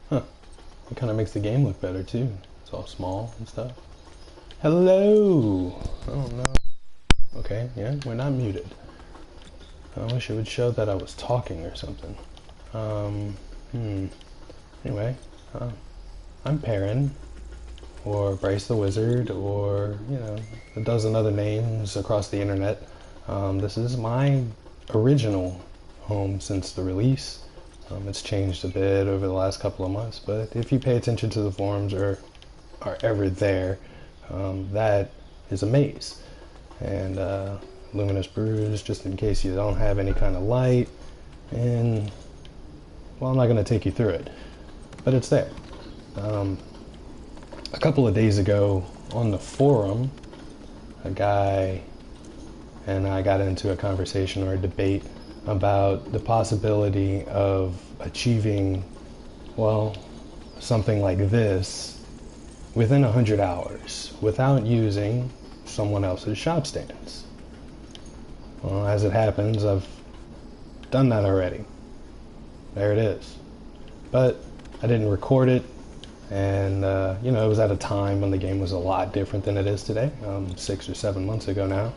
Huh. It kind of makes the game look better too. It's all small and stuff. Hello! Oh no. Okay, yeah, we're not muted. I wish it would show that I was talking or something. Um, Anyway, I'm Perrin, or Bryce the Wizard, or, a dozen other names across the internet. This is my original home since the release. It's changed a bit over the last couple of months, but if you pay attention to the forums or are ever there, that is a maze. And luminous brews, just in case you don't have any kind of light. And, well, I'm not going to take you through it, but it's there. A couple of days ago on the forum, a guy and I got into a conversation or a debate about the possibility of achieving, well, something like this within 100 hours without using someone else's shop stands. Well, as it happens, I've done that already. There it is. But I didn't record it, and it was at a time when the game was a lot different than it is today, 6 or 7 months ago now.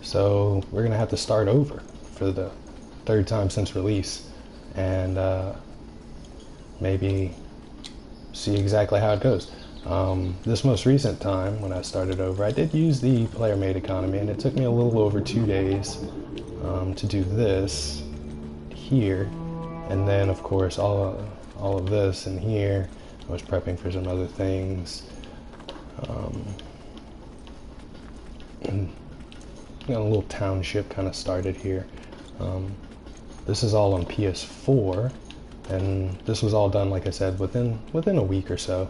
So we're gonna have to start over for the third time since release, and maybe see exactly how it goes. This most recent time when I started over, I did use the player-made economy, and it took me a little over 2 days to do this here, and then of course all of this in here. I was prepping for some other things. A little township kind of started here. This is all on PS4, and this was all done, like I said, within a week or so.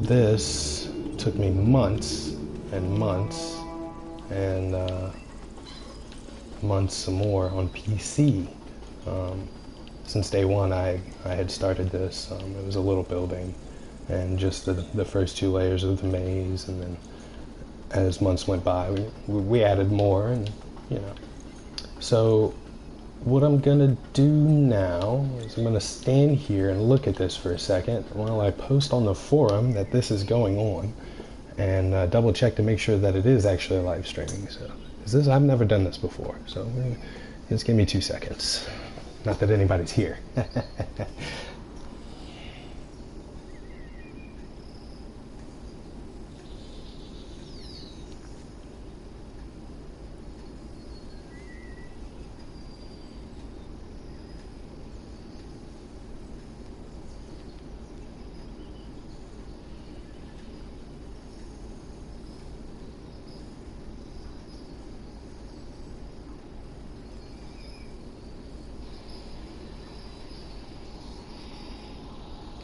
This took me months and months and months some more on PC. Since day one, I had started this. It was a little building, and just the first 2 layers of the maze, and then as months went by, we added more, and So what I'm gonna do now is I'm gonna stand here and look at this for a second while I post on the forum that this is going on, and double check to make sure that it is actually live streaming. So, I've never done this before, so just give me 2 seconds. Not that anybody's here.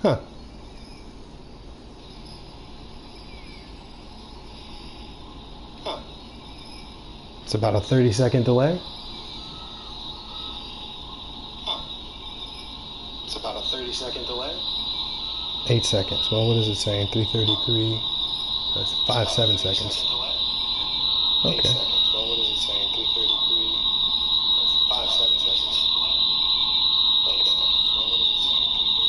Huh. It's about a 30-second delay. It's about a 30-second delay. 8 seconds. Well, what is it saying? 333. That's 7 seconds. Okay. Well, what is it saying? 333. That's 7 seconds. Okay. Well, what is it saying? 333.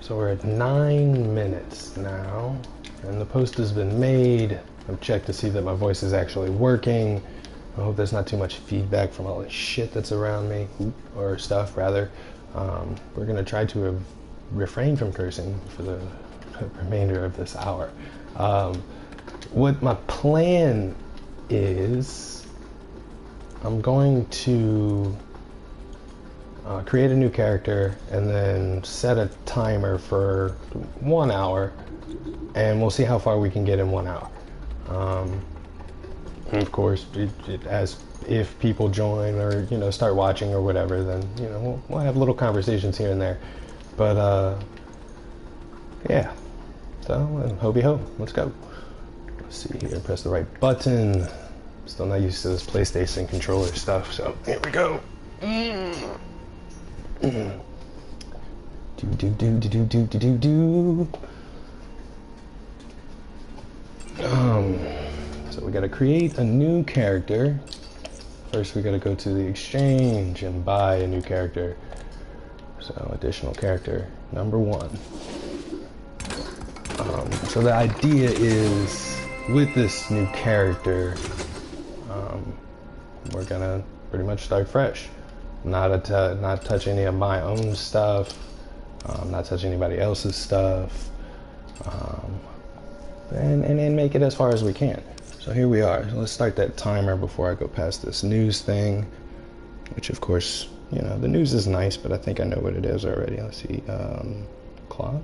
So we're at 9 minutes now, and the post has been made. I've checked to see that my voice is actually working. I hope there's not too much feedback from all the shit that's around me, or stuff rather. We're gonna try to refrain from cursing for the remainder of this hour. What my plan is, I'm going to create a new character and then set a timer for 1 hour, and we'll see how far we can get in 1 hour. And of course, as if people join or start watching or whatever, then we'll have little conversations here and there. But yeah. So hobie ho, let's go. Let's see here. Press the right button. Still not used to this PlayStation controller stuff, so here we go. So we gotta create a new character. First we gotta go to the exchange and buy a new character. So additional character number 1. So the idea is, with this new character, we're gonna pretty much start fresh. Not touch any of my own stuff, not touch anybody else's stuff, and make it as far as we can. So here we are. So let's start that timer before I go past this news thing, which of course, the news is nice, but I think I know what it is already. Let's see, clock,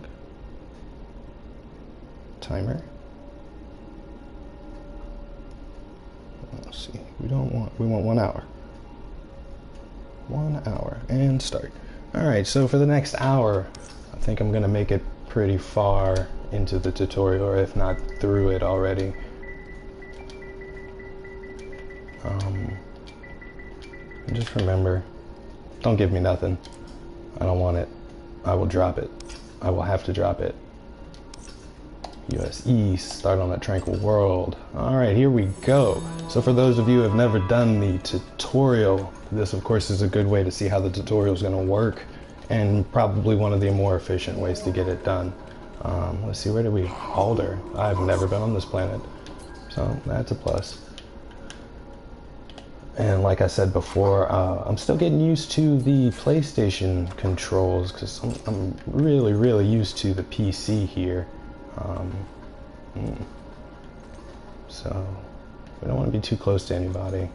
timer. Let's see, we want 1 hour. 1 hour and start. All right, so for the next hour, I think I'm gonna make it pretty far into the tutorial, or if not through it already. And just remember, don't give me nothing. I don't want it. I will drop it. I will have to drop it. US East, start on a tranquil world. All right, here we go. So for those of you who have never done the tutorial, this of course is a good way to see how the tutorial is going to work, and probably one of the more efficient ways to get it done. Let's see, where do we alter? I've never been on this planet, so that's a plus. And like I said before, I'm still getting used to the PlayStation controls, because I'm really used to the PC here. So we don't want to be too close to anybody.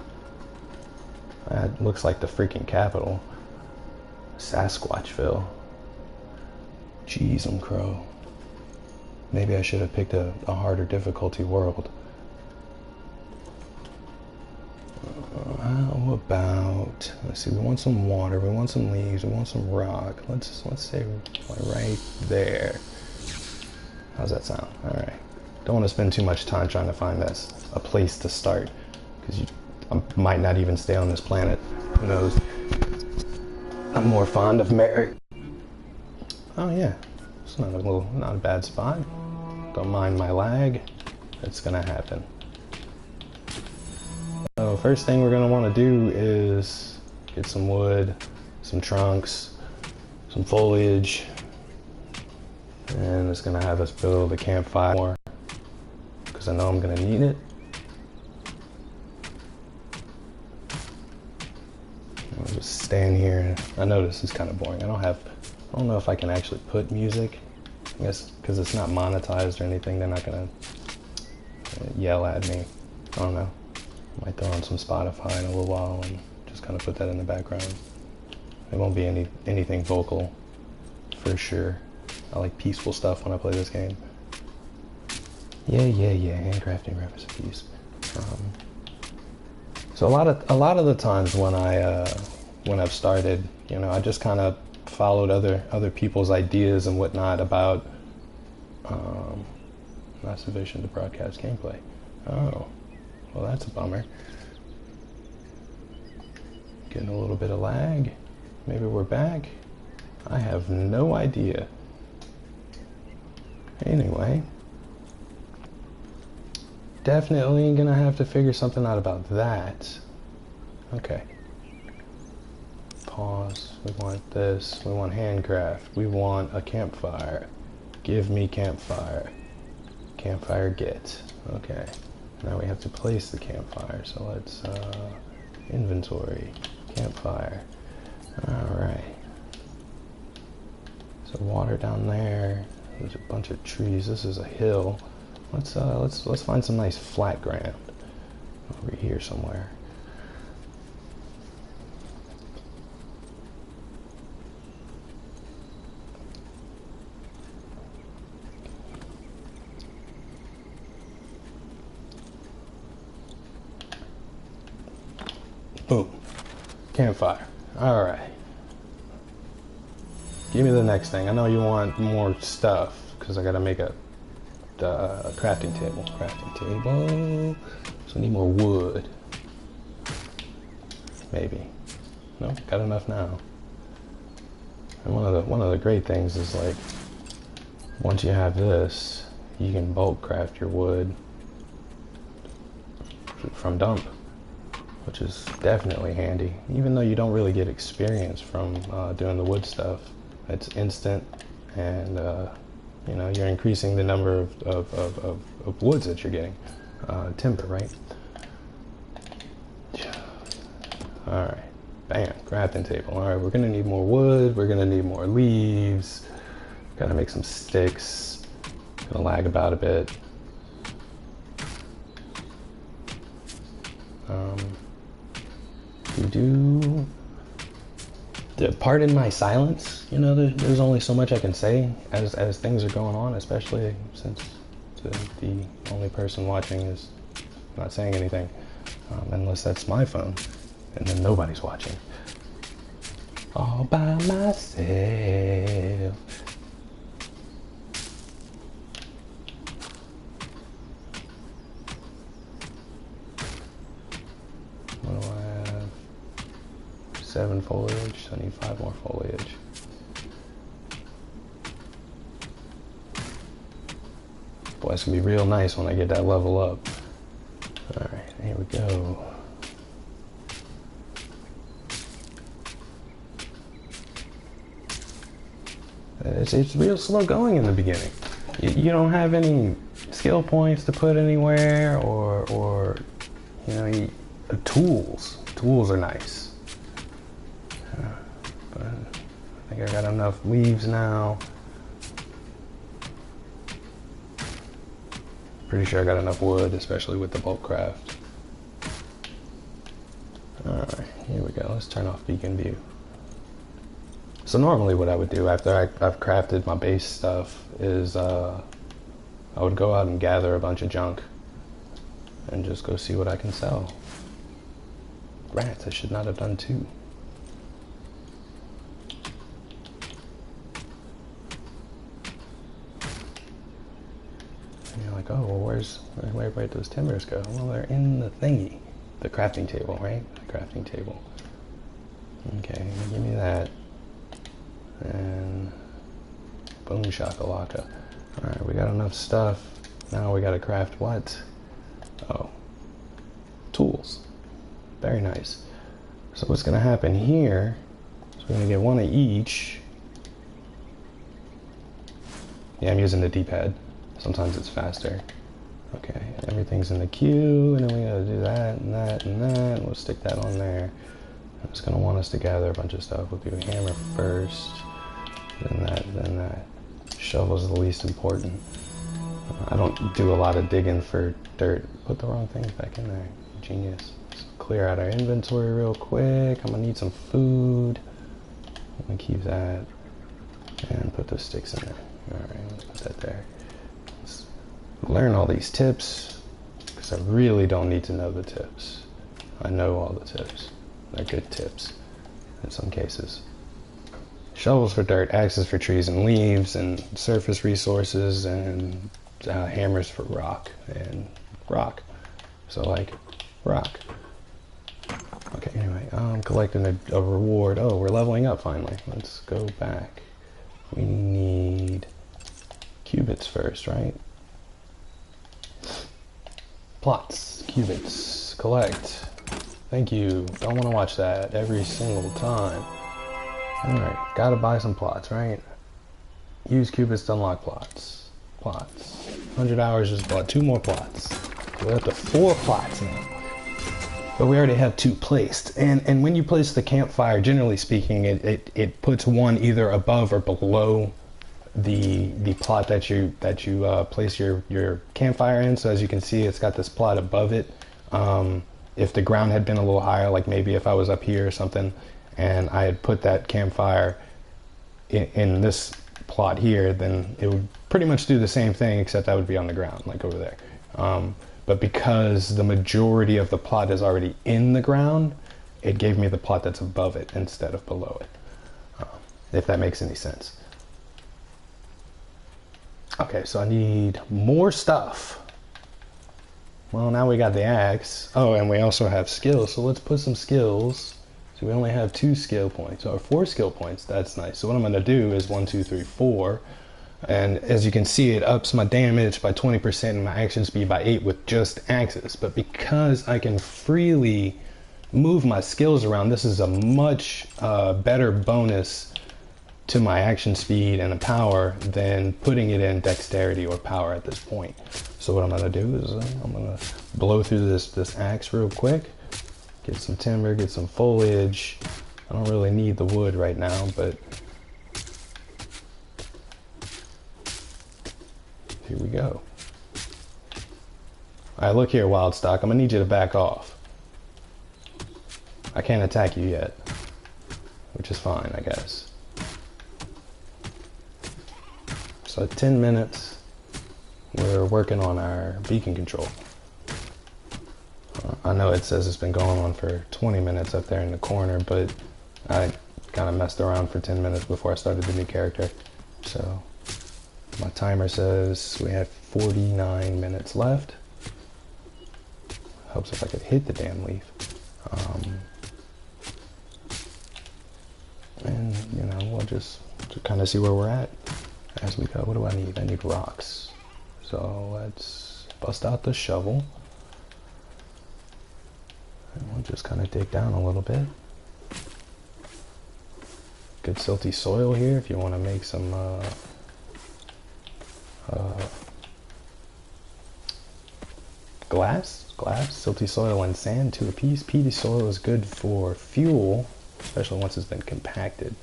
That looks like the freaking capital, Sasquatchville. Jeez, crow. Maybe I should have picked a harder difficulty world. How about, let's see, we want some water, we want some leaves, we want some rock. Let's say right there. How's that sound? All right. Don't want to spend too much time trying to find a place to start, because I might not even stay on this planet. Who knows? I'm more fond of Merrick. Oh yeah, it's not a bad spot. Don't mind my lag. It's gonna happen. So first thing we're gonna want to do is get some wood, some trunks, some foliage. And it's gonna have us build a campfire more, because I know I'm gonna need it. I'll just stand here. I know this is kind of boring. I don't know if I can actually put music. I guess because it's not monetized or anything, they're not gonna yell at me. I don't know. I might throw on some Spotify in a little while and just kind of put that in the background. It won't be anything vocal, for sure. I like peaceful stuff when I play this game. Yeah, handcrafting recipes. So a lot of the times when I've started, I just kind of followed other people's ideas and whatnot about not sufficient to broadcast gameplay. Oh, well that's a bummer. Getting a little bit of lag. Maybe we're back. I have no idea. Anyway, definitely gonna have to figure something out about that. Okay. pause. We want this. We want handcraft. We want a campfire. Give me campfire. Campfire get. Okay. Now we have to place the campfire. So let's, inventory. Campfire. Alright. So water down there. There's a bunch of trees. This is a hill. Let's find some nice flat ground over here somewhere. Boom. Campfire. Alright. Give me the next thing. I know you want more stuff, because I gotta make a crafting table. Crafting table. So I need more wood. Maybe. No, got enough now. And one of the great things is, like, once you have this, you can bulk craft your wood from dump, which is definitely handy. Even though you don't really get experience from doing the wood stuff, it's instant, and you know, you're increasing the number of woods that you're getting. Timber, right? Alright, bam, crafting table. Alright, we're gonna need more wood, we're gonna need more leaves, gotta make some sticks, gonna lag about a bit. Pardon my silence, you know, there's only so much I can say as things are going on, especially since the only person watching is not saying anything, unless that's my phone, and then nobody's watching. All by myself. What do I have? 7 foliage, so I need 5 more foliage. Boy, it's gonna be real nice when I get that level up. Alright, here we go. It's real slow going in the beginning. You don't have any skill points to put anywhere, or you know, tools. Tools are nice. But I think I got enough leaves now. Pretty sure I got enough wood, especially with the bulk craft. Alright, here we go. Let's turn off beacon view. So normally what I would do after I've crafted my base stuff is I would go out and gather a bunch of junk and just go see what I can sell. Rats, I should not have done 2. And you're like, oh, well, where'd those timbers go? Well, they're in the thingy, the crafting table, right? The crafting table. Okay, give me that. And boom shakalaka. Alright, we got enough stuff. Now we gotta craft what? Oh, tools. Very nice. So what's gonna happen here is we're gonna get 1 of each. Yeah, I'm using the D-pad. Sometimes it's faster. Okay, everything's in the queue, and then we gotta do that and that and that. We'll stick that on there. It's gonna want us to gather a bunch of stuff. We'll do a hammer first, then that. Shovel's the least important. I don't do a lot of digging for dirt. Put the wrong things back in there. Genius. So clear out our inventory real quick. I'm gonna need some food. I'm gonna keep that and put those sticks in there. Alright, let's put that there. Let's learn all these tips, because I really don't need to know the tips. I know all the tips. They're good tips in some cases. Shovels for dirt, axes for trees and leaves, and surface resources, and hammers for rock and rock. So like rock. Okay, anyway, I'm collecting a reward. Oh, we're leveling up finally. Let's go back. We need cubits first, right? Plots, cubits, collect. Thank you. Don't want to watch that every single time. Alright, gotta buy some plots, right? Use qubits to unlock plots. 100 hours, just bought 2 more plots. We're up to 4 plots now. But we already have 2 placed. And when you place the campfire, generally speaking, it puts one either above or below the plot that you place your campfire in. So as you can see, it's got this plot above it. If the ground had been a little higher, like maybe if I was up here or something, and I had put that campfire in this plot here, then it would pretty much do the same thing, except I would be on the ground, like over there. But because the majority of the plot is already in the ground, it gave me the plot that's above it instead of below it, if that makes any sense. Okay, so I need more stuff. Well, now we got the axe. Oh, and we also have skills, so let's put some skills. So we only have 2 skill points, or 4 skill points. That's nice. So what I'm going to do is 1, 2, 3, 4. And as you can see, it ups my damage by 20% and my action speed by 8 with just axes. But because I can freely move my skills around, this is a much better bonus to my action speed and the power than putting it in dexterity or power at this point. So what I'm going to do is I'm going to blow through this axe real quick. Get some timber, get some foliage. I don't really need the wood right now, but here we go. Alright, look here, Wildstock. I'm gonna need you to back off. I can't attack you yet, which is fine, I guess. So 10 minutes, we're working on our beacon control. I know it says it's been going on for 20 minutes up there in the corner, but I kind of messed around for 10 minutes before I started the new character. So my timer says we have 49 minutes left. Helps if I could hit the damn leaf. And, you know, we'll just kind of see where we're at as we go. What do I need? I need rocks. So let's bust out the shovel. And we'll just kind of dig down a little bit. Good silty soil here if you want to make some glass, silty soil and sand, 2 apiece. Peaty soil is good for fuel, especially once it's been compacted.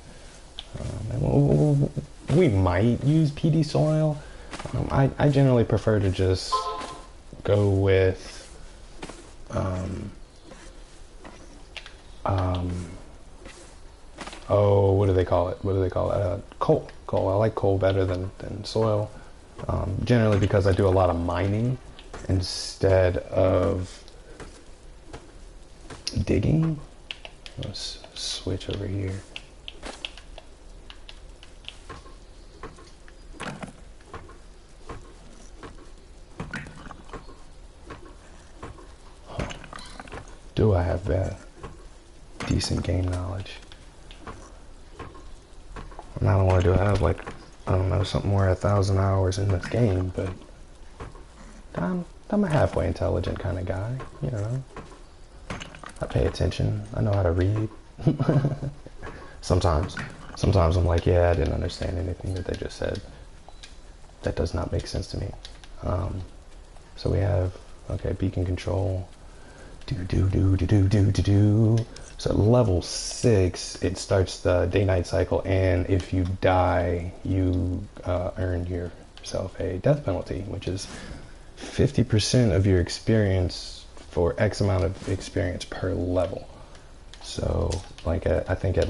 And we might use peaty soil. I generally prefer to just go with oh, what do they call it? Coal. Coal. I like coal better than soil. Generally because I do a lot of mining instead of digging. Let's switch over here. Do I have decent game knowledge? And I don't want to do. I have like, I don't know, something more 1,000 hours in this game, but I'm a halfway intelligent kind of guy, you know. I pay attention. I know how to read. Sometimes I'm like, yeah, I didn't understand anything that they just said. That does not make sense to me. So we have, okay, beacon control. So at level 6, it starts the day-night cycle, and if you die, you earn yourself a death penalty, which is 50% of your experience for X amount of experience per level. So, like, I think at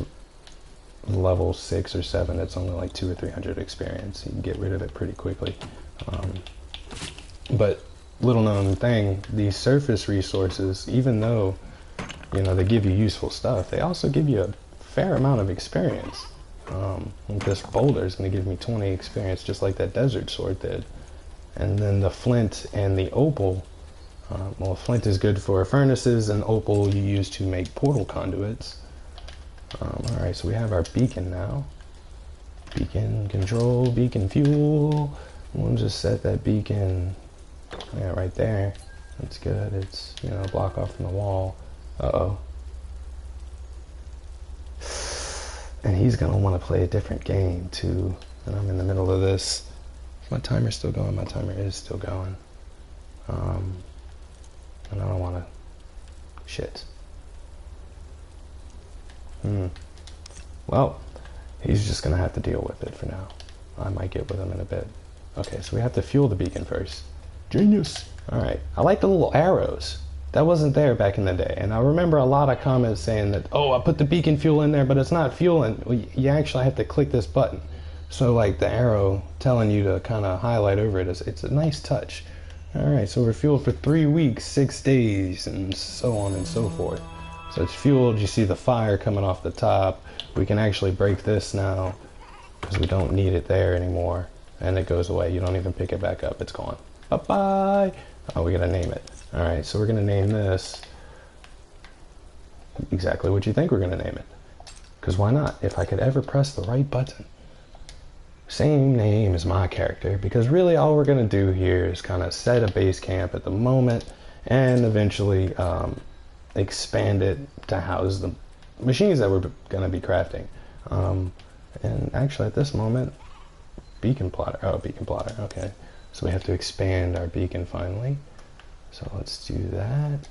level 6 or 7, it's only like 200 or 300 experience. You can get rid of it pretty quickly. But little known thing, these surface resources, even though, you know, they give you useful stuff, they also give you a fair amount of experience. This boulder is going to give me 20 experience, just like that desert sword did. And then the flint and the opal, well, flint is good for furnaces, and opal you use to make portal conduits. Alright, so we have our beacon now. Beacon control, beacon fuel. We'll just set that beacon, yeah, right there. That's good. It's, you know, block off from the wall. Uh-oh. And he's gonna want to play a different game too. And I'm in the middle of this. Is my timer still going? My timer is still going. And I don't want to. Shit. Well, he's just gonna have to deal with it for now. I might get with him in a bit. Okay, so we have to fuel the beacon first. Genius. All right. I like the little arrows. That wasn't there back in the day. And I remember a lot of comments saying that, oh, I put the beacon fuel in there, but it's not fueling. Well, you actually have to click this button. So like the arrow telling you to kind of highlight over it, it's a nice touch. All right, so we're fueled for 3 weeks, 6 days, and so on and so forth. So it's fueled. You see the fire coming off the top. We can actually break this now because we don't need it there anymore. And it goes away. You don't even pick it back up. It's gone. Bye-bye. Oh, we gotta name it. All right, so we're gonna name this exactly what you think we're gonna name it. Because why not? If I could ever press the right button. Same name as my character, because really all we're gonna do here is kind of set a base camp at the moment and eventually expand it to house the machines that we're gonna be crafting. And actually at this moment, beacon plotter, okay. So we have to expand our beacon finally. So let's do that.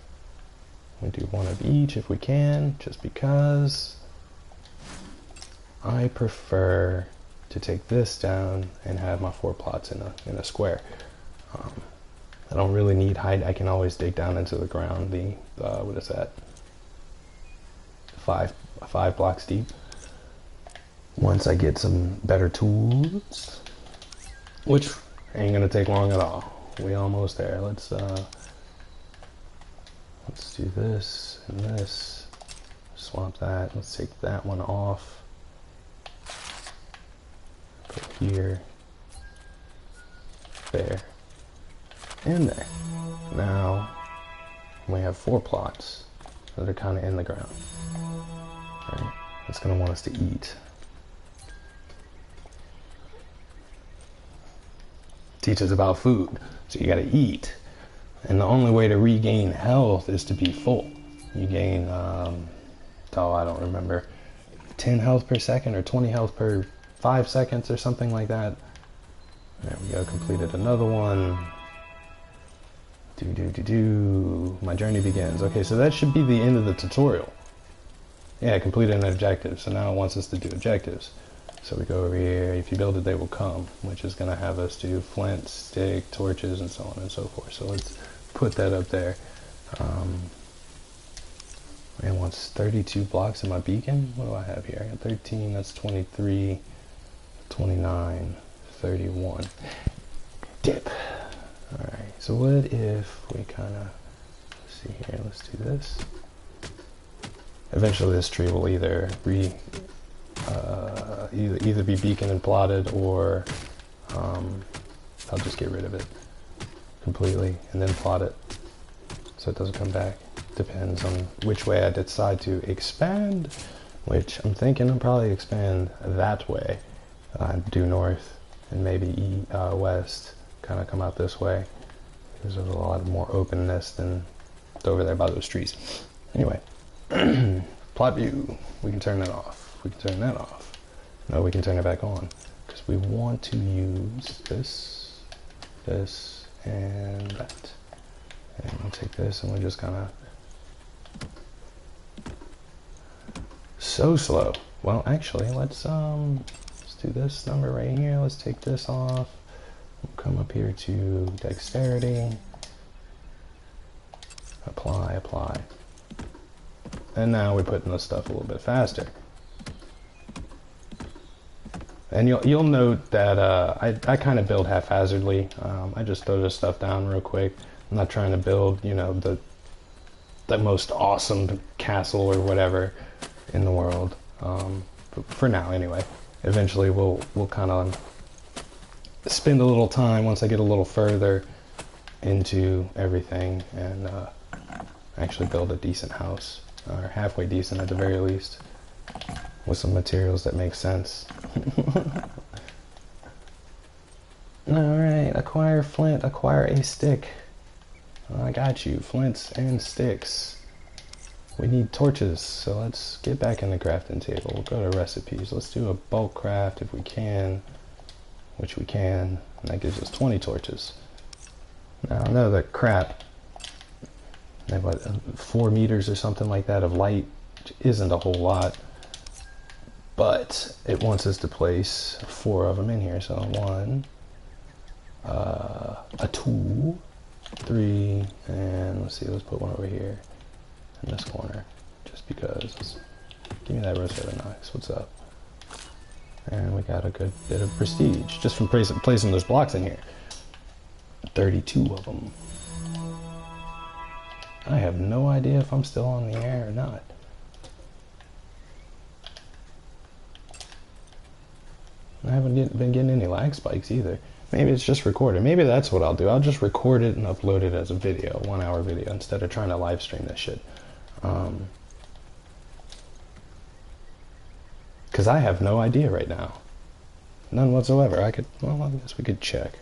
We do one of each if we can, just because I prefer to take this down and have my 4 plots in a square. I don't really need height. I can always dig down into the ground. What is that? 5 blocks deep. Once I get some better tools, which ain't gonna take long at all. We almost there. Let's do this and this. Swap that. Let's take that one off. Put here, there, and there. Now we have 4 plots that are kind of in the ground. All right, it's gonna want us to eat. Teaches about food, so you gotta eat. And the only way to regain health is to be full. You gain, I don't remember, 10 health per second or 20 health per 5 seconds or something like that. There we go, completed another one. My journey begins. Okay, so that should be the end of the tutorial. Yeah, completed an objective, so now it wants us to do objectives. So we go over here, if you build it, they will come, which is gonna have us do flint, stick, torches, and so on and so forth. So let's put that up there. It wants 32 blocks in my beacon. What do I have here? I got 13, that's 23, 29, 31. Dip. All right, so what if we kind of, let's see here, let's do this. Eventually this tree will either either be beacon and plotted, or I'll just get rid of it completely and then plot it so it doesn't come back. Depends on which way I decide to expand, which I'm thinking I'll probably expand that way, due north and maybe west, kind of come out this way, because there's a lot more openness than over there by those trees. Anyway, plot view, we can turn that off, we can turn that off. No, we can turn it back on, because we want to use this, this, and that. And we'll take this and we'll just kind of, so slow. Well, actually, let's do this number right here. Let's take this off. We'll come up here to dexterity. Apply, apply. And now we're putting this stuff a little bit faster. And you'll note that I kind of build haphazardly. I just throw this stuff down real quick. I'm not trying to build, you know, the most awesome castle or whatever in the world. For now, anyway. Eventually, we'll kind of spend a little time once I get a little further into everything and actually build a decent house, or halfway decent at the very least, with some materials that make sense. Alright, acquire flint, acquire a stick. I got you, flints and sticks. We need torches, so let's get back in the crafting table. We'll go to recipes. Let's do a bulk craft if we can, which we can, and that gives us 20 torches. Now I know that crap, what, 4 meters or something like that of light isn't a whole lot, but it wants us to place 4 of them in here. So 1, a 2, 3, and let's see, let's put one over here in this corner, just because. Give me that rotator knife. What's up? And we got a good bit of prestige just from placing those blocks in here. 32 of them. I have no idea if I'm still on the air or not. I haven't been getting any lag spikes either. Maybe it's just recorded. Maybe that's what I'll do. I'll just record it and upload it as a video, 1-hour video, instead of trying to live stream this shit. Because I have no idea right now. None whatsoever. I guess we could check.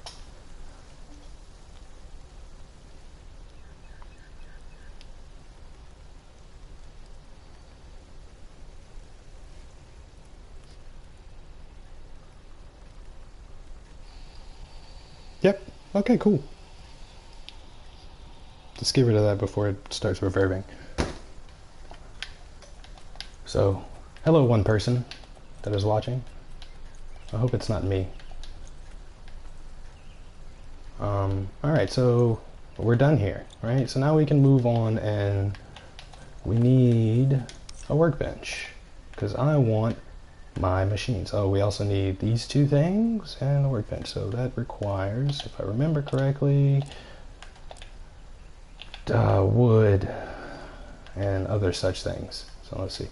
Yep. Okay, cool. Let's get rid of that before it starts reverbing. So, hello one person that is watching. I hope it's not me. Alright, so we're done here, right? So now we can move on, and we need a workbench because I want my machines. Oh, we also need these 2 things and a workbench. So that requires, if I remember correctly, wood and other such things. So let's see.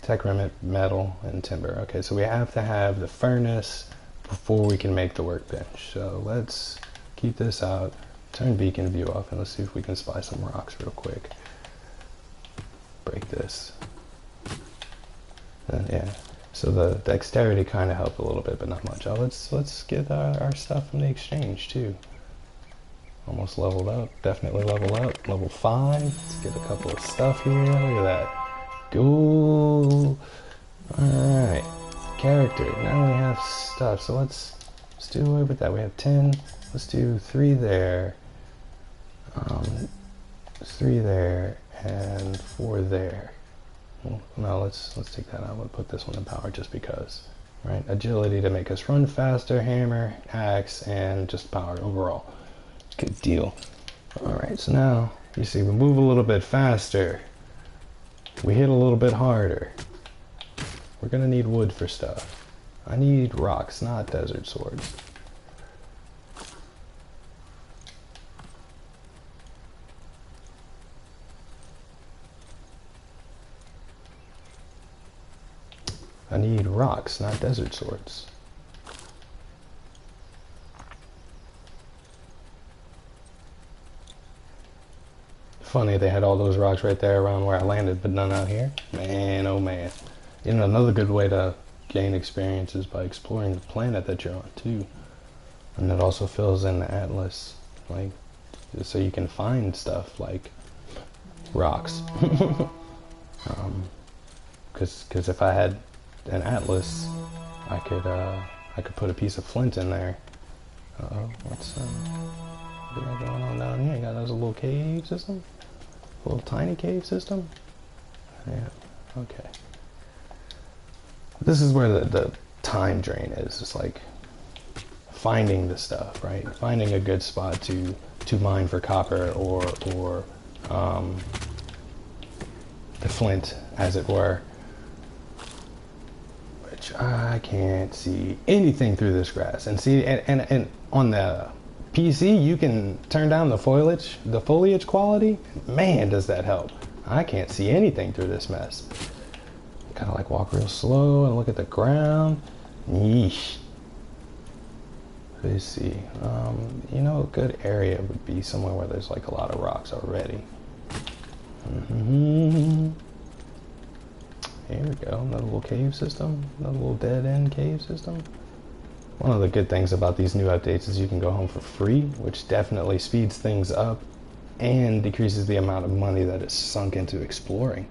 Tech remnant, metal, and timber. Okay, so we have to have the furnace before we can make the workbench. So let's keep this out, turn beacon view off, and let's see if we can spy some rocks real quick. Break this. Yeah, so the dexterity kind of helped a little bit, but not much. Oh, let's get our stuff from the exchange too. Almost leveled up, definitely level up. Level 5. Let's get a couple of stuff here. Look at that. Cool. All right, character. Now we have stuff. So let's do away with that. We have 10. Let's do 3 there. 3 there and 4 there. Well, no, let's take that out. We'll put this one in power just because. Right, agility to make us run faster, hammer, axe, and just power overall. Good deal. All right, so now you see we move a little bit faster. We hit a little bit harder. We're gonna need wood for stuff. I need rocks, not desert swords. I need rocks, not desert swords. Funny, they had all those rocks right there around where I landed, but none out here. Man, oh man. You know, another good way to gain experience is by exploring the planet that you're on, too. And it also fills in the atlas, like, so you can find stuff like rocks. Because if I had an atlas, I could put a piece of flint in there. Uh-oh, what's going on down here? You got those little cave system? A little tiny cave system? Yeah, okay. This is where the time drain is. It's like finding the stuff, right? Finding a good spot to mine for copper or the flint, as it were. Which I can't see anything through this grass. And see, and on the PC, you can turn down the foliage quality. Man, does that help. I can't see anything through this mess. Gotta like walk real slow and look at the ground. Yeesh. Let's see. You know, a good area would be somewhere where there's like a lot of rocks already. Here we go. Another little cave system. Another little dead-end cave system. One of the good things about these new updates is you can go home for free, which definitely speeds things up. and decreases the amount of money that is sunk into exploring.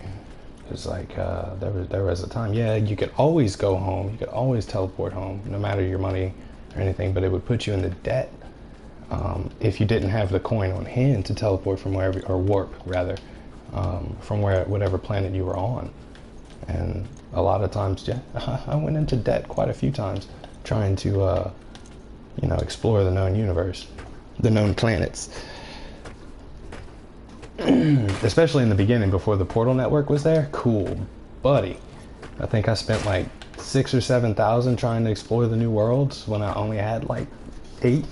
It's like there was a time, yeah, you could always go home, you could always teleport home, no matter your money or anything, but it would put you into debt if you didn't have the coin on hand to teleport from wherever, or warp rather, from whatever planet you were on. And a lot of times, yeah, I went into debt quite a few times trying to, explore the known universe, the known planets. Especially in the beginning, before the portal network was there. Cool, buddy. I think I spent like 6,000 or 7,000 trying to explore the new worlds when I only had like 8.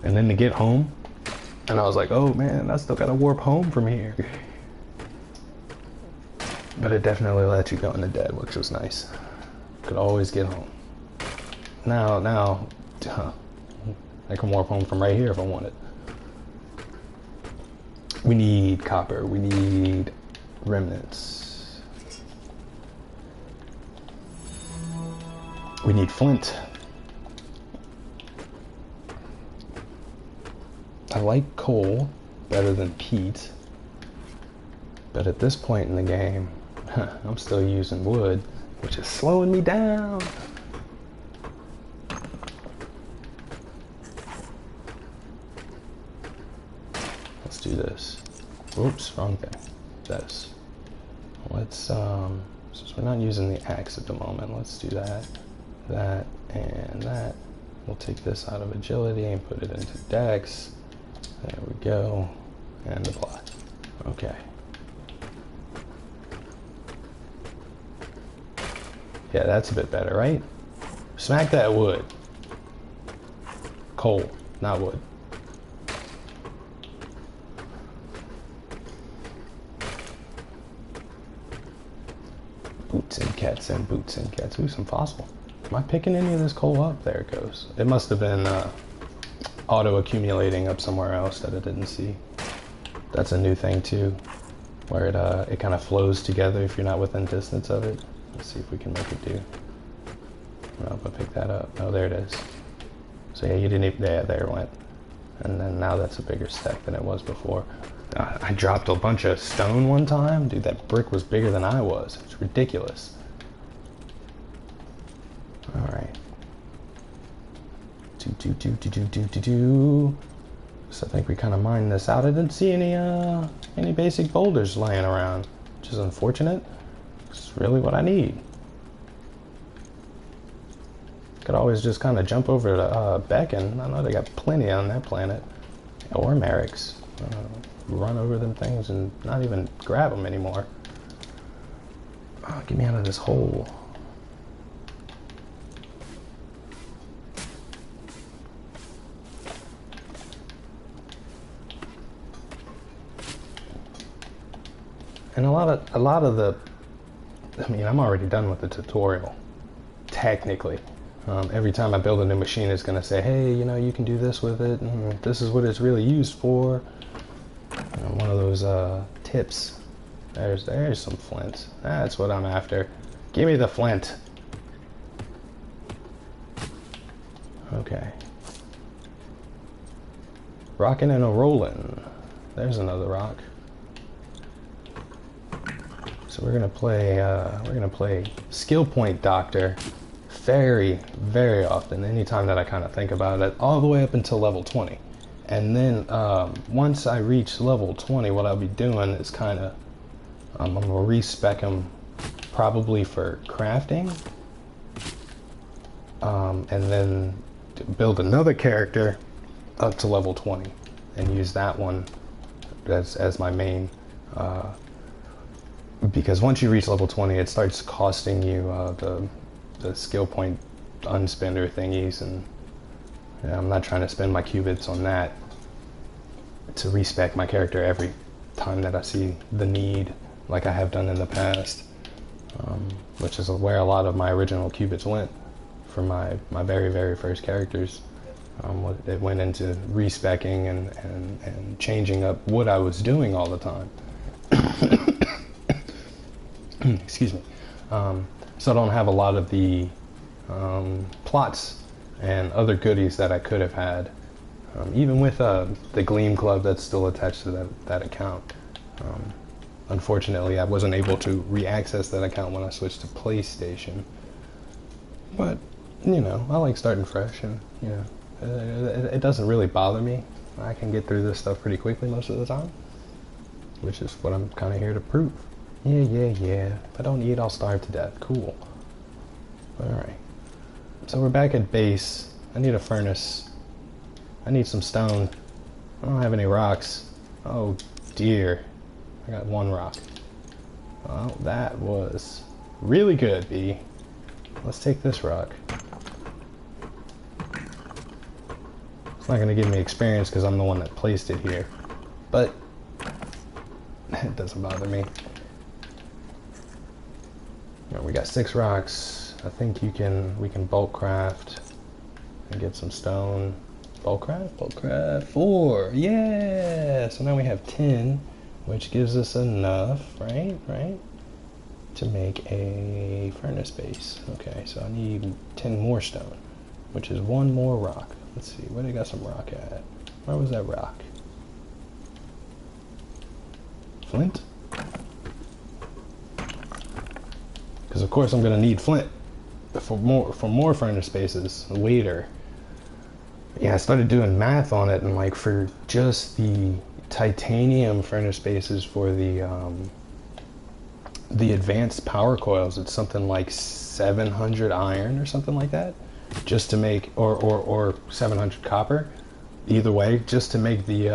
And then to get home, and I was like, oh man, I still gotta warp home from here. But it definitely let you go into debt, which was nice. Could always get home. Now, I can warp home from right here if I wanted. We need copper, we need remnants. We need flint. I like coal better than peat, but at this point in the game, I'm still using wood, which is slowing me down. Let's do this. Oops, wrong thing. This. Let's, since we're not using the axe at the moment, let's do that, and that. We'll take this out of agility and put it into dex. There we go. And apply. Okay. Yeah, that's a bit better, right? Smack that wood. Coal, not wood. Boots and cats and boots and cats. Ooh, some fossil. Am I picking any of this coal up? There it goes. It must have been auto-accumulating up somewhere else that I didn't see. That's a new thing too, where it kind of flows together if you're not within distance of it. Let's see if we can make it do. Oh, I picked that up. Oh, there it is. So yeah, you didn't even, yeah, there it went. And then now that's a bigger stack than it was before. I dropped a bunch of stone one time. Dude, that brick was bigger than I was. It's ridiculous. All right. So I think we kind of mined this out. I didn't see any basic boulders laying around, which is unfortunate. It's really what I need. Could always just kind of jump over to Beacon. I know they got plenty on that planet. Or Merrick's. Run over them things and not even grab them anymore. Oh, get me out of this hole. And a lot of the, I mean, I'm already done with the tutorial, technically. Every time I build a new machine, it's going to say, hey, you can do this with it, and this is what it's really used for. One of those tips. There's some flint. That's what I'm after. Give me the flint. Okay. Rockin' and a rollin'. There's another rock. So we're gonna play skill point doctor very, very often. Anytime that I kind of think about it, all the way up until level 20. And then once I reach level 20, what I'll be doing is kind of, I'm gonna respec them probably for crafting, and then build another character up to level 20 and use that one as my main. Because once you reach level 20, it starts costing you the skill point unspender thingies, and I'm not trying to spend my qubits on that to respec my character every time that I see the need, like I have done in the past, which is where a lot of my original qubits went for my very, very first characters. It went into respecking and changing up what I was doing all the time. Excuse me. So I don't have a lot of the plots and other goodies that I could have had Even with the Gleam Club that's still attached to that account. Unfortunately, I wasn't able to re-access that account when I switched to PlayStation. But, you know, I like starting fresh, and, you know, it doesn't really bother me. I can get through this stuff pretty quickly most of the time, which is what I'm kind of here to prove. Yeah. If I don't eat, I'll starve to death. Cool. Alright. So we're back at base. I need a furnace. I need some stone. I don't have any rocks. Oh, dear. I got one rock. Well, that was really good, B. Let's take this rock. It's not going to give me experience because I'm the one that placed it here. But it doesn't bother me. Right, we got 6 rocks. I think we can bulk craft and get some stone. Bulk craft 4. Yeah! So now we have 10. Which gives us enough, right, to make a furnace base. Okay, so I need 10 more stone, which is 1 more rock. Let's see, where they got some rock at? Where was that rock? Flint? Because of course I'm gonna need flint for more furnace bases later. Yeah, I started doing math on it, and like for just the titanium furnace bases for the advanced power coils, it's something like 700 iron or something like that, just to make, or 700 copper, either way, just to make the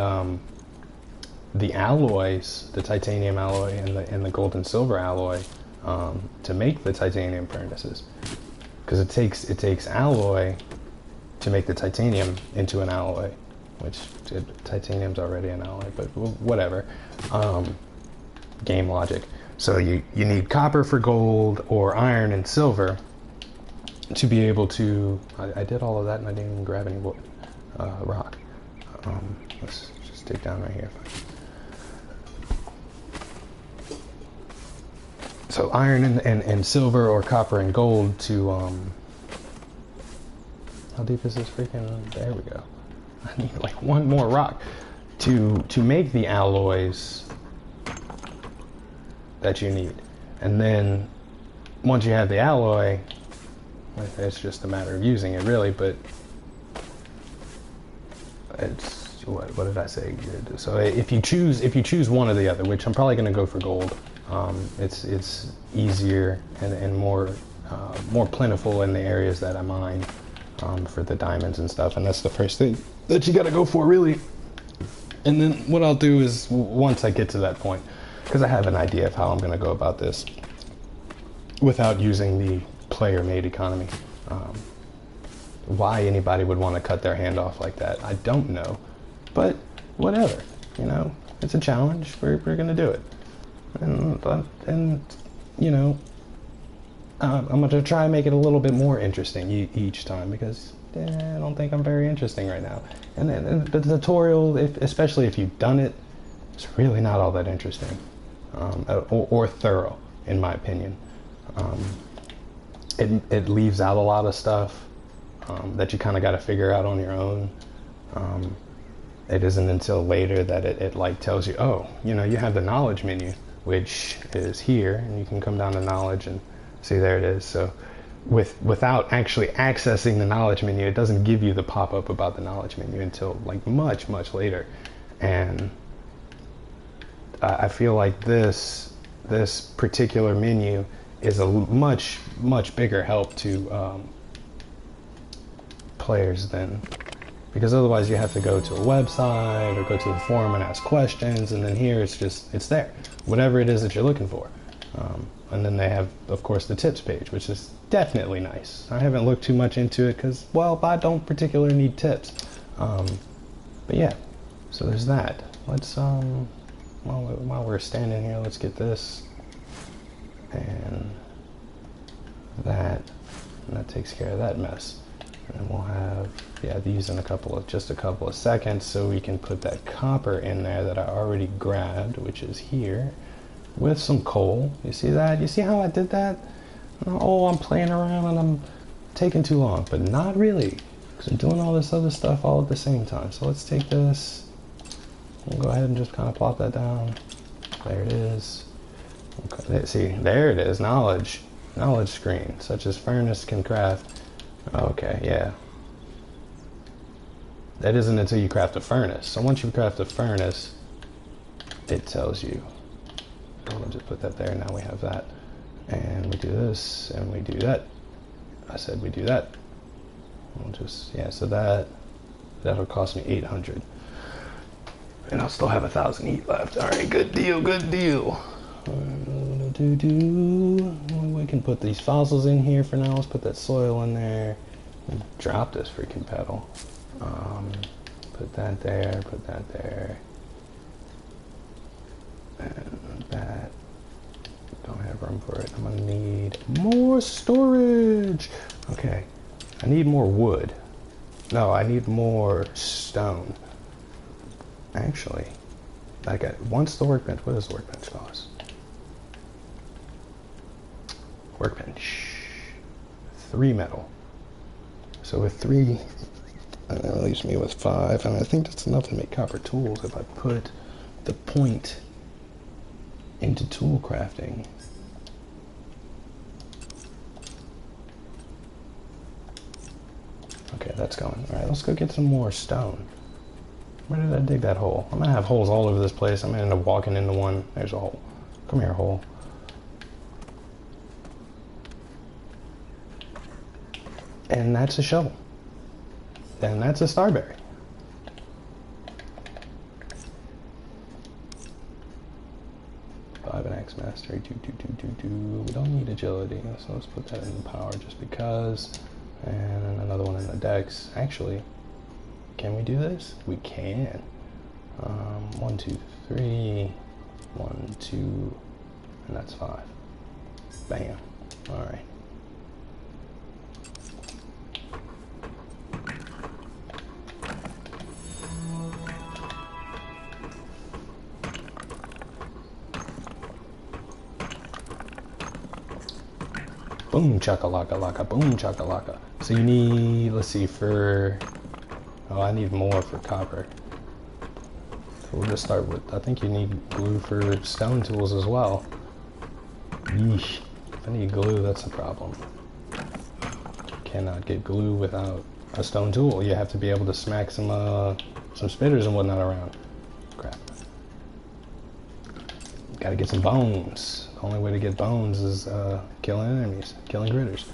alloys, the titanium alloy and the gold and silver alloy, to make the titanium furnaces, because it takes alloy to make the titanium into an alloy, which titanium's already an alloy, but whatever. Game logic. So you need copper for gold, or iron and silver to be able to... I did all of that and I didn't even grab any wood, rock. Let's just dig down right here. So iron and silver, or copper and gold to... how deep is this freaking... There we go. I need like 1 more rock to make the alloys that you need. And then once you have the alloy, it's just a matter of using it really, but it's what did I say? So if you choose one or the other, which I'm probably going to go for gold, it's easier and more plentiful in the areas that I mine. For the diamonds and stuff, and that's the first thing that you gotta go for, really. And then what I'll do is, once I get to that point, because I have an idea of how I'm gonna go about this without using the player-made economy. Why anybody would want to cut their hand off like that, I don't know, but whatever, you know, it's a challenge. We're gonna do it, and you know, I'm going to try and make it a little bit more interesting each time, because I don't think I'm very interesting right now. And then the tutorial, especially if you've done it, it's really not all that interesting, or thorough, in my opinion. It leaves out a lot of stuff that you kind of got to figure out on your own. It isn't until later that it like tells you, oh, you know, you have the knowledge menu, which is here, and you can come down to knowledge and see, there it is. So without actually accessing the knowledge menu, it doesn't give you the pop-up about the knowledge menu until like much later. And I feel like this particular menu is a much bigger help to players than, because otherwise you have to go to a website or go to the forum and ask questions, and then here it's there, whatever it is that you're looking for. And then they have, of course, the tips page, which is definitely nice. I haven't looked too much into it because, well, I don't particularly need tips. But yeah, so there's that. Let's, while we're standing here, let's get this and that, and that takes care of that mess. And then we'll have, yeah, these in just a couple of seconds, so we can put that copper in there that I already grabbed, which is here, with some coal. You see that? You see how I did that? Oh, I'm playing around and I'm taking too long, but not really. Because we're doing all this other stuff all at the same time. So let's take this. We'll go ahead and just kind of plop that down. There it is. Okay, see, there it is. Knowledge screen, such as furnace can craft. Okay, yeah. That isn't until you craft a furnace. So once you craft a furnace, it tells you. We'll just put that there. Now we have that. And we do this, and we do that. I said we do that. We'll just, yeah, so that'll cost me 800. And I'll still have 1,000 heat left. All right, good deal, good deal. We can put these fossils in here for now. Let's put that soil in there. Drop this freaking pedal. Put that there, put that there. And that. Don't have room for it. I'm gonna need more storage. Okay, I need more wood. No, I need more stone. Actually, I got, once the workbench, what does the workbench cost? Workbench, 3 metal. So with 3, that leaves me with 5, and I think that's enough to make copper tools if I put the point into tool crafting. Okay, that's going. All right, let's go get some more stone. Where did I dig that hole? I'm gonna have holes all over this place. I'm gonna end up walking into one. There's a hole. Come here, hole. And that's a shovel. And that's a starberry. Five and X mastery. We don't need agility, so let's put that in the power just because. And another one in the dex. Actually, can we do this? We can. 1, 2, 3. 1, 2, and that's 5. Bam. All right. Boom chakalaka laka, boom chakalaka. So you need, let's see, for, oh, I need more for copper. So we'll just start with, I think you need glue for stone tools as well. Yeesh. If I need glue, that's a problem. Cannot get glue without a stone tool. You have to be able to smack some spitters and whatnot around. Crap. Gotta get some bones. The only way to get bones is killing enemies, killing critters.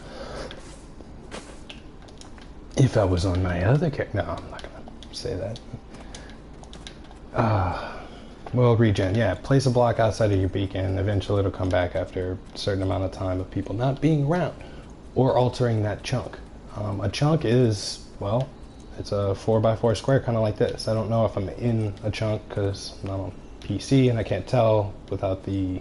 If I was on my other character, no, I'm not gonna say that. Well, regen, yeah. Place a block outside of your beacon. Eventually it'll come back after a certain amount of time of people not being around or altering that chunk. A chunk is, well, it's a 4x4 square, kind of like this. I don't know if I'm in a chunk because I'm not on PC and I can't tell without the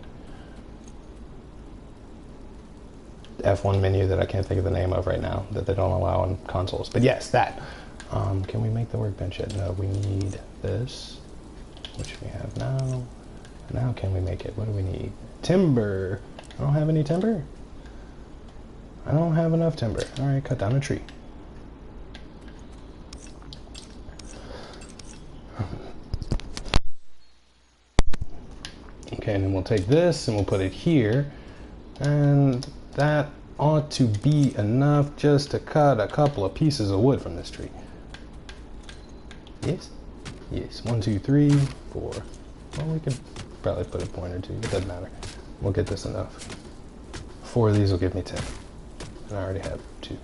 F1 menu that I can't think of the name of right now that they don't allow on consoles. But yes, that. Can we make the workbench yet? No, we need this, which we have now. Now can we make it? What do we need? Timber. I don't have any timber. I don't have enough timber. All right, cut down a tree. Okay, and then we'll take this and we'll put it here. And that ought to be enough just to cut a couple of pieces of wood from this tree. Yes? Yes. 1, 2, 3, 4. Well, we could probably put a point or two. It doesn't matter. We'll get this enough. 4 of these will give me 10. And I already have 2.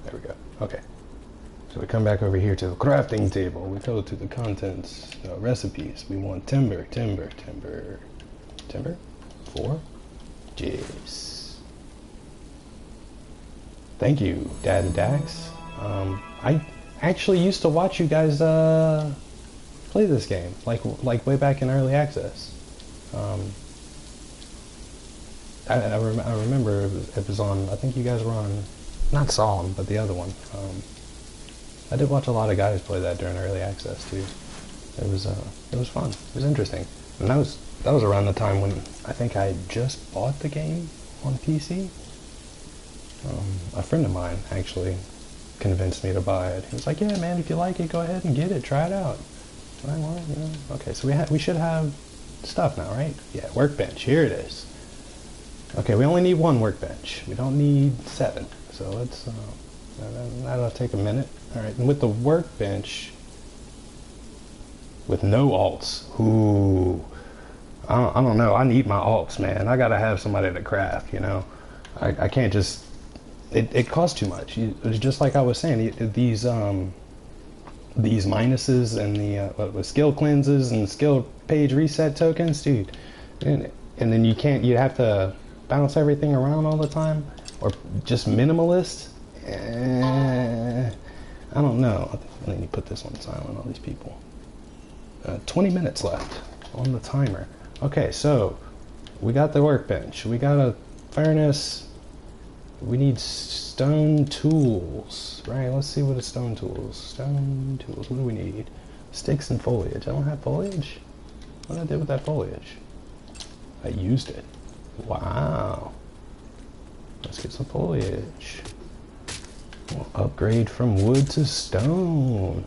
There we go. Okay. So we come back over here to the crafting table. We go to the contents, recipes. We want timber, timber, timber, timber. 4. Jeez. Thank you, Dad and Dax. I actually used to watch you guys play this game, like way back in early access. I remember it was on. I think you guys were on, not Solemn, but the other one. I did watch a lot of guys play that during early access too. It was fun. It was interesting, and that was around the time when I think I just bought the game on PC. A friend of mine actually convinced me to buy it. He was like, "Yeah, man, if you like it, go ahead and get it. Try it out." I want, you know. Okay, so we should have stuff now, right? Yeah, workbench. Here it is. Okay, we only need one workbench. We don't need 7. So let's. That'll take a minute. All right, and with the workbench, with no alts. Ooh, I don't know. I need my alts, man. I gotta have somebody to craft. You know, I can't just. It costs too much. It's just like I was saying. These minuses and the skill cleanses and skill page reset tokens, dude. And then you have to bounce everything around all the time, or just minimalist. I don't know. I think I need to put this on silent. All these people. 20 minutes left on the timer. Okay, so we got the workbench. We got a furnace. We need stone tools, right? Let's see what is stone tools. Stone tools, what do we need? Sticks and foliage. I don't have foliage. What did I do with that foliage? I used it. Wow. Let's get some foliage. We'll upgrade from wood to stone.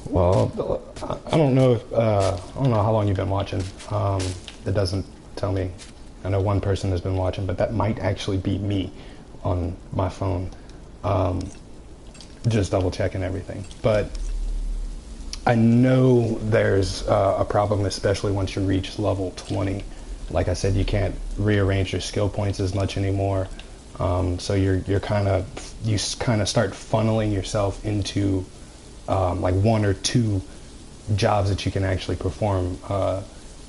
Well, I don't know if I don't know how long you've been watching. It doesn't tell me. I know one person has been watching, but that might actually be me on my phone. Just double checking everything. But I know there's a problem, especially once you reach level 20. Like I said, you can't rearrange your skill points as much anymore. So you kind of start funneling yourself into like 1 or 2 jobs that you can actually perform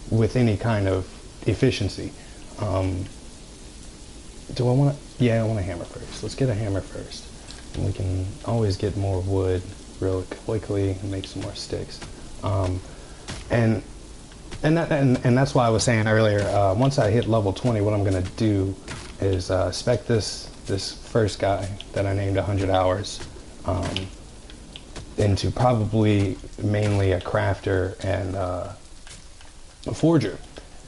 with any kind of efficiency. Do I want to? Yeah, I want a hammer first. Let's get a hammer first. And we can always get more wood real quickly and make some more sticks. And that's why I was saying earlier, once I hit level 20, what I'm going to do is spec this first guy that I named 100 hours into probably mainly a crafter and a forger,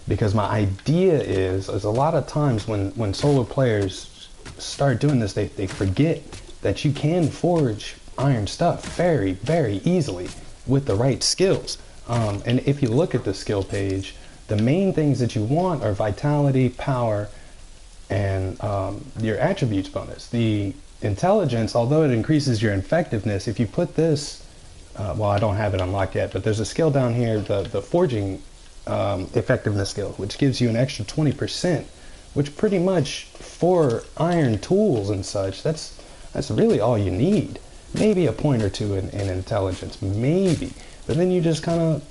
because my idea is a lot of times when solo players start doing this, they forget that you can forge iron stuff very, very easily with the right skills. And if you look at the skill page, the main things that you want are vitality, power, and your attributes bonus. The intelligence, although it increases your effectiveness, if you put this, well, I don't have it unlocked yet, but there's a skill down here, the forging effectiveness skill, which gives you an extra 20%, which pretty much for iron tools and such, that's really all you need. Maybe a point or 2 in intelligence, maybe. But then you just kind of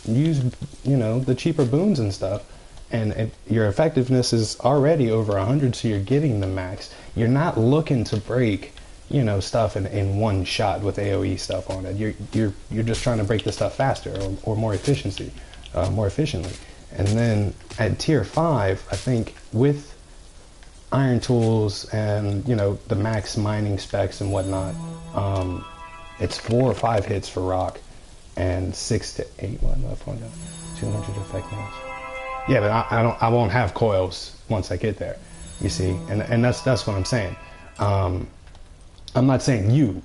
use, the cheaper boons and stuff, and your effectiveness is already over 100, so you're getting the max. You're not looking to break, stuff in one shot with AoE stuff on it. You're just trying to break the stuff faster or more efficiently. And then at tier 5, I think with iron tools and the max mining specs and whatnot, it's 4 or 5 hits for rock and 6 to 8. What left one? 200 effectiveness. Yeah, but I won't have coils once I get there. You see, and that's what I'm saying. I'm not saying you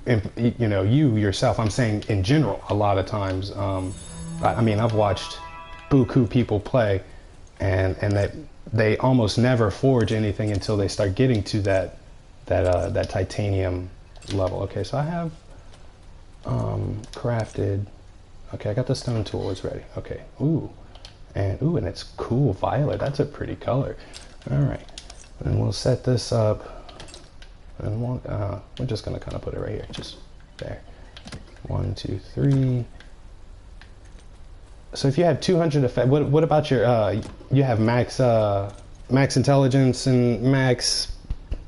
yourself. I'm saying in general. A lot of times, I've watched buku people play, and that they almost never forge anything until they start getting to that titanium level. Okay, so I have crafted. Okay, I got the stone tool. It's ready. Okay. And it's cool violet. That's a pretty color. All right, and we'll set this up. And we're just gonna kind of put it right here, just there. 1, 2, 3. So if you have 200 effect, what about your? You have max intelligence and max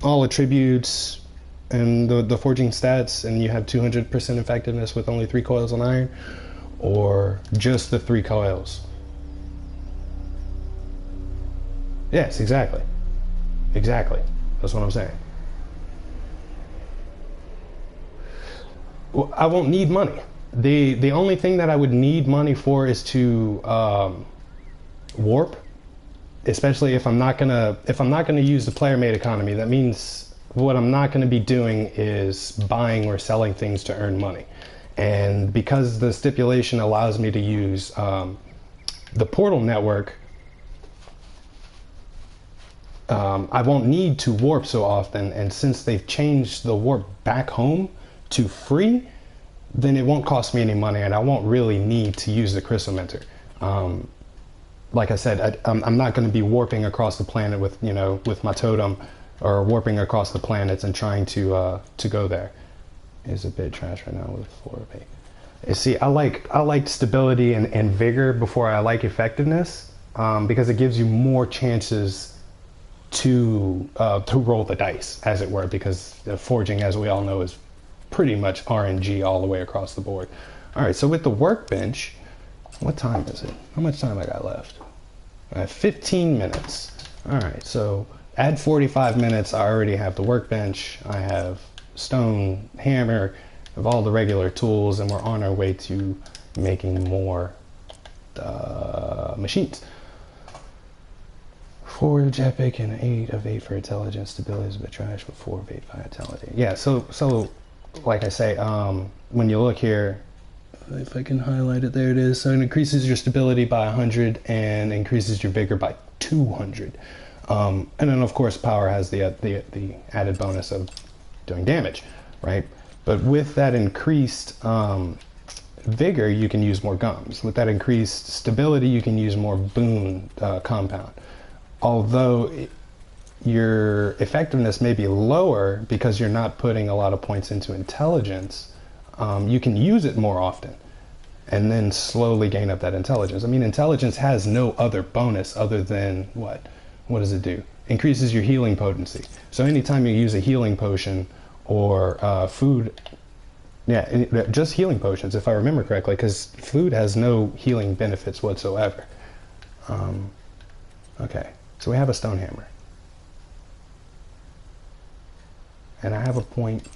all attributes and the forging stats, and you have 200% effectiveness with only 3 coils on iron, or just the 3 coils? Yes, exactly. Exactly. That's what I'm saying. Well, I won't need money. The only thing that I would need money for is to warp, especially if I'm not gonna use the player made economy. That means what I'm not gonna be doing is buying or selling things to earn money. And because the stipulation allows me to use the portal network, I won't need to warp so often. And since they've changed the warp back home to free, then it won't cost me any money, and I won't really need to use the crystal mentor. Like I said, I'm not going to be warping across the planet with with my totem, or warping across the planets and trying to go there. Is a bit trash right now with 4 of 8. See, I like stability and vigor before I like effectiveness, because it gives you more chances to roll the dice, as it were, because forging, as we all know, is pretty much RNG all the way across the board. All right, so with the workbench, what time is it? How much time I got left? I have 15 minutes. All right, so add 45 minutes. I already have the workbench. I have stone, hammer, of all the regular tools, and we're on our way to making more machines. Forge epic and 8 of 8 for intelligence. Stability is a bit trash with 4 of 8 vitality. Yeah, so like I say, when you look here, if I can highlight it, there it is. So it increases your stability by 100 and increases your vigor by 200. And then of course power has the added bonus of doing damage, right? But with that increased vigor, you can use more gums. With that increased stability, you can use more boon compound. Although your effectiveness may be lower because you're not putting a lot of points into intelligence, you can use it more often and then slowly gain up that intelligence. I mean, intelligence has no other bonus other than what? What does it do? Increases your healing potency. So anytime you use a healing potion or food, yeah, just healing potions, if I remember correctly, because food has no healing benefits whatsoever. Okay, so we have a stone hammer. And I have a point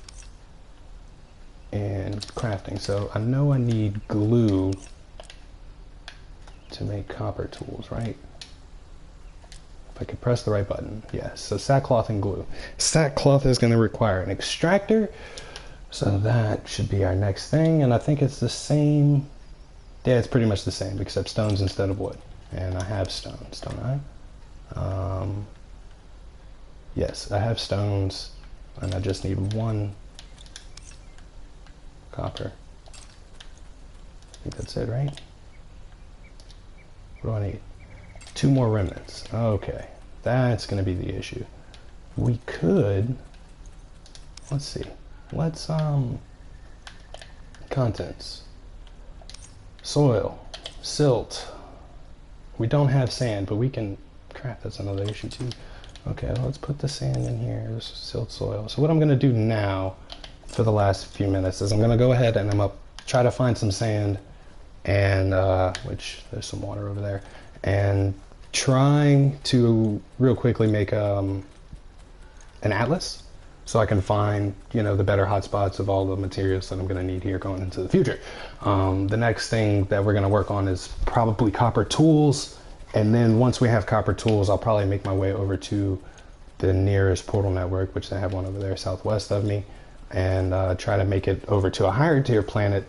in crafting, so I know I need glue to make copper tools, right? If I could press the right button, yes. So sackcloth and glue. Sackcloth is going to require an extractor, so that should be our next thing, and I think it's the same. Yeah, it's pretty much the same, except stones instead of wood. And I have stones, don't I? Yes, I have stones, and I just need 1 copper. I think that's it, right? What do I need? 2 more remnants. Okay, that's going to be the issue. We could, let's see. Let's contents. Soil, silt. We don't have sand, but we can craft. That's another issue too. Okay, well, let's put the sand in here. This is silt soil. So what I'm going to do now for the last few minutes is I'm going to go ahead and I'm going to try to find some sand, and which there's some water over there, and trying to real quickly make an atlas so I can find, the better hotspots of all the materials that I'm going to need here going into the future. The next thing that we're going to work on is probably copper tools. And then once we have copper tools, I'll probably make my way over to the nearest portal network, which they have one over there southwest of me, and try to make it over to a higher tier planet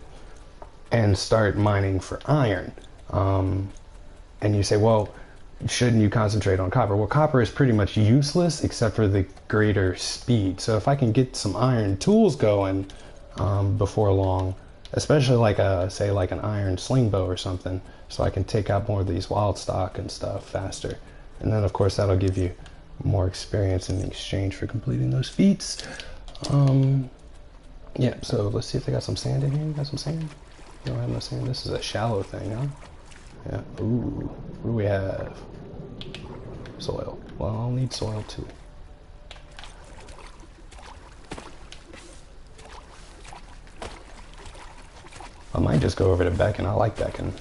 and start mining for iron. And you say, well, shouldn't you concentrate on copper? Well, copper is pretty much useless except for the greater speed. So if I can get some iron tools going before long, especially like say like an iron sling bow or something, so I can take out more of these wild stock and stuff faster. And then of course that'll give you more experience in exchange for completing those feats. Yeah, so let's see if they got some sand in here. You got some sand? You don't have no sand? This is a shallow thing, huh? Yeah, ooh, what do we have? Soil. Well, I'll need soil too. I might just go over to Beacon. I like Beacon.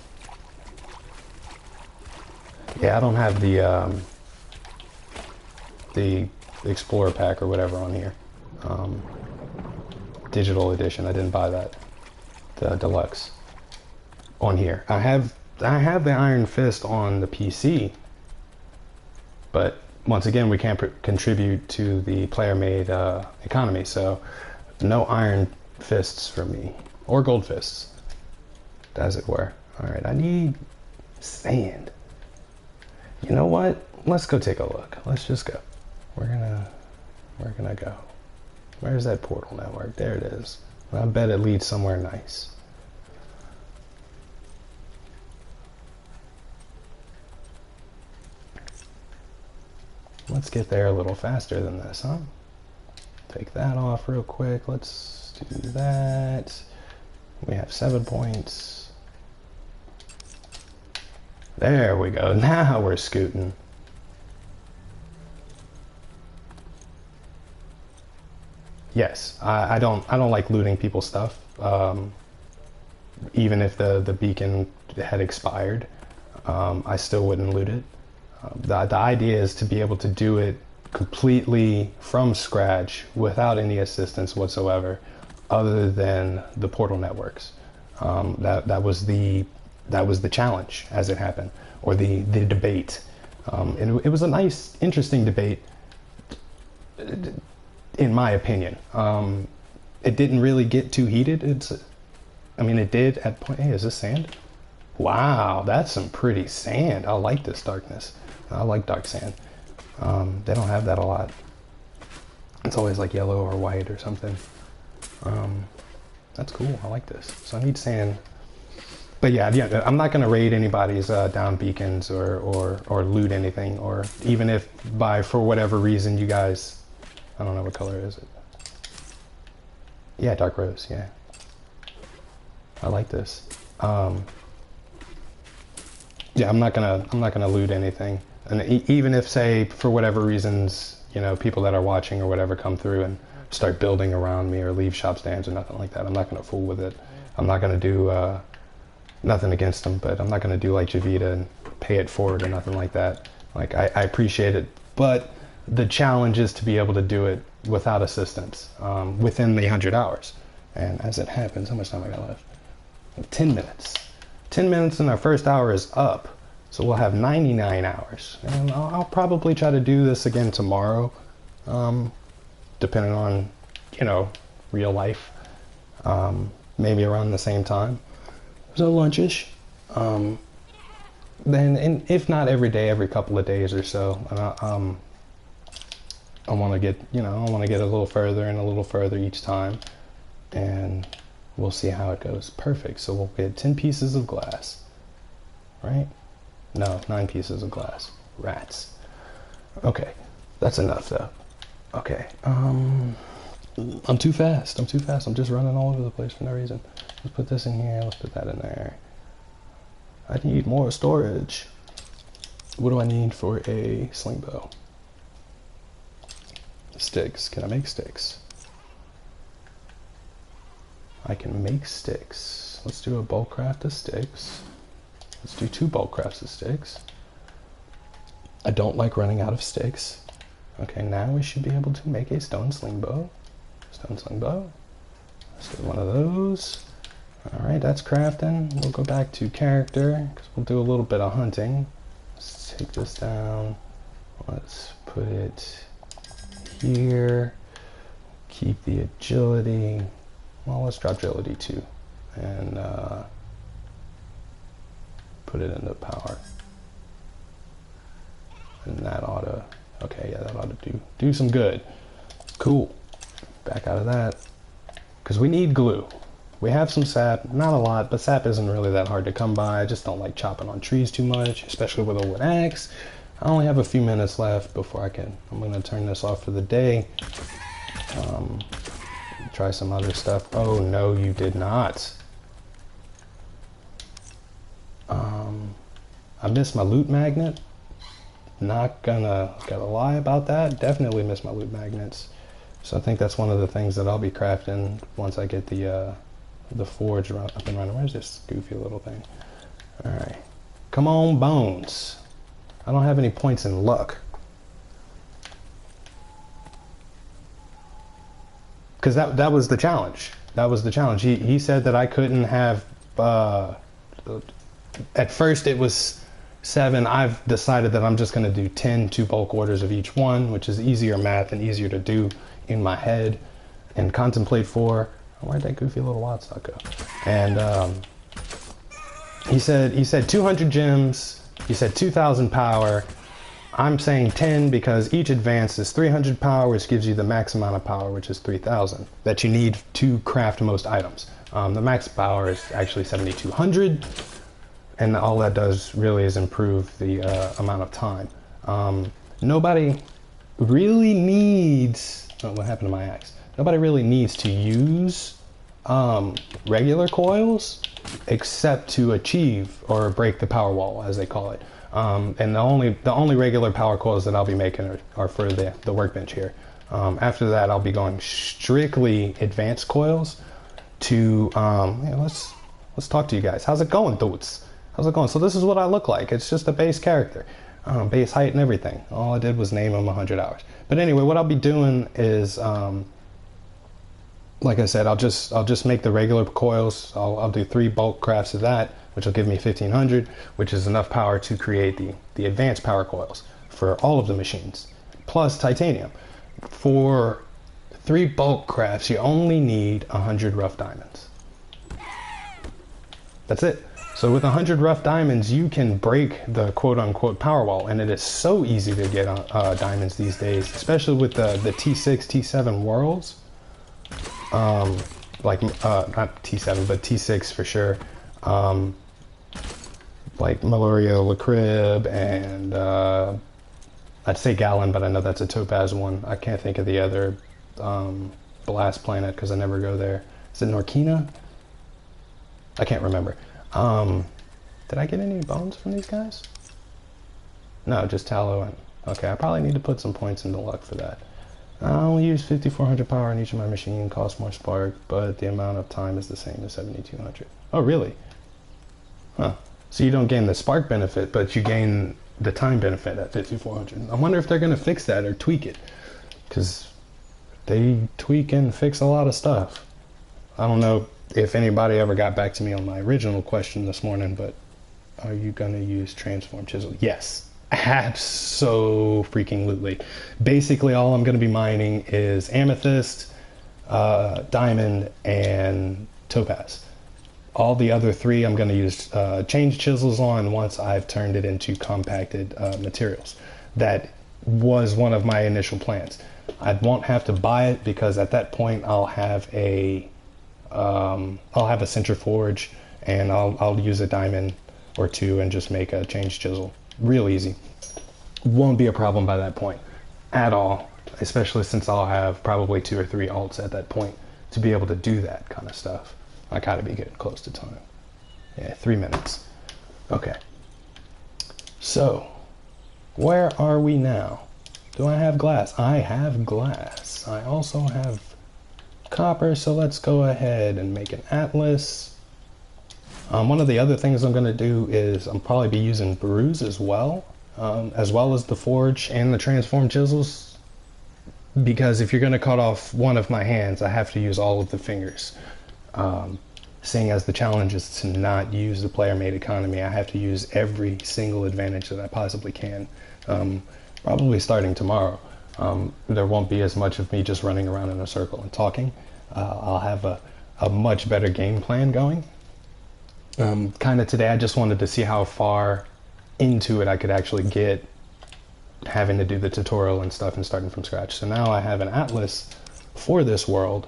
Yeah, I don't have the the Explorer pack or whatever on here. Digital edition. I didn't buy that. The deluxe on here. I have the Iron Fist on the PC, but once again, we can't contribute to the player-made economy, so no Iron Fists for me, or Gold Fists, as it were. All right, I need sand. You know what? Let's go take a look. Let's just go. We're gonna go. Where's that portal network? There it is. I bet it leads somewhere nice. Let's get there a little faster than this, huh? Take that off real quick. Let's do that. We have 7 points. There we go. Now we're scooting. Yes, I don't like looting people's stuff. Even if the beacon had expired, I still wouldn't loot it. The idea is to be able to do it completely from scratch without any assistance whatsoever, other than the portal networks. That was the challenge as it happened, or the debate. And it was a nice, interesting debate, in my opinion. It didn't really get too heated. It did at point. Hey, is this sand? Wow, that's some pretty sand. I like this darkness. I like dark sand. They don't have that a lot. It's always like yellow or white or something. That's cool. I like this. So I need sand. But yeah, I'm not going to raid anybody's down beacons or loot anything, or even if for whatever reason you guys, I don't know what color is it. Yeah, dark rose. Yeah, I like this. Yeah, I'm not gonna loot anything, and even if, say, for whatever reasons, people that are watching or whatever come through and start building around me or leave shop stands or nothing like that, I'm not gonna fool with it. I'm not gonna do nothing against them, but I'm not gonna do like Javita and pay it forward or nothing like that. Like I appreciate it, but the challenge is to be able to do it without assistance within the 100 hours. And as it happens, how much time I got left? 10 minutes. 10 minutes and our first hour is up, so we'll have 99 hours. And I'll probably try to do this again tomorrow, depending on, real life, maybe around the same time. So lunchish. Then, and if not every day, every couple of days or so, I want to get, I want to get a little further and a little further each time, and we'll see how it goes. Perfect. So we'll get 10 pieces of glass, right? No, 9 pieces of glass. Rats. Okay, that's enough though. Okay. I'm too fast. I'm just running all over the place for no reason. Let's put this in here. Let's put that in there. I need more storage. What do I need for a sling bow? Sticks. Can I make sticks? I can make sticks. Let's do a bulk craft of sticks. Let's do 2 bulk crafts of sticks. I don't like running out of sticks. Okay, now we should be able to make a stone sling bow. Stone sling bow. Let's do one of those. Alright, that's crafting. We'll go back to character, because we'll do a little bit of hunting. Let's take this down. Let's put it here. Keep the agility. Well, let's drop agility too. And put it into power. And that ought to, okay, yeah, that ought to do some good. Cool. Back out of that. Because we need glue. We have some sap, not a lot, but sap isn't really that hard to come by. I just don't like chopping on trees too much, especially with a wood axe. I only have a few minutes left before I'm going to turn this off for the day. Try some other stuff. Oh, no, you did not. I missed my loot magnet. Not gonna lie about that. Definitely missed my loot magnets. So I think that's one of the things that I'll be crafting once I get the forge up and running. Where's this goofy little thing? All right, come on, bones. I don't have any points in luck. because that was the challenge. That was the challenge. He said that I couldn't have. At first it was 7. I've decided that I'm just going to do 10 2 bulk orders of each one, which is easier math and easier to do in my head and contemplate for. Where'd that goofy little wad stock go? And he said 200 gems. He said 2,000 power. I'm saying 10 because each advance is 300 power, which gives you the max amount of power, which is 3,000, that you need to craft most items. The max power is actually 7,200, and all that does really is improve the amount of time. Nobody really needs... Oh, what happened to my axe? Nobody really needs to use regular coils except to achieve or break the power wall, as they call it. And the only regular power coils that I'll be making are for the workbench here. After that, I'll be going strictly advanced coils to yeah, let's talk to you guys. How's it going, dudes? How's it going? So this is what I look like. It's just a base character, base height and everything. All I did was name him 100 hours. But anyway, what I'll be doing is like I said, I'll just make the regular coils. I'll do 3 bulk crafts of that, which will give me 1,500, which is enough power to create the advanced power coils for all of the machines, plus titanium. For 3 bulk crafts, you only need 100 rough diamonds. That's it. So with 100 rough diamonds, you can break the quote-unquote power wall, and it is so easy to get diamonds these days, especially with the T6, T7 worlds. Like not T7 but T6 for sure, like Meloria Lacrib and I'd say Gallon, but I know that's a topaz one. I can't think of the other blast planet because I never go there. Is it Norkina? I can't remember. Did I get any bones from these guys? No, just tallow. And okay, I probably need to put some points into luck for that. I only use 5,400 power in each of my machine, costs more spark, but the amount of time is the same as 7,200. Oh, really? Huh. So you don't gain the spark benefit, but you gain the time benefit at 5,400. I wonder if they're going to fix that or tweak it, because they tweak and fix a lot of stuff. I don't know if anybody ever got back to me on my original question this morning, but are you going to use transform chisel? Yes. Abso-freaking-lutely. Basically, all I'm going to be mining is amethyst, diamond, and topaz. All the other 3 I'm going to use change chisels on once I've turned it into compacted materials. That was one of my initial plans. I won't have to buy it because at that point I'll have a centriforge, and I'll use a diamond or 2 and just make a change chisel. Real easy. Won't be a problem by that point at all, especially since I'll have probably 2 or 3 alts at that point to be able to do that kind of stuff. I gotta be getting close to time. Yeah, 3 minutes. Okay. So, where are we now? Do I have glass? I have glass. I also have copper, so let's go ahead and make an atlas. One of the other things I'm going to do is I'll probably be using brews as well as the forge and the transform chisels, because if you're going to cut off one of my hands, I have to use all of the fingers. Seeing as the challenge is to not use the player-made economy, I have to use every single advantage that I possibly can. Probably starting tomorrow, there won't be as much of me just running around in a circle and talking. I'll have a much better game plan going. Kind of today, I just wanted to see how far into it I could actually get, having to do the tutorial and stuff and starting from scratch. So now I have an atlas for this world,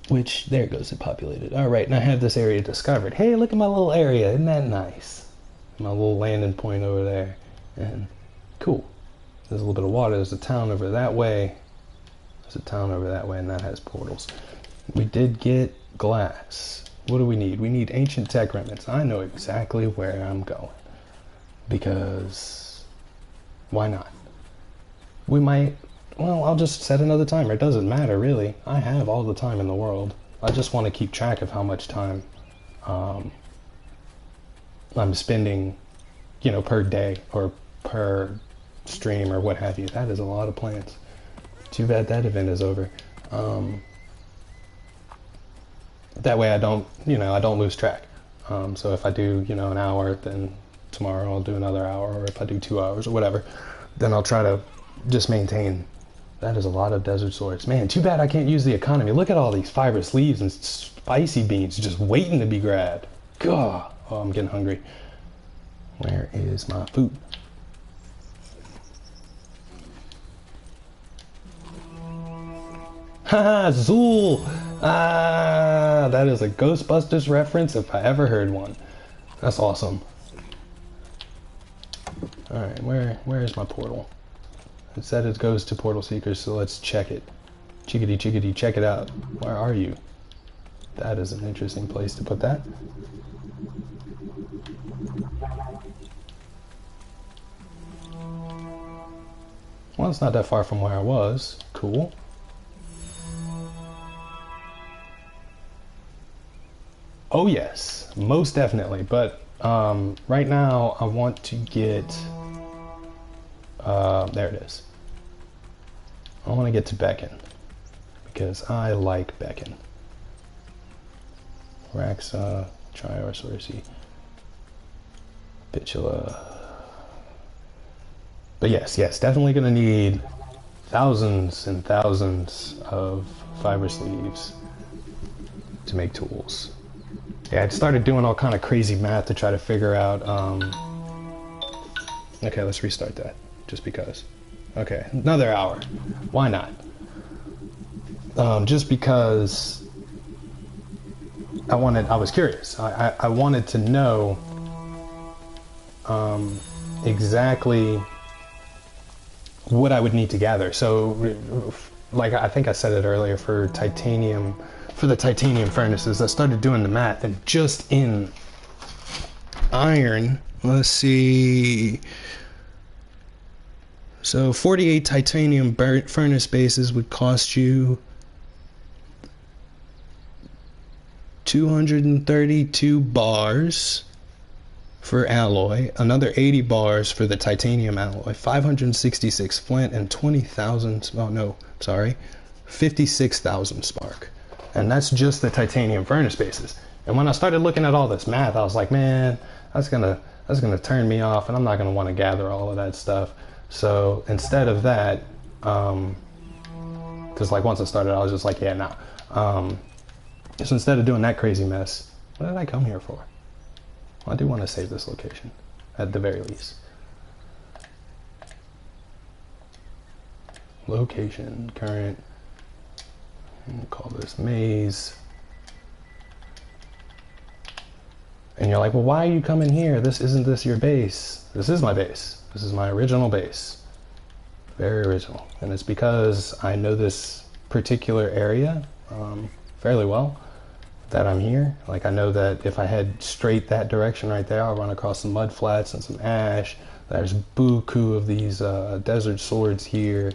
which, there it goes, it populated. All right, and I have this area discovered. Hey, look at my little area, isn't that nice? My little landing point over there, and cool. There's a little bit of water, there's a town over that way. There's a town over that way, and that has portals. We did get glass. What do we need? We need ancient tech remnants. I know exactly where I'm going, because why not? We might, well, I'll just set another timer. It doesn't matter, really. I have all the time in the world. I just want to keep track of how much time I'm spending, per day or per stream or what have you. That is a lot of plants. Too bad that event is over. That way I don't, I don't lose track. So if I do, an hour, then tomorrow I'll do another hour, or if I do 2 hours or whatever, then I'll try to just maintain. That is a lot of desert swords. Man, too bad I can't use the economy. Look at all these fibrous leaves and spicy beans just waiting to be grabbed. God, oh, I'm getting hungry. Where is my food? Haha, Zool! Ah, that is a Ghostbusters reference if I ever heard one. That's awesome. Alright, where is my portal? It said it goes to Portal Seekers, so let's check it. Chickadee, chickadee, check it out. Where are you? That is an interesting place to put that. Well, it's not that far from where I was. Cool. Oh yes, most definitely. But right now I want to get, there it is. I want to get to Beacon because I like Beacon. Raxa, Triorsorcy, Bitula. But yes, definitely gonna need thousands and thousands of fibrous leaves to make tools. Yeah, I started doing all kind of crazy math to try to figure out, okay, let's restart that, just because. Okay, another hour. Why not? Just because I was curious. I wanted to know exactly what I would need to gather. So, like I think I said it earlier, for the titanium furnaces, I started doing the math, and just in iron, let's see, so 48 titanium furnace bases would cost you 232 bars for alloy, another 80 bars for the titanium alloy, 566 flint, and 56,000 spark. And that's just the titanium furnace bases. And when I started looking at all this math, I was like, man, that's gonna turn me off, and I'm not gonna want to gather all of that stuff. So instead of that, because like once I started, I was just like, yeah, nah. So instead of doing that crazy mess, what did I come here for? Well, I do want to save this location, at the very least. Location, current. We'll call this maze. And you're like, well, why are you coming here? Isn't this your base? This is my base. This is my original base. Very original. And it's because I know this particular area fairly well, that I'm here. Like, I know that if I head straight that direction right there, I'll run across some mud flats and some ash. There's buku of these desert swords here.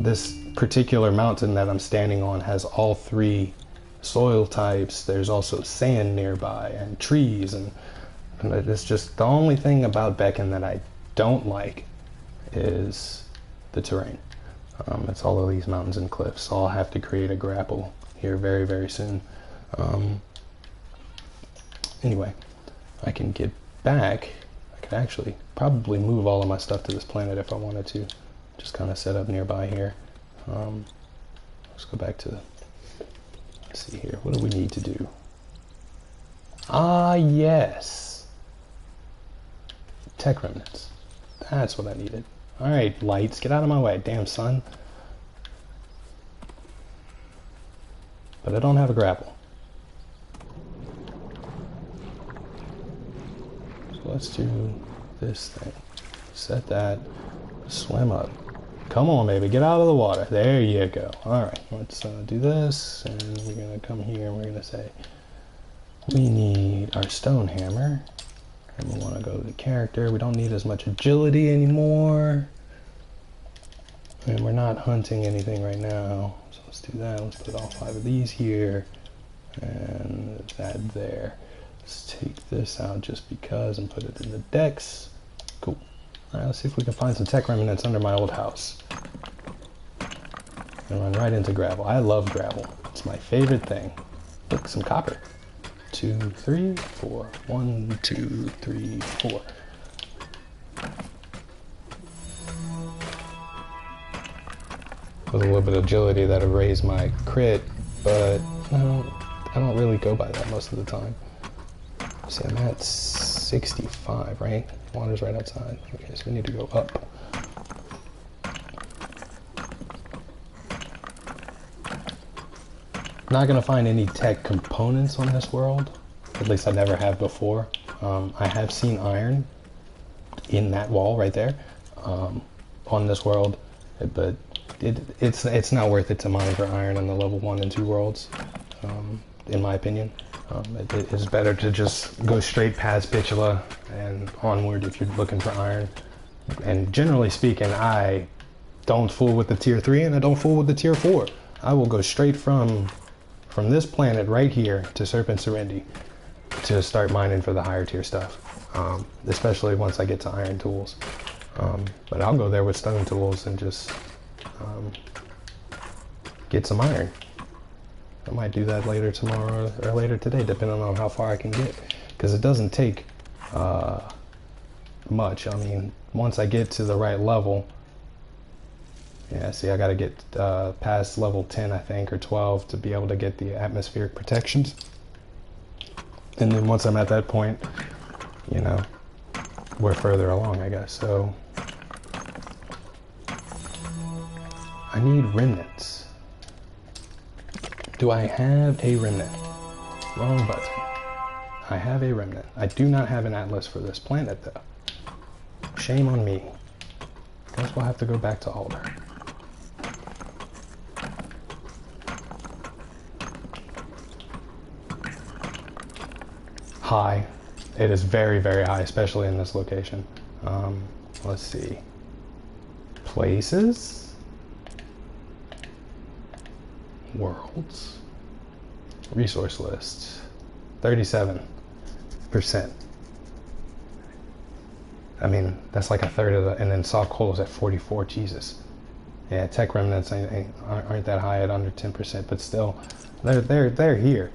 This particular mountain that I'm standing on has all three soil types. There's also sand nearby and trees, and it's just the only thing about Beacon that I don't like is the terrain. It's all of these mountains and cliffs, so I'll have to create a grapple here very, very soon. Anyway, I can get back. I could actually probably move all of my stuff to this planet if I wanted to. Just kind of set up nearby here. Let's go back to, let's see here. What do we need to do? Ah, yes. Tech remnants. That's what I needed. All right, lights, get out of my way, damn son. But I don't have a grapple. So let's do this thing. Set that. Swim up. Come on, baby, get out of the water. There you go. All right, let's do this, and we're gonna come here and we're gonna say we need our stone hammer, and we want to go to the character. We don't need as much agility anymore, and we're not hunting anything right now. So let's do that. Let's put all 5 of these here, and that there. Let's take this out just because and put it in the decks. Cool. Alright, let's see if we can find some tech remnants under my old house. and run right into gravel. I love gravel. It's my favorite thing. Look, some copper. 2, 3, 4. 1, 2, 3, 4. With a little bit of agility that'll raise my crit, but I don't really go by that most of the time. See, I'm at 65, right? Water's right outside. Okay, so we need to go up. Not gonna find any tech components on this world. At least I never have before. I have seen iron in that wall right there on this world, but it's not worth it to mine for iron on the level 1 and 2 worlds, in my opinion. It is better to just go straight past Pitula and onward if you're looking for iron. And generally speaking, I don't fool with the tier 3 and I don't fool with the tier 4. I will go straight from this planet right here to Serpent Serendi to start mining for the higher tier stuff, especially once I get to iron tools. But I'll go there with stone tools and just get some iron. I might do that later tomorrow or later today, depending on how far I can get, because it doesn't take much. I mean, once I get to the right level, yeah, see, I got to get past level 10, I think, or 12 to be able to get the atmospheric protections. And then once I'm at that point, you know, we're further along, I guess. So I need remnants. Do I have a remnant? Wrong button. I have a remnant. I do not have an atlas for this planet, though. Shame on me. Guess we'll have to go back to Alder. High. It is very, very high, especially in this location. Let's see. Places? Worlds. Resource list. 37%. I mean, that's like a third of the, and then soft coal is at 44. Jesus. Yeah, tech remnants aren't that high at under 10%, but still, they're here.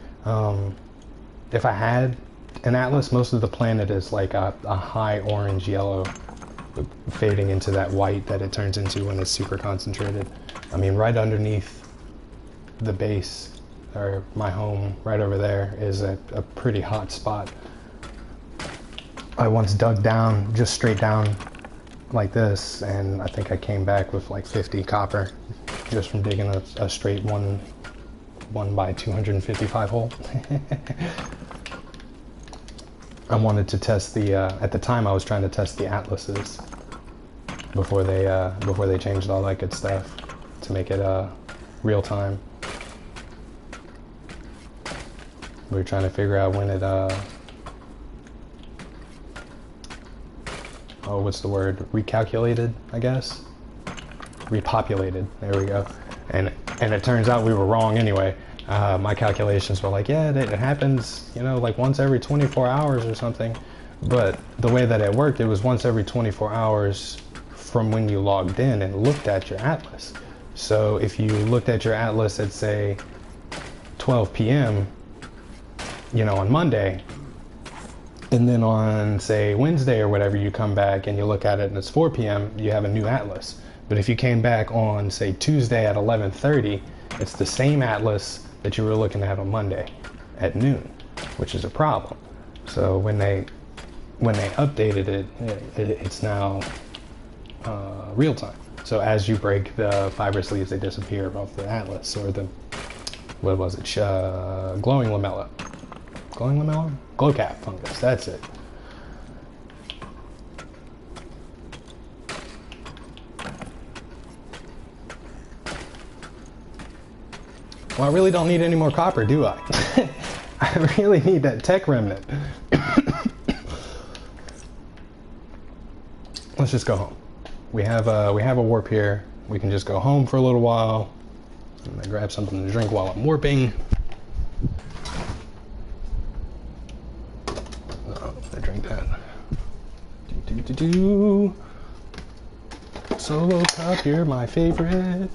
If I had an atlas, most of the planet is like a high orange yellow, fading into that white that it turns into when it's super concentrated. I mean, right underneath the base, or my home, right over there, is a pretty hot spot. I once dug down, just straight down like this, and I think I came back with like 50 copper just from digging a straight 1 by 255 hole. I wanted to test the, at the time I was trying to test the atlases before they changed all that good stuff to make it real time. We were trying to figure out when it, what's the word? Recalculated, I guess? Repopulated, there we go. And it turns out we were wrong anyway. My calculations were like, yeah, it happens, you know, like once every 24 hours or something. But the way that it worked, it was once every 24 hours from when you logged in and looked at your atlas. So if you looked at your atlas at, say, 12 p.m., you know, on Monday, and then on, say, Wednesday or whatever, you come back and you look at it and it's 4 p.m., you have a new atlas. But if you came back on, say, Tuesday at 11:30, it's the same atlas that you were looking at on Monday at noon, which is a problem. So when they updated it, it's now real time. So as you break the fiber sleeves, they disappear off the atlas, or the, what was it, glowing lamella. Glowing lamella? Glowcap fungus, that's it. Well, I really don't need any more copper, do I? I really need that tech remnant. Let's just go home. We have a warp here. We can just go home for a little while. I'm gonna grab something to drink while I'm warping. Oh, I drink that. Solo cup, you're my favorite.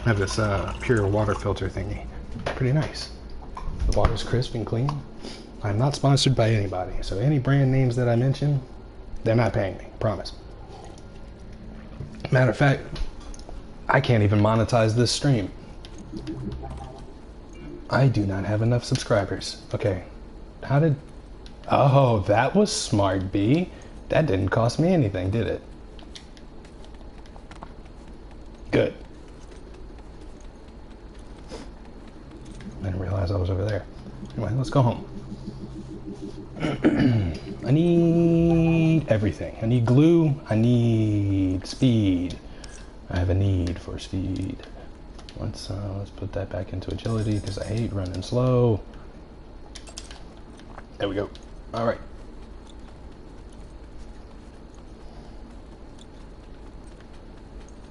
I have this pure water filter thingy. Pretty nice. The water's crisp and clean. I'm not sponsored by anybody, so any brand names that I mention, they're not paying me, promise. Matter of fact, I can't even monetize this stream. I do not have enough subscribers. Okay, how did... Oh, that was smart, B. That didn't cost me anything, did it? Good. I didn't realize I was over there. Anyway, let's go home. I need everything. I need glue. I need speed. I have a need for speed. Let's put that back into agility because I hate running slow. There we go. All right.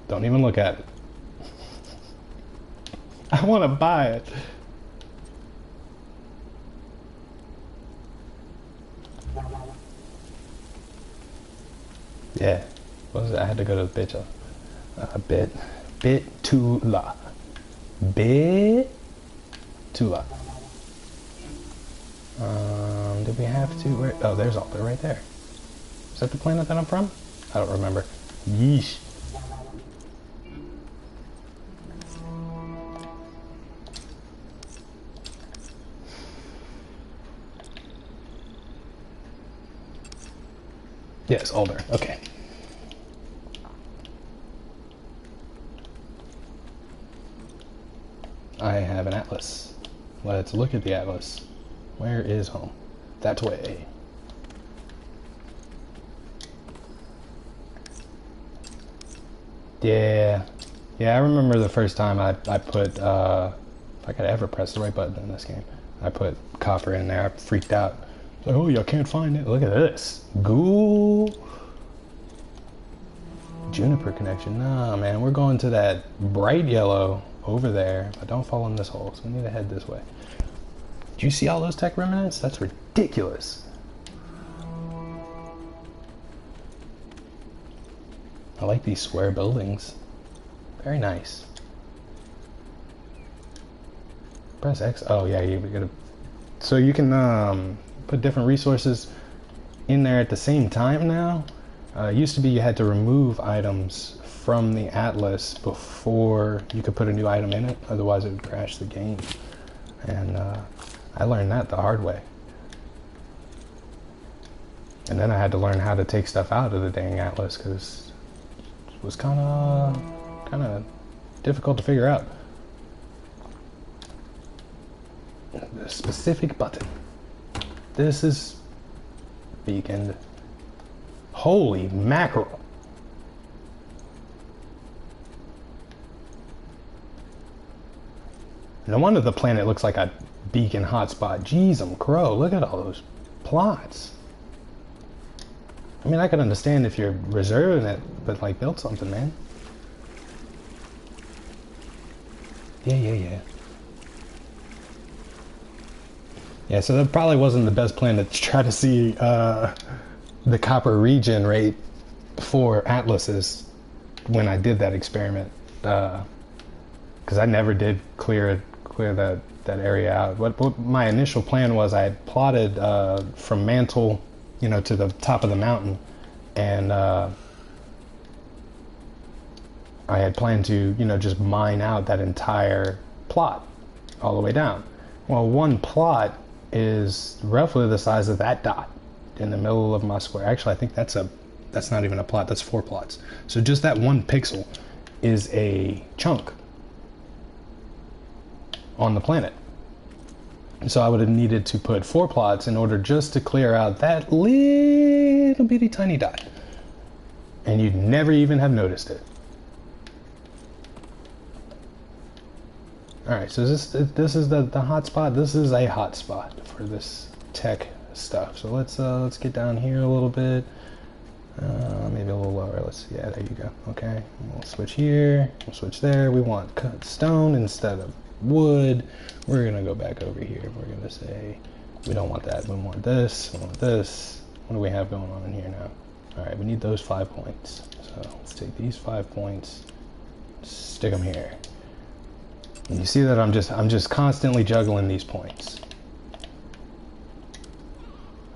Don't even look at it. I want to buy it. Yeah. What was it? I had to go to the bitula. Bitula. Did we have to? Where? Oh, there's Alta right there. Is that the planet that I'm from? I don't remember. Yeesh. Yes, Alder. Okay. I have an atlas. Let's look at the atlas. Where is home? That way. Yeah. Yeah, I remember the first time I put, if I could ever press the right button in this game, I put copper in there. I freaked out. Like, oh, y'all can't find it. Look at this. Ghoul. Juniper connection. Nah, man, we're going to that bright yellow over there. But don't fall in this hole, so we need to head this way. Do you see all those tech remnants? That's ridiculous. I like these square buildings. Very nice. Press X. Oh yeah, you gotta. So you can put different resources in there at the same time now. It used to be you had to remove items from the atlas before you could put a new item in it. Otherwise, it would crash the game. And I learned that the hard way. And then I had to learn how to take stuff out of the dang atlas because it was kind of difficult to figure out. The specific button. This is beaconed. Holy mackerel. No wonder the planet looks like a beacon hotspot. Jeez, crow. Look at all those plots. I mean, I could understand if you're reserving it, but like build something, man. Yeah. Yeah, so that probably wasn't the best plan to try to see the copper regen rate for atlases when I did that experiment. Because I never did clear that area out. What my initial plan was, I had plotted from mantle, to the top of the mountain, and I had planned to, just mine out that entire plot all the way down. Well, one plot is roughly the size of that dot in the middle of my square. Actually, I think that's not even a plot, that's 4 plots. So just that one pixel is a chunk on the planet. So I would have needed to put 4 plots in order just to clear out that little bitty tiny dot. And you'd never even have noticed it. Alright, so this is the hot spot. This is a hot spot for this tech stuff. So let's get down here a little bit. Maybe a little lower. Yeah, there you go. Okay, we'll switch here. We'll switch there. We want cut stone instead of wood. We're gonna go back over here. We're gonna say we don't want that. We want this. We want this. What do we have going on in here now? All right, we need those 5 points. So let's take these 5 points, stick them here. And you see that I'm just constantly juggling these points.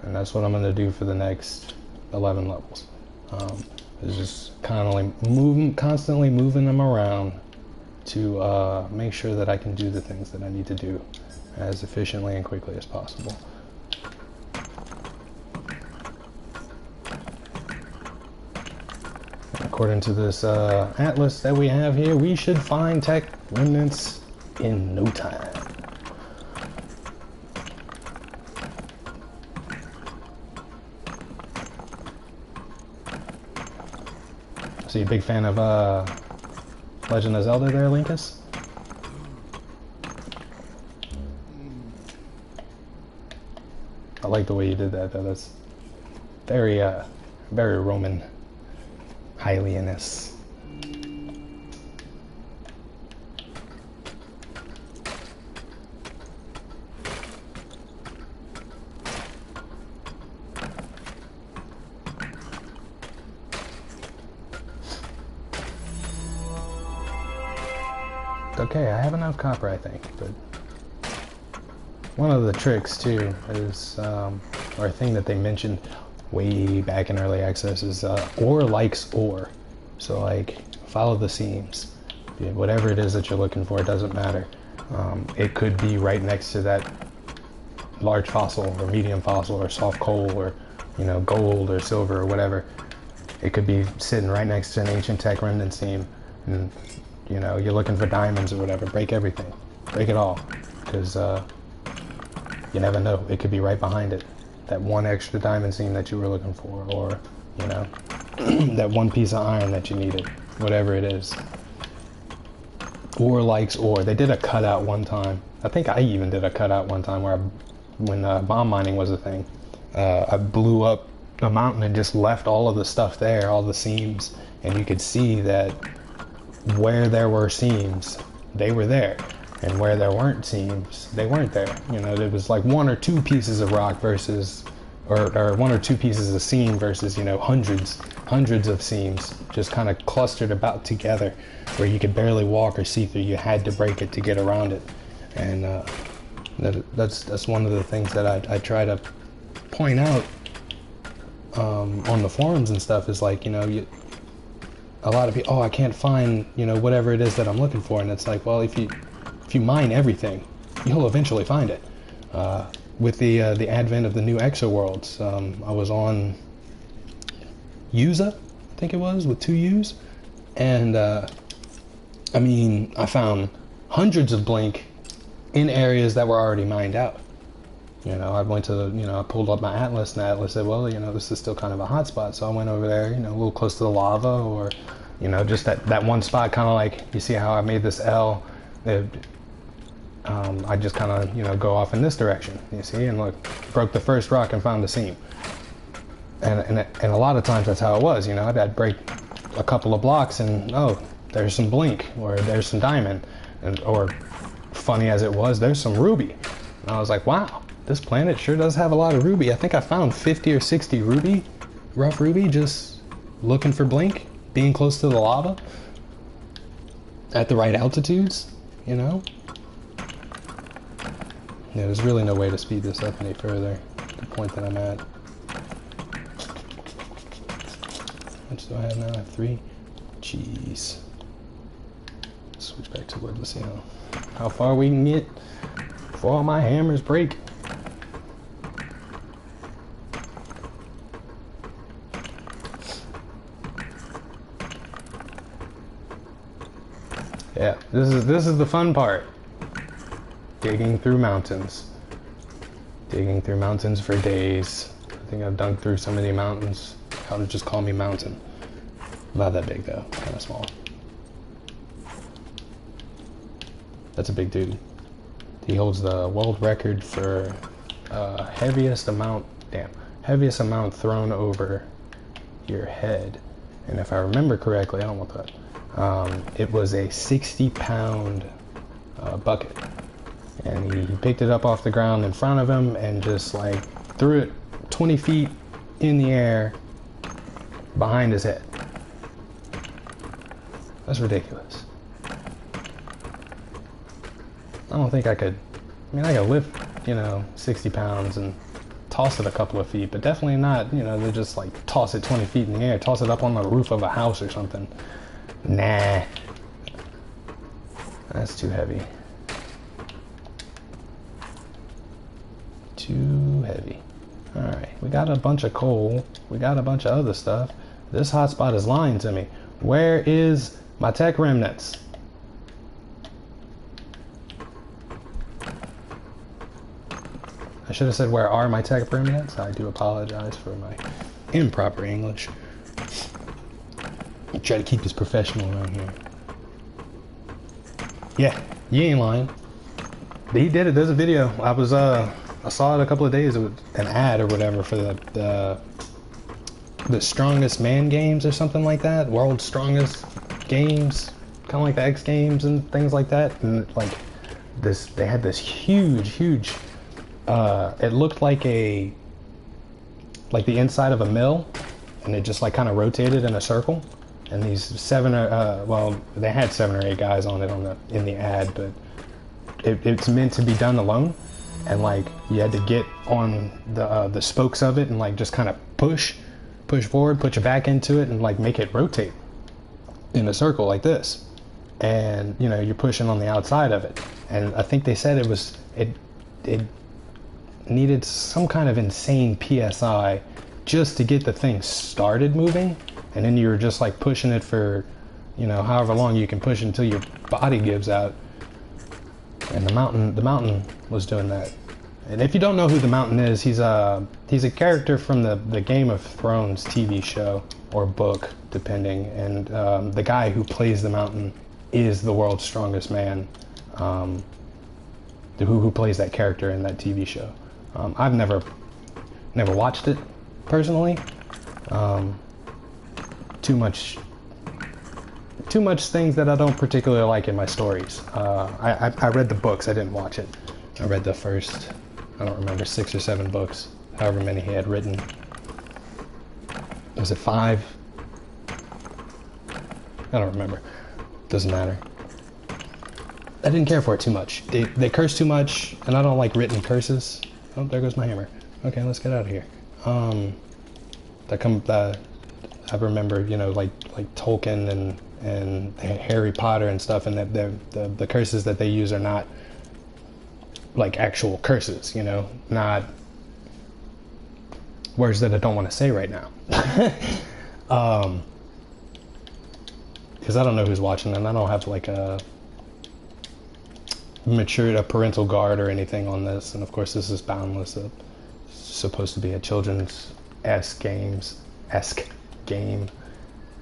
And that's what I'm going to do for the next 11 levels. Is just constantly moving them around to make sure that I can do the things that I need to do as efficiently and quickly as possible. According to this atlas that we have here, we should find tech remnants in no time. So you a big fan of Legend of Zelda there, Linkus? I like the way you did that though. That's very very Roman Hylianus. Okay, I have enough copper, I think, but one of the tricks too is, or a thing that they mentioned way back in early access is ore likes ore. So like, follow the seams. Whatever it is that you're looking for, it doesn't matter. It could be right next to that large fossil or medium fossil or soft coal or, you know, gold or silver or whatever. It could be sitting right next to an ancient tech remnant seam, and you know, you're looking for diamonds or whatever. Break everything, break it all, because you never know. It could be right behind it. That one extra diamond seam that you were looking for, or, you know, that one piece of iron that you needed, whatever it is. Ore likes ore. They did a cutout one time. I think I even did a cutout one time where when bomb mining was a thing, I blew up a mountain and just left all of the stuff there, all the seams, and you could see that where there were seams, they were there. And where there weren't seams, they weren't there. You know, there was like one or two pieces of rock versus, or one or two pieces of seam versus, you know, hundreds of seams just kind of clustered about together where you could barely walk or see through. You had to break it to get around it. And that's one of the things that I try to point out on the forums and stuff is like, you know, a lot of people, oh, I can't find, you know, whatever it is that I'm looking for. And it's like, well, if you mine everything, you'll eventually find it. With the advent of the new exoworlds, I was on Yuza, I think it was, with 2 U's, and I mean, I found hundreds of blink in areas that were already mined out. You know, I went to, you know, I pulled up my atlas, and the atlas said, well, you know, this is still kind of a hot spot, so I went over there, you know, a little close to the lava, or, you know, just that one spot, kind of like, you see how I made this L, I just kind of, you know, go off in this direction, you see, and look, broke the first rock and found a seam. And a lot of times that's how it was, you know, I'd break a couple of blocks and, oh, there's some blink, or there's some diamond, and, or funny as it was, there's some ruby. And I was like, wow, this planet sure does have a lot of ruby. I think I found 50 or 60 ruby, rough ruby, just looking for blink, being close to the lava, at the right altitudes, you know? Yeah, there's really no way to speed this up any further, the point that I'm at. How much do I have now? I have 3? Jeez. Switch back to wood, let's see how far we can get before all my hammers break. Yeah, this is the fun part. Digging through mountains. Digging through mountains for days. I think I've dug through so many mountains. How to just call me mountain. Not that big though, kind of small. That's a big dude. He holds the world record for heaviest amount thrown over your head. And if I remember correctly, I don't want that. It was a 60-pound bucket. And he picked it up off the ground in front of him and just like threw it 20 feet in the air behind his head. That's ridiculous. I don't think I could. I mean, I could lift, 60 pounds and toss it a couple of feet, but definitely not, to just like toss it 20 feet in the air, toss it up on the roof of a house or something. Nah. That's too heavy. Too heavy. Alright, we got a bunch of coal. We got a bunch of other stuff. This hotspot is lying to me. Where is my tech remnants? I should have said, where are my tech remnants? I do apologize for my improper English. I try to keep this professional around here. Yeah, you ain't lying. He did it. There's a video. I saw it a couple of days. It was an ad or whatever for the strongest man games or something like that. World's strongest games, kind of like the X Games and things like that. And like this, they had this huge. It looked like the inside of a mill, and it just like kind of rotated in a circle. And these they had 7 or 8 guys on it in the ad, but it's meant to be done alone. And like you had to get on the spokes of it and like just kind of push forward, put your back into it, and like make it rotate in a circle like this. And you're pushing on the outside of it. And I think they said it needed some kind of insane PSI just to get the thing started moving. And then you're just like pushing it for however long you can push until your body gives out. And the mountain was doing that. And if you don't know who the Mountain is, he's a character from the Game of Thrones TV show or book, depending. And the guy who plays the Mountain is the world's strongest man, who plays that character in that TV show. I've never watched it personally. Too much things that I don't particularly like in my stories. I read the books. I didn't watch it. I read the first, I don't remember, 6 or 7 books, however many he had written. Was it 5? I don't remember. Doesn't matter. I didn't care for it too much. They curse too much, and I don't like written curses. Oh, there goes my hammer. Okay, let's get out of here. I remember, like Tolkien and Harry Potter and stuff, and the curses that they use are not like actual curses, not words that I don't want to say right now. Because I don't know who's watching, and I don't have like a parental guard or anything on this. And of course, this is Boundless. It's supposed to be a children's-esque game,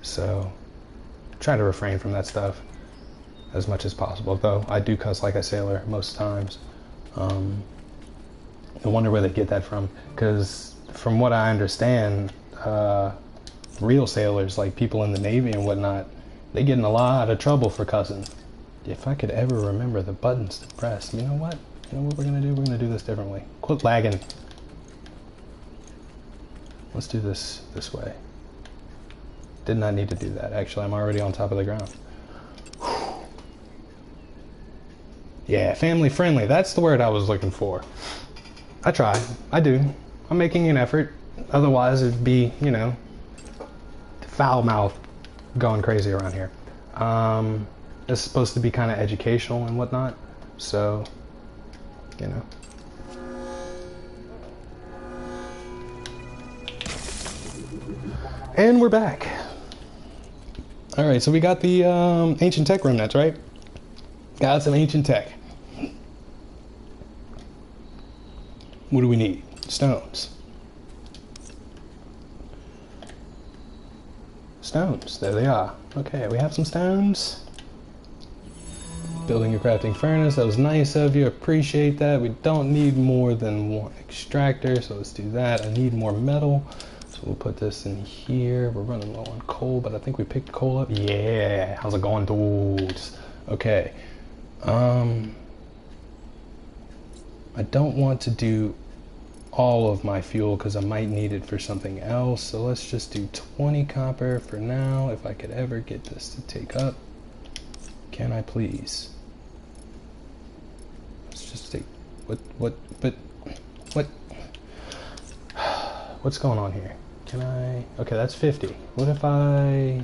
so try to refrain from that stuff as much as possible, though I do cuss like a sailor most times. I wonder where they get that from, because from what I understand, real sailors, like people in the Navy and whatnot, they get in a lot of trouble for cussing. If I could ever remember the buttons to press, you know what we're gonna do? We're gonna do this differently. Quit lagging. Let's do this way. Did not need to do that. Actually, I'm already on top of the ground. Whew. Yeah, family friendly. That's the word I was looking for. I try. I do. I'm making an effort. Otherwise, it'd be, foul mouth going crazy around here. It's supposed to be kind of educational and whatnot. So, And we're back. All right, so we got the ancient tech remnants, right? Got some ancient tech. What do we need? Stones. Stones, there they are. Okay, we have some stones. Building a crafting furnace, that was nice of you, appreciate that. We don't need more than 1 extractor, so let's do that. I need more metal, so we'll put this in here. We're running low on coal, but I think we picked coal up. Yeah, how's it going, dudes? Okay. I don't want to do all of my fuel because I might need it for something else, so let's just do 20 copper for now. If I could ever get this to take up, can I please? just take, what, what's going on here? Can I, okay, that's 50. What if I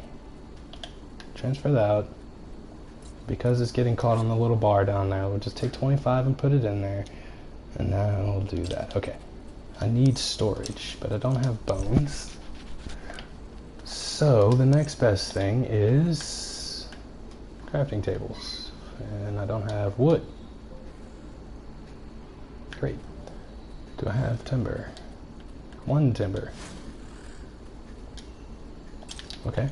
transfer that out? Because it's getting caught on the little bar down there, we'll just take 25 and put it in there. And now we'll do that. Okay. I need storage, but I don't have bones. So the next best thing is crafting tables. And I don't have wood. Great. Do I have timber? 1 timber. Okay.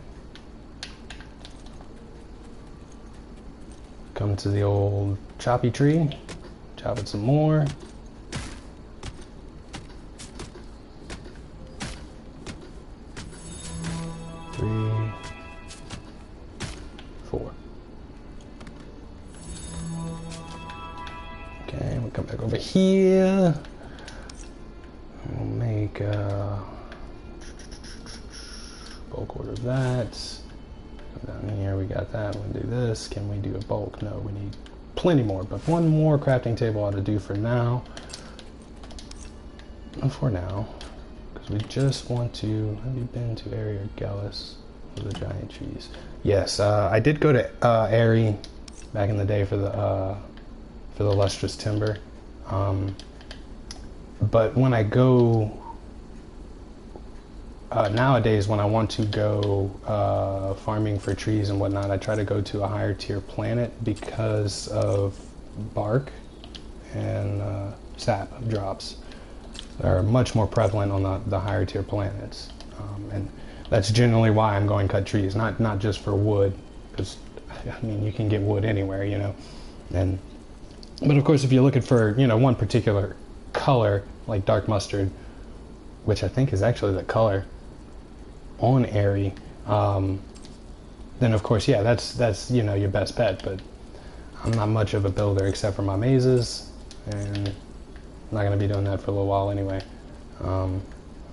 Come to the old choppy tree. Chop it some more. 3, 4. Okay, we'll come back over here. We'll make a bulk order of that. Come down here, we got that. We'll do this. Can we do a bulk? No, we need plenty more, but 1 more crafting table ought to do for now. For now. We just want to, have you been to Area Gallus for the giant trees? Yes, I did go to Airy back in the day for the lustrous timber. But when I go, nowadays when I want to go farming for trees and whatnot, I try to go to a higher tier planet because of bark and sap drops. Are much more prevalent on the higher tier planets, and that's generally why I'm going cut trees, not just for wood, because I mean you can get wood anywhere, you know, but of course if you're looking for, you know, one particular color like dark mustard, which I think is actually the color on Airy, then of course yeah, that's you know your best bet. But I'm not much of a builder except for my mazes, and I'm not going to be doing that for a little while anyway.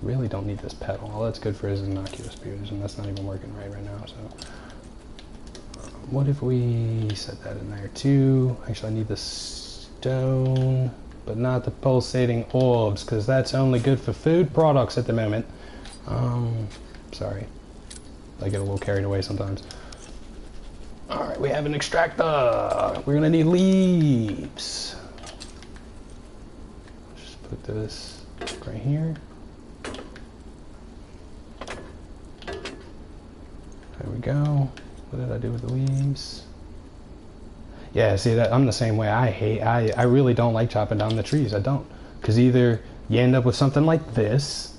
Really don't need this pedal. All that's good for is innocuous spears, and that's not even working right now. So, what if we set that in there too? Actually, I need the stone, but not the pulsating orbs, because that's only good for food products at the moment. Sorry, I get a little carried away sometimes. All right, we have an extractor. We're gonna need leaves. Put this right here. There we go. What did I do with the leaves? Yeah, see that I'm the same way. I really don't like chopping down the trees. I don't, because either you end up with something like this,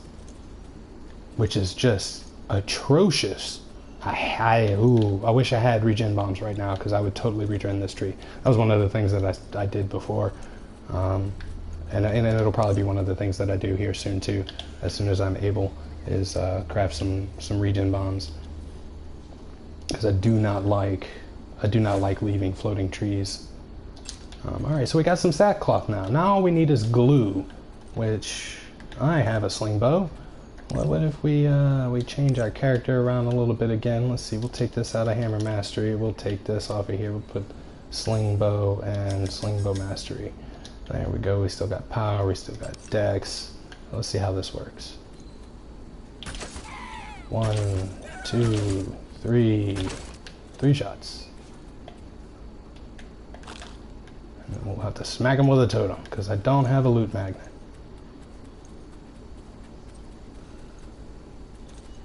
which is just atrocious. I wish I had regen bombs right now, because I would totally regen this tree. That was one of the things that I did before. And it'll probably be one of the things that I do here soon too, as soon as I'm able, is craft some regen bombs, because I do not like leaving floating trees. All right, so we got some sackcloth now. Now all we need is glue, which I have a sling bow. What if we change our character around a little bit again? Let's see. We'll take this out of Hammer Mastery. We'll take this off of here. We'll put sling bow and sling bow mastery. There we go. We still got power. We still got dex. Let's see how this works. 1, 2, 3. 3 shots. And then we'll have to smack him with a totem, because I don't have a loot magnet.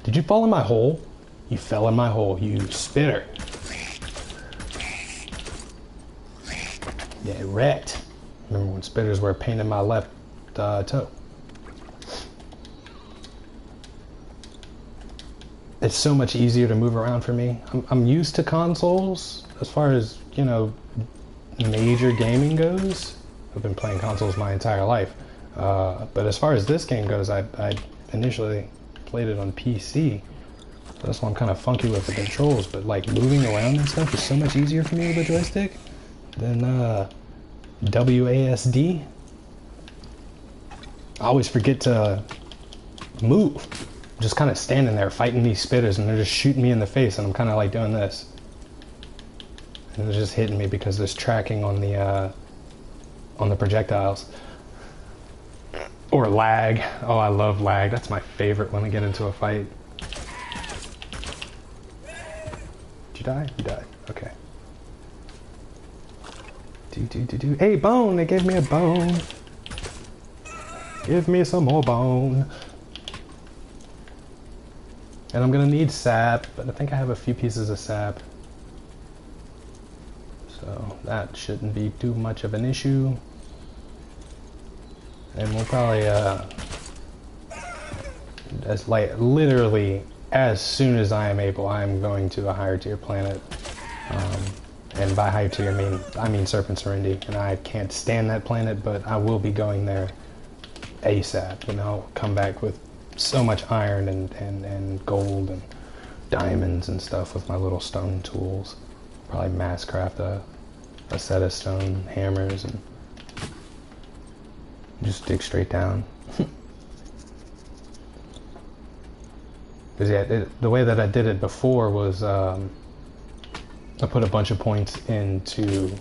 Did you fall in my hole? You fell in my hole, you spitter. Yeah, it wrecked. Remember when spitters were a pain in my left toe. It's so much easier to move around for me. I'm used to consoles as far as, you know, major gaming goes. I've been playing consoles my entire life. But as far as this game goes, I initially played it on PC. So that's why I'm kind of funky with the controls. But like moving around and stuff is so much easier for me with a joystick than WASD. I always forget to move. I'm just kind of standing there fighting these spitters, and they're just shooting me in the face, and I'm kind of like doing this. And they're just hitting me because there's tracking on the on the projectiles. Or lag. Oh, I love lag. That's my favorite when I get into a fight. Did you die? You died. Okay. Hey, bone! They gave me a bone. Give me some more bone. And I'm gonna need sap, but I think I have a few pieces of sap. So that shouldn't be too much of an issue. And we'll probably, literally as soon as I am able, I am going to a higher tier planet. And by higher tier, I mean Serpent Serenity, and I can't stand that planet, but I will be going there ASAP, and I'll come back with so much iron and gold and diamonds and stuff with my little stone tools. Probably mass craft a set of stone hammers and just dig straight down. Because yeah, the way that I did it before was I put a bunch of points into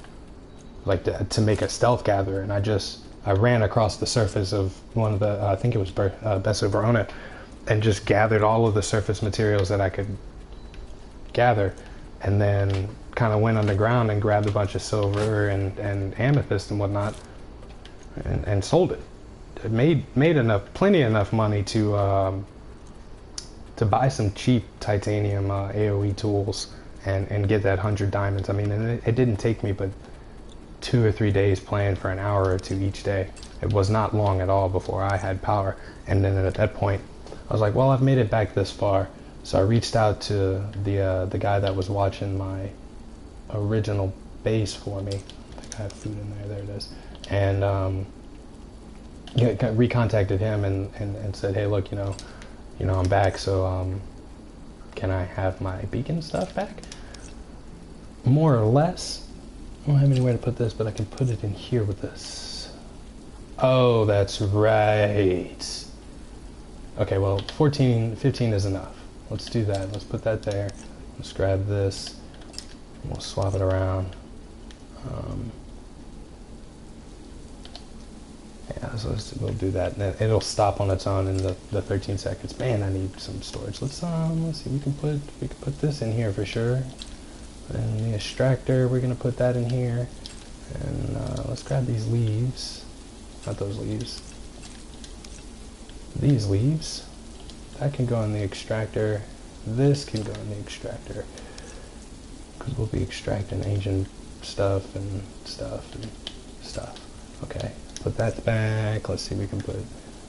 like to make a stealth gather, and I ran across the surface of one of the I think it was Besso Verona, and just gathered all of the surface materials that I could gather, and then kind of went underground and grabbed a bunch of silver and amethyst and whatnot, and sold it. It made plenty enough money to buy some cheap titanium AOE tools and get that 100 diamonds. I mean, and it didn't take me but 2 or 3 days playing for an hour or two each day. It was not long at all before I had power. And then at that point, I was like, well, I've made it back this far. So I reached out to the guy that was watching my original base for me. I think I have food in there. There it is. And recontacted him and said, hey, look, you know, I'm back. So can I have my beacon stuff back? More or less. I don't have anywhere to put this, but I can put it in here with this. Oh, that's right. Okay, well, 15 is enough. Let's do that. Let's put that there. Let's grab this. We'll swap it around. Yeah, so we'll do that. And it'll stop on its own in the 13 seconds. Man, I need some storage. Let's see. We can put this in here for sure. And the extractor, we're gonna put that in here. And let's grab these leaves. Not those leaves. These leaves. That can go in the extractor. This can go in the extractor. Because we'll be extracting ancient stuff and stuff and stuff. Okay. Put that back. Let's see, we can put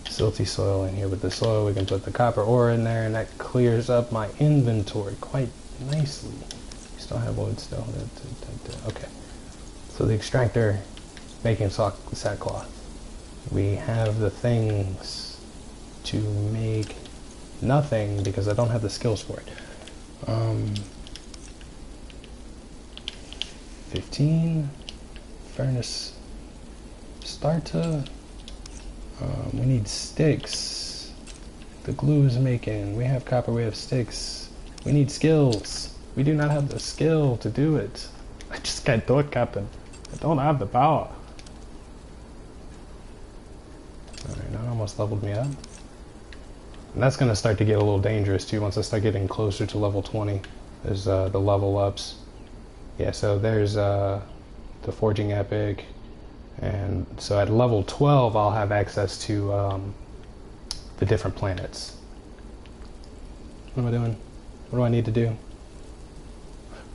silty soil in here with the soil. We can put the copper ore in there, and that clears up my inventory quite nicely. Still have wood still. Okay. So the extractor, making sackcloth. We have the things to make nothing because I don't have the skills for it. 15 furnace starter. We need sticks. The glue is making. We have copper, we have sticks. We need skills. We do not have the skill to do it. I just can't do it, Captain. I don't have the power. Alright, that almost leveled me up. And that's going to start to get a little dangerous too once I start getting closer to level 20. There's the level ups. Yeah, so there's the Forging Epic. And so at level 12, I'll have access to the different planets. What am I doing? What do I need to do?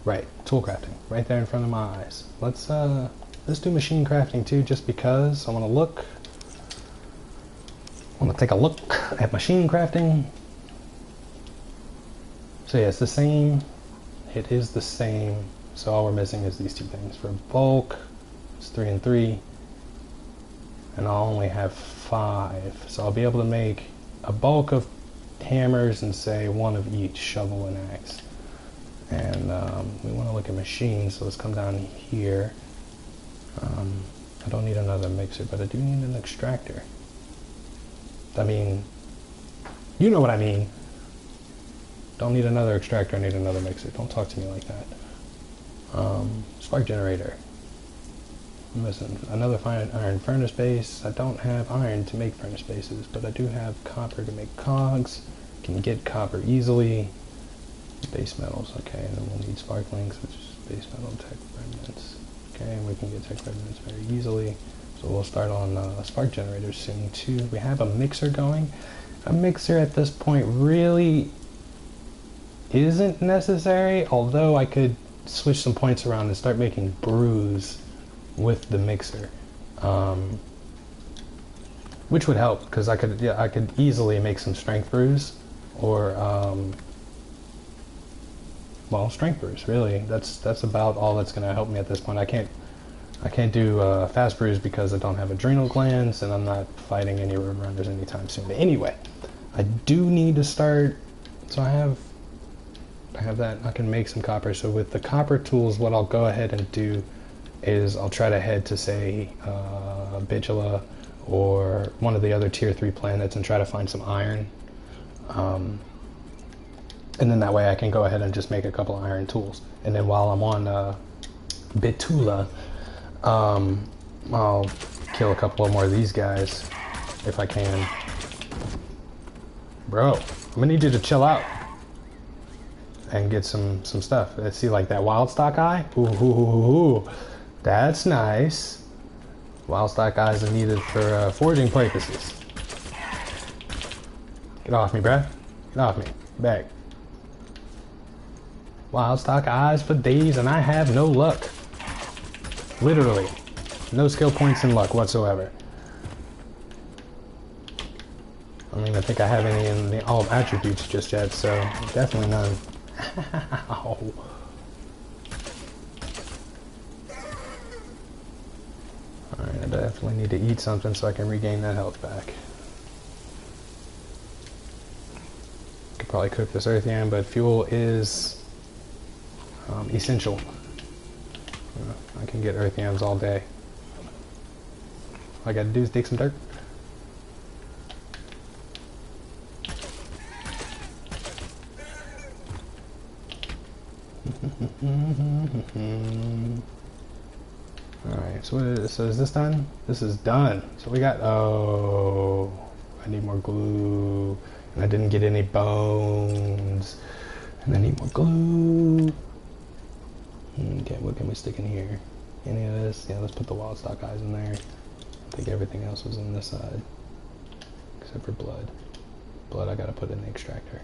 Right, tool crafting, right there in front of my eyes. Let's do machine crafting too, just because I want to look. I want to take a look at machine crafting. So yeah, it's the same. It is the same. So all we're missing is these two things. For bulk, it's 3 and 3. And I'll only have 5. So I'll be able to make a bulk of hammers and say 1 of each, shovel and axe. And we want to look at machines, so let's come down here. I don't need another mixer, but I do need an extractor. I mean, you know what I mean. Don't need another extractor, I need another mixer. Don't talk to me like that. Spark generator. I'm missing another fine iron furnace base. I don't have iron to make furnace bases, but I do have copper to make cogs. Can get copper easily. Base metals, okay, and then we'll need sparklings, which is base metal tech remnants. Okay, and we can get tech remnants very easily. So we'll start on spark generators soon too. We have a mixer going. A mixer at this point really isn't necessary, although I could switch some points around and start making brews with the mixer, which would help because I could easily make some strength brews or well, strength brews, really. That's about all that's going to help me at this point. I can't do fast brews because I don't have adrenal glands, and I'm not fighting any runners anytime soon. But anyway, I do need to start. So I have that. I can make some copper. So with the copper tools, what I'll go ahead and do is I'll try to head to, say, Bitula or one of the other tier 3 planets and try to find some iron. And then that way I can go ahead and just make a couple of iron tools. And then while I'm on Bitula, I'll kill a couple of more of these guys if I can. Bro, I'm gonna need you to chill out and get some stuff. Let's see, like that wild stock eye. Ooh, that's nice. Wild stock eyes are needed for forging purposes. Get off me, bruh. Get off me. Back. Wild stock eyes for days, and I have no luck. Literally. No skill points in luck whatsoever. I don't even think I have any in the all attributes just yet, so definitely none. Ow. Alright, I definitely need to eat something so I can regain that health back. Could probably cook this earth yam, but fuel is essential. I can get earth yams all day. All I gotta do is dig some dirt. Alright, so is this done? This is done. So we got, oh, I need more glue. And I didn't get any bones. And I need more glue. Okay, what can we stick in here? Any of this? Yeah, let's put the wild stock eyes in there. I think everything else was in this side. Except for blood. Blood I gotta put in the extractor.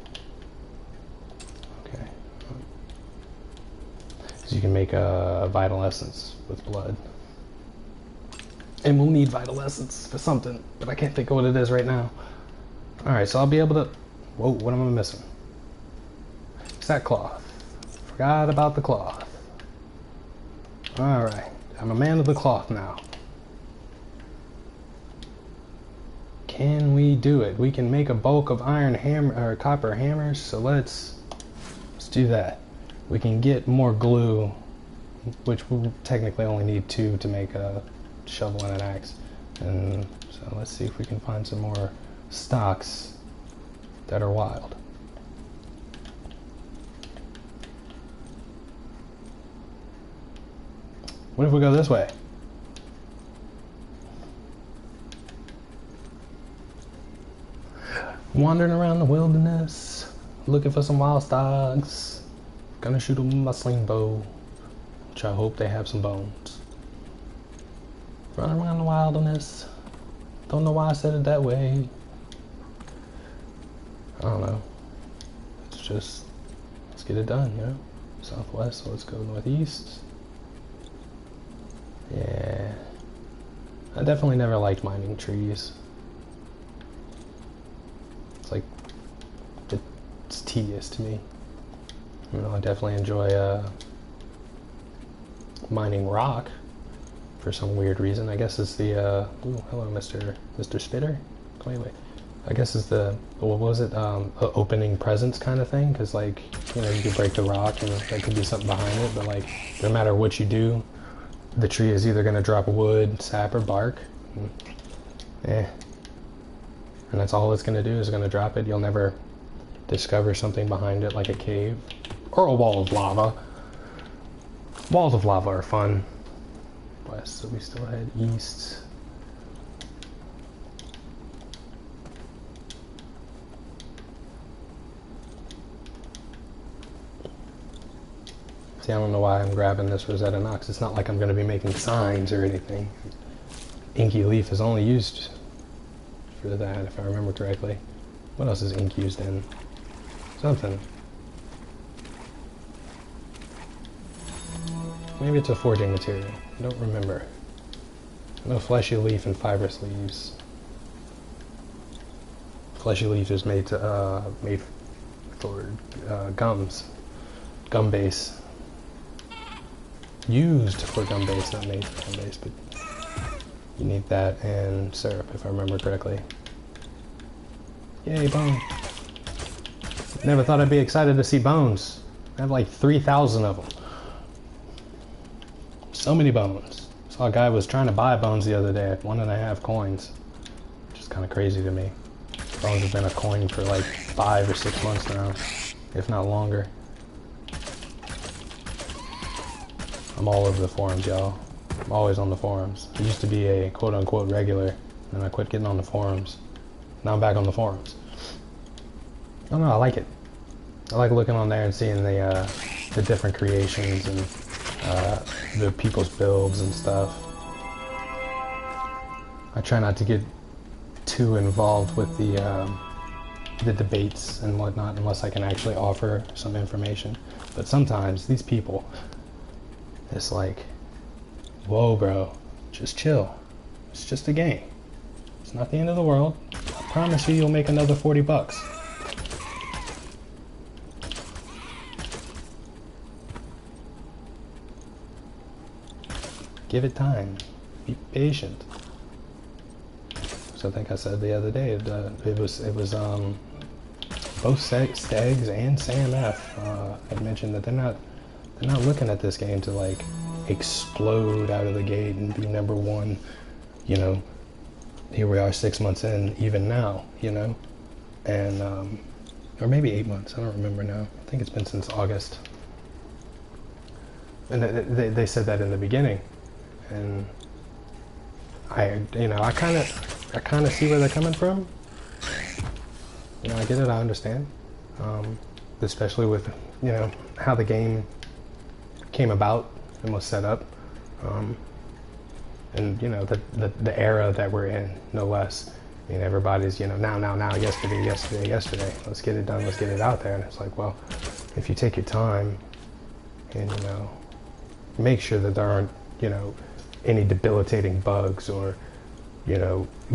Okay. So you can make a vital essence with blood. And we'll need vital essence for something, but I can't think of what it is right now. Alright, so I'll be able to... Whoa, what am I missing? It's that cloth. Forgot about the cloth. Alright, I'm a man of the cloth now. Can we do it? We can make a bulk of iron hammer or copper hammers, so let's do that. We can get more glue, which we'll technically only need 2 to make a shovel and an axe. And so let's see if we can find some more stocks that are wild. What if we go this way? Wandering around the wilderness, looking for some wild stocks. Gonna shoot them with my sling bow, which I hope they have some bones. Running around the wilderness. Don't know why I said it that way. I don't know. It's just, let's get it done, you know? Southwest, so let's go northeast. Yeah. I definitely never liked mining trees. It's like, it's tedious to me. You know, I definitely enjoy mining rock for some weird reason. I guess it's the, ooh, hello, Mr. Spitter. Wait. I guess it's the, what was it, opening presents kind of thing, because, like, you know, you could break the rock and there could be something behind it, but, like, no matter what you do, the tree is either going to drop wood, sap, or bark. And that's all it's going to do, is going to drop it. You'll never discover something behind it, like a cave or a wall of lava. Walls of lava are fun. west, so we still head east. See, I don't know why I'm grabbing this Rosetta Knox. It's not like I'm going to be making signs or anything. Inky leaf is only used for that, if I remember correctly. What else is ink used in? Something. Maybe it's a forging material. I don't remember. No fleshy leaf and fibrous leaves. Fleshy leaf is made for gums. Gum base. Used for gum base, not made for gum base, but you need that and syrup, if I remember correctly. Yay, bone. Never thought I'd be excited to see bones. I have like 3,000 of them. So many bones. Saw a guy was trying to buy bones the other day at 1.5 coins. Which is kind of crazy to me. Bones have been a coin for like 5 or 6 months now, if not longer. I'm all over the forums, y'all. I'm always on the forums. I used to be a quote-unquote regular, and I quit getting on the forums. Now I'm back on the forums. I don't know, I like it. I like looking on there and seeing the different creations and the people's builds and stuff. I try not to get too involved with the debates and whatnot unless I can actually offer some information. But sometimes these people, it's like, whoa, bro, just chill. It's just a game. It's not the end of the world. I promise you, you'll make another 40 bucks. Give it time. Be patient. So I think I said the other day, it was both Stags and Sam F had mentioned that they're not looking at this game to like explode out of the gate and be #1. You know, here we are 6 months in, even now, you know, and or maybe 8 months. I don't remember now. I think it's been since August. And they said that in the beginning, and I kind of see where they're coming from. You know, I get it. I understand, especially with how the game came about and was set up, and the era that we're in, no less. I mean, everybody's now, yesterday. Let's get it done. Let's get it out there. And it's like, well, if you take your time and make sure that there aren't any debilitating bugs or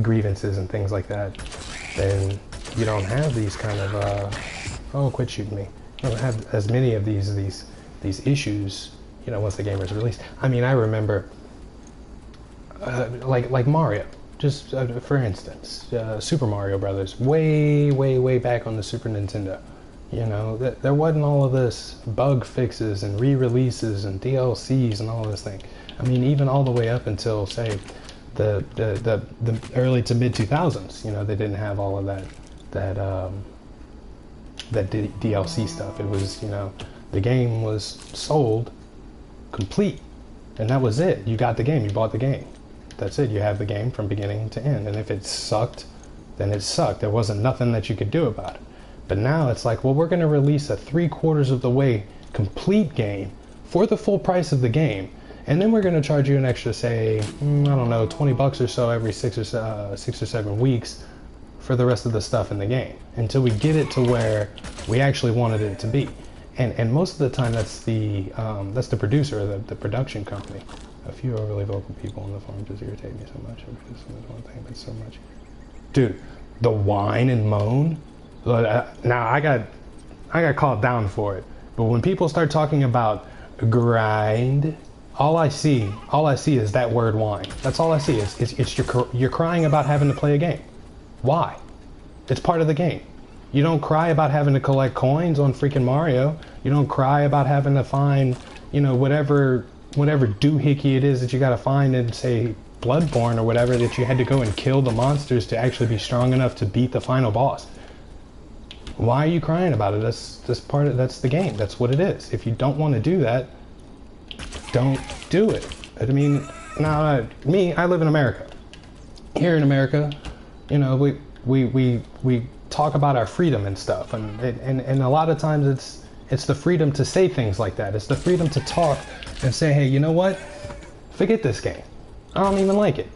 grievances and things like that, then you don't have these kind of oh, quit shooting me. You don't have as many of these issues, once the game is released. I mean, I remember like Mario, just for instance, Super Mario Brothers, way back on the Super Nintendo. There wasn't all of this bug fixes and re-releases and DLCs and all of this thing. I mean, even all the way up until, say, the early to mid 2000s, they didn't have all of that DLC stuff. It was, the game was sold complete, and that was it. You got the game, you bought the game. That's it. You have the game from beginning to end, and if it sucked, then it sucked. There wasn't nothing that you could do about it. But now it's like, well, we're going to release a 3/4 of the way complete game for the full price of the game, and then we're going to charge you an extra, say, I don't know, 20 bucks or so every 6 or 7 weeks for the rest of the stuff in the game until we get it to where we actually wanted it to be. And most of the time, that's the producer, the production company. A few overly vocal people on the forum just irritate me so much. This is one thing, but so much. Dude, the whine and moan. Now I got called down for it, but when people start talking about grind, all I see is that word whine. That's all I see. It's you're crying about having to play a game. Why? It's part of the game. You don't cry about having to collect coins on freaking Mario. You don't cry about having to find whatever doohickey it is that you got to find in, say, Bloodborne or whatever, that you had to go and kill the monsters to actually be strong enough to beat the final boss. Why are you crying about it? That's the game. That's what it is. If you don't want to do that, don't do it. I mean, Now, me, I live in America. Here in America, you know, we talk about our freedom and stuff, and a lot of times it's the freedom to say things like that. It's the freedom to talk and say, hey, you know what? Forget this game. I don't even like it.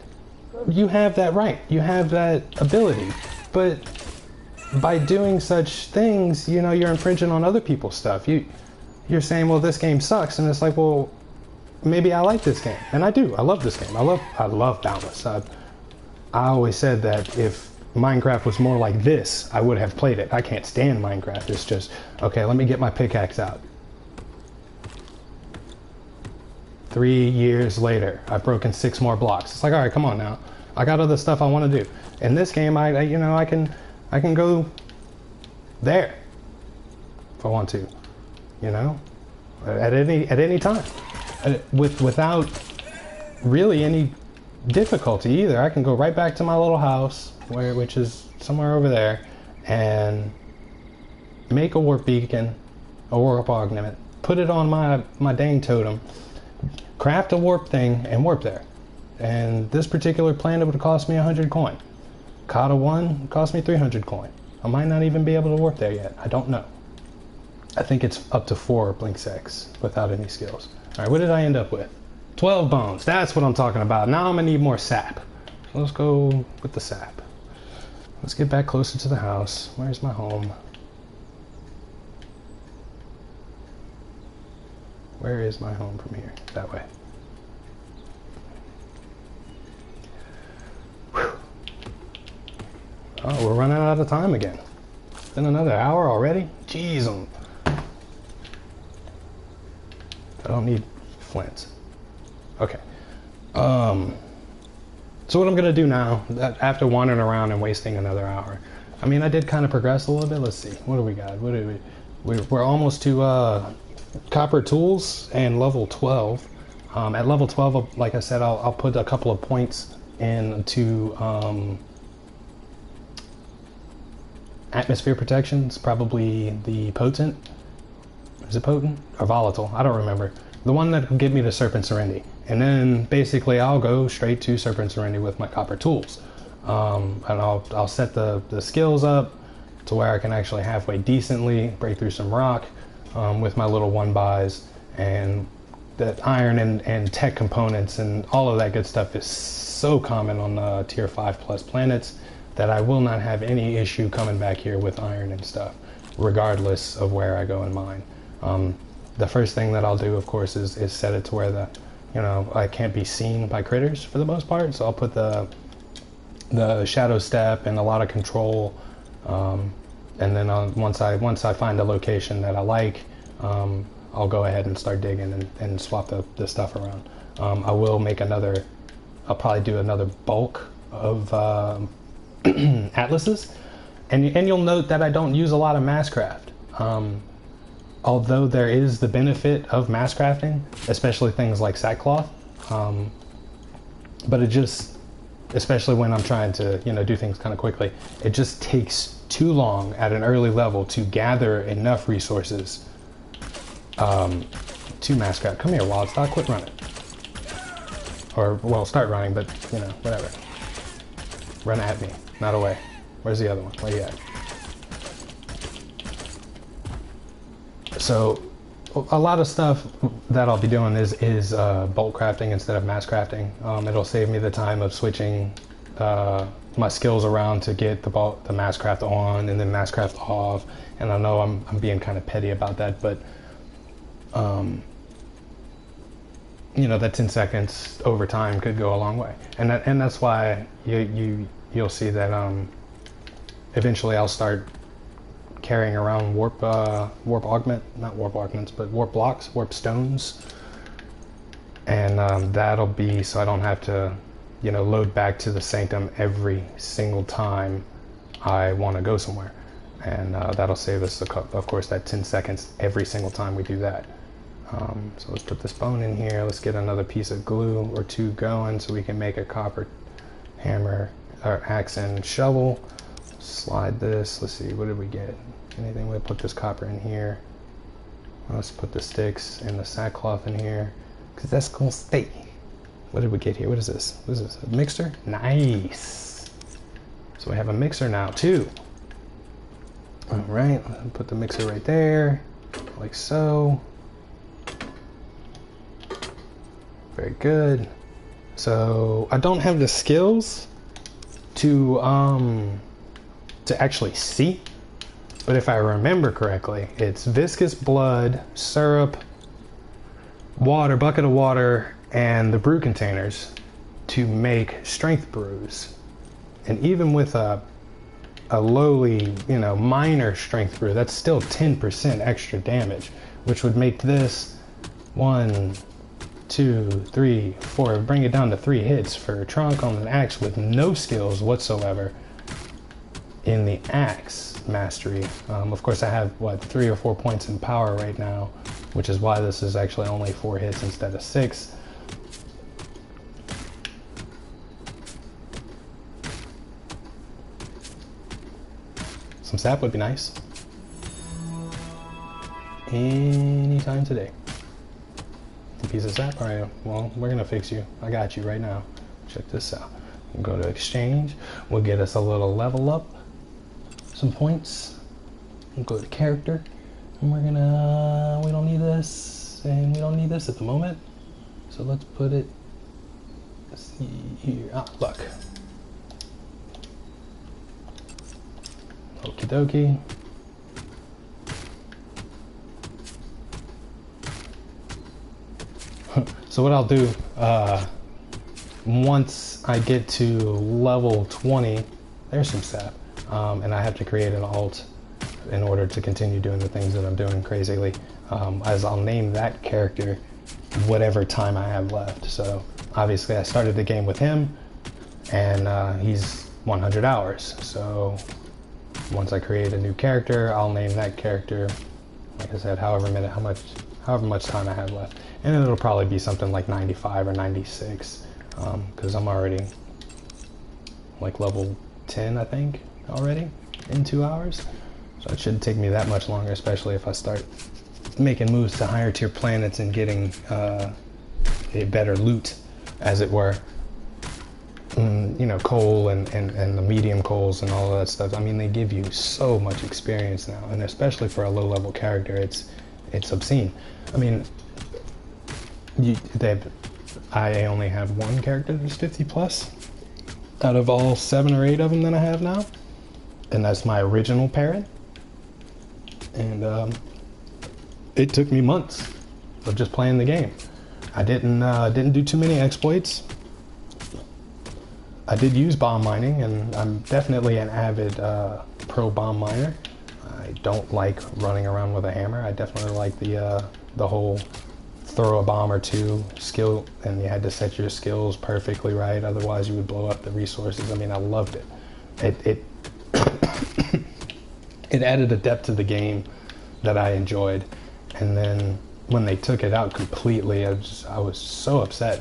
You have that right. You have that ability. But by doing such things, you know, you're infringing on other people's stuff. You're saying, well, this game sucks, and it's like, well, maybe I like this game, and I do. I love this game. I love Boundless. I always said that if Minecraft was more like this, I would have played it. I can't stand Minecraft. It's just, okay, let me get my pickaxe out. 3 years later, I've broken 6 more blocks. It's like, all right, come on now. I got other stuff I want to do. In this game, I can go there if I want to, you know, at any time, without really any difficulty either. I can go right back to my little house, which is somewhere over there, and make a warp beacon, a warp augment, put it on my dang totem, craft a warp thing, and warp there. And this particular planet would cost me 100 coin. Kata 1 cost me 300 coin. I might not even be able to warp there yet. I don't know. I think it's up to 4 blink secs without any skills. All right, what did I end up with? 12 bones. That's what I'm talking about. Now I'm gonna need more sap. So let's go with the sap. Let's get back closer to the house. Where's my home? Where is my home from here? That way. Whew. Oh, we're running out of time again. It's been another hour already? Jeez. I don't need flints. Okay. So what I'm gonna do now, after wandering around and wasting another hour, I mean, I did kind of progress a little bit. Let's see. What do we got? We're almost to copper tools and level 12. At level 12, like I said, I'll put a couple of points into atmosphere protections, probably the potent. Is it potent or volatile? I don't remember. The one that will give me the serpent serenity. And then basically I'll go straight to serpent serenity with my copper tools. And I'll set the skills up to where I can actually halfway decently break through some rock with my little 1-buys, and that iron and tech components and all of that good stuff is so common on tier 5+ planets that I will not have any issue coming back here with iron and stuff, regardless of where I go and mine. The first thing that I'll do, of course, is set it to where I can't be seen by critters for the most part. So I'll put the shadow step and a lot of control, and then once I find a location that I like, I'll go ahead and start digging and swap the stuff around. I'll probably do another bulk of atlases, and you'll note that I don't use a lot of masscraft. Although there is the benefit of mass crafting, especially things like sackcloth, but it just, especially when I'm trying to, do things kind of quickly, it just takes too long at an early level to gather enough resources to mass craft. Come here, Wild Stock, quit running. Or, well, start running, but, whatever. Run at me, not away. Where's the other one? Where you at? So a lot of stuff that I'll be doing is bulk crafting instead of mass crafting. It'll save me the time of switching my skills around to get the mass craft on and then mass craft off. And I know I'm being kind of petty about that, but that 10 seconds over time could go a long way. And that's why you'll see that eventually I'll start carrying around warp blocks, warp stones, and that'll be so I don't have to load back to the sanctum every single time I want to go somewhere, and that'll save us of course that 10 seconds every single time we do that. So let's put this bone in here. Let's get another piece of glue or 2 going so we can make a copper hammer or axe and shovel. Slide this. Let's see, what did we get? Anything? We'll put this copper in here. Let's put the sticks and the sackcloth in here, because that's gonna stay. What did we get here? What is this? What is this? A mixer? Nice. So we have a mixer now too. All right, put the mixer right there, like so. Very good. So I don't have the skills to actually see, but if I remember correctly, it's viscous blood, syrup, water, bucket of water, and the brew containers to make strength brews. And even with a lowly, minor strength brew, that's still 10% extra damage, which would make this 1, 2, 3, 4, bring it down to 3 hits for a trunk on an axe with no skills whatsoever in the axe mastery. Of course, I have 3 or 4 points in power right now, which is why this is actually only 4 hits instead of 6. Some sap would be nice. Anytime today. A piece of sap? Alright, well, we're gonna fix you. I got you right now. Check this out. We'll go to exchange. We'll get us a little level up. Some points. We'll go to character. And we're gonna, we don't need this, and we don't need this at the moment. So let's put it, let's see here. Ah, luck. Okie dokie. So what I'll do, once I get to level 20, there's some sap, and I have to create an alt in order to continue doing the things that I'm doing crazily, as I'll name that character whatever time I have left. So obviously I started the game with him, and he's 100 hours. So once I create a new character, I'll name that character, like I said, however much time I have left. And it'll probably be something like 95 or 96, because I'm already like level 10, I think, already in 2 hours. So it shouldn't take me that much longer, especially if I start making moves to higher tier planets and getting a better loot, as it were. Coal and the medium coals and all of that stuff. I mean, they give you so much experience now, and especially for a low level character, it's obscene. I mean, I only have one character that's 50 plus out of all 7 or 8 of them that I have now, and that's my original parent. And it took me months of just playing the game. I didn't do too many exploits. I did use bomb mining, and I'm definitely an avid pro bomb miner. I don't like running around with a hammer. I definitely like the whole throw a bomb or two skill, and you had to set your skills perfectly right, otherwise you would blow up the resources. I mean, I loved it. It it added a depth to the game that I enjoyed. And then when they took it out completely, I was so upset.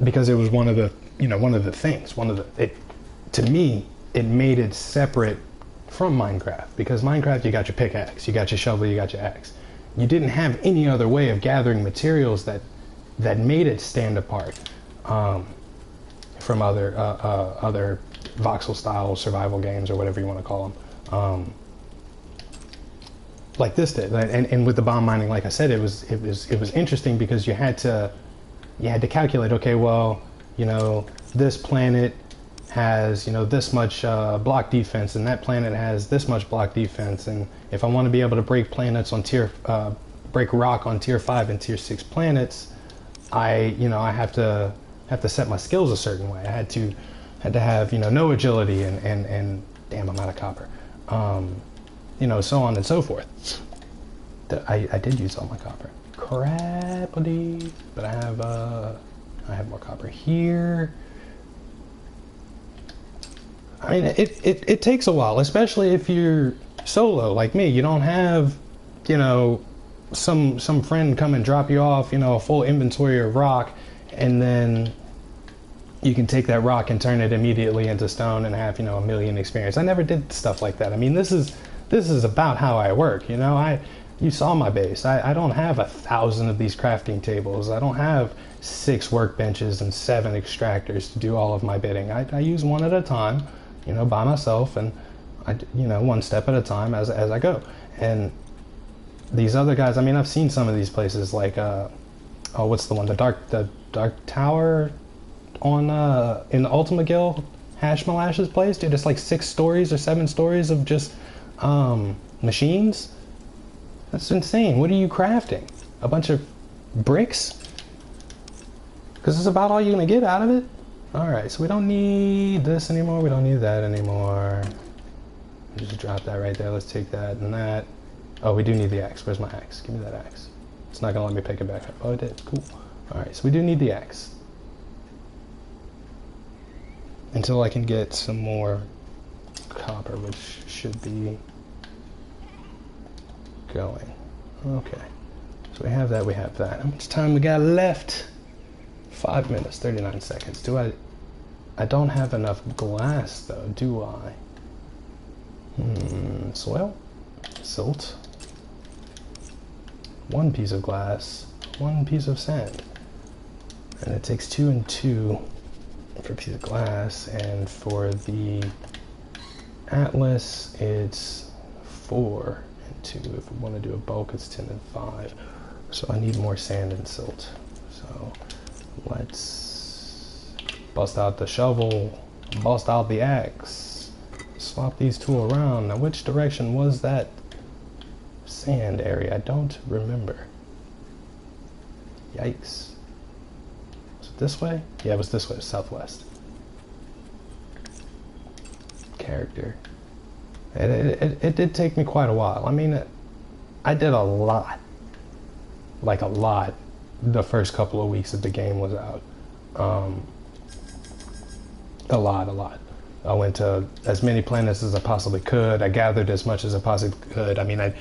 Because it was one of the things, to me, it made it separate from Minecraft. Because Minecraft, you got your pickaxe, you got your shovel, you got your axe. You didn't have any other way of gathering materials that made it stand apart from other voxel style survival games, or whatever you want to call them, like this did. And with the bomb mining, like I said, it was interesting because you had to calculate, okay, well, this planet has, this much block defense, and that planet has this much block defense, and if I want to be able to break planets on break rock on tier 5 and tier 6 planets, I have to set my skills a certain way. I had to have, no agility and damn, I'm out of copper. So on and so forth. I did use all my copper. Crappity, but I have more copper here. I mean, it takes a while, especially if you're solo like me. You don't have, some friend come and drop you off, a full inventory of rock, and then you can take that rock and turn it immediately into stone and have, a million experience. I never did stuff like that. I mean, this is about how I work. You saw my base. I don't have 1,000 of these crafting tables. I don't have 6 workbenches and 7 extractors to do all of my bidding. I use one at a time, you know, by myself, and you know, one step at a time as I go. And these other guys, I mean, I've seen some of these places like, oh, what's the one? The Dark Tower on in the Ultima Guild, Hashmalash's place, dude. It's like 6 stories or 7 stories of just machines. That's insane. What are you crafting? A bunch of bricks? Because it's about all you're gonna get out of it. All right, so we don't need this anymore. We don't need that anymore. Just drop that right there. Let's take that and that. Oh, we do need the axe. Where's my axe? Give me that axe. It's not gonna let me pick it back up. Oh, it did. Cool. All right, so we do need the axe. Until I can get some more copper, which should be going. Okay. So we have that, we have that. How much time we got left? 5 minutes, 39 seconds. I don't have enough glass though, do I? Soil? Silt? 1 piece of glass, 1 piece of sand. And it takes 2 and 2 for a piece of glass, and for the Atlas it's 4 and 2. If we want to do a bulk, it's 10 and 5. So I need more sand and silt. So let's bust out the shovel, bust out the axe, swap these 2 around. Now which direction was that sand area? I don't remember. Yikes. This way? Yeah, it was this way, southwest. Character. It did take me quite a while. I mean, I did a lot. Like a lot. The first couple of weeks that the game was out. A lot. I went to as many planets as I possibly could. I gathered as much as I possibly could. I mean, at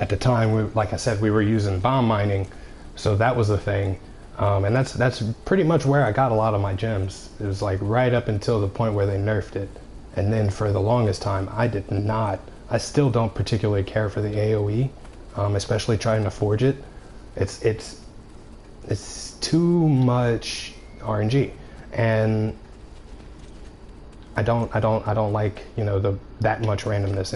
the time, like I said, we were using bomb mining. So that was the thing. And that's pretty much where I got a lot of my gems. It was like right up until the point where they nerfed it. And then for the longest time, I still don't particularly care for the AoE, especially trying to forge it. It's too much RNG. And I don't like, you know, that much randomness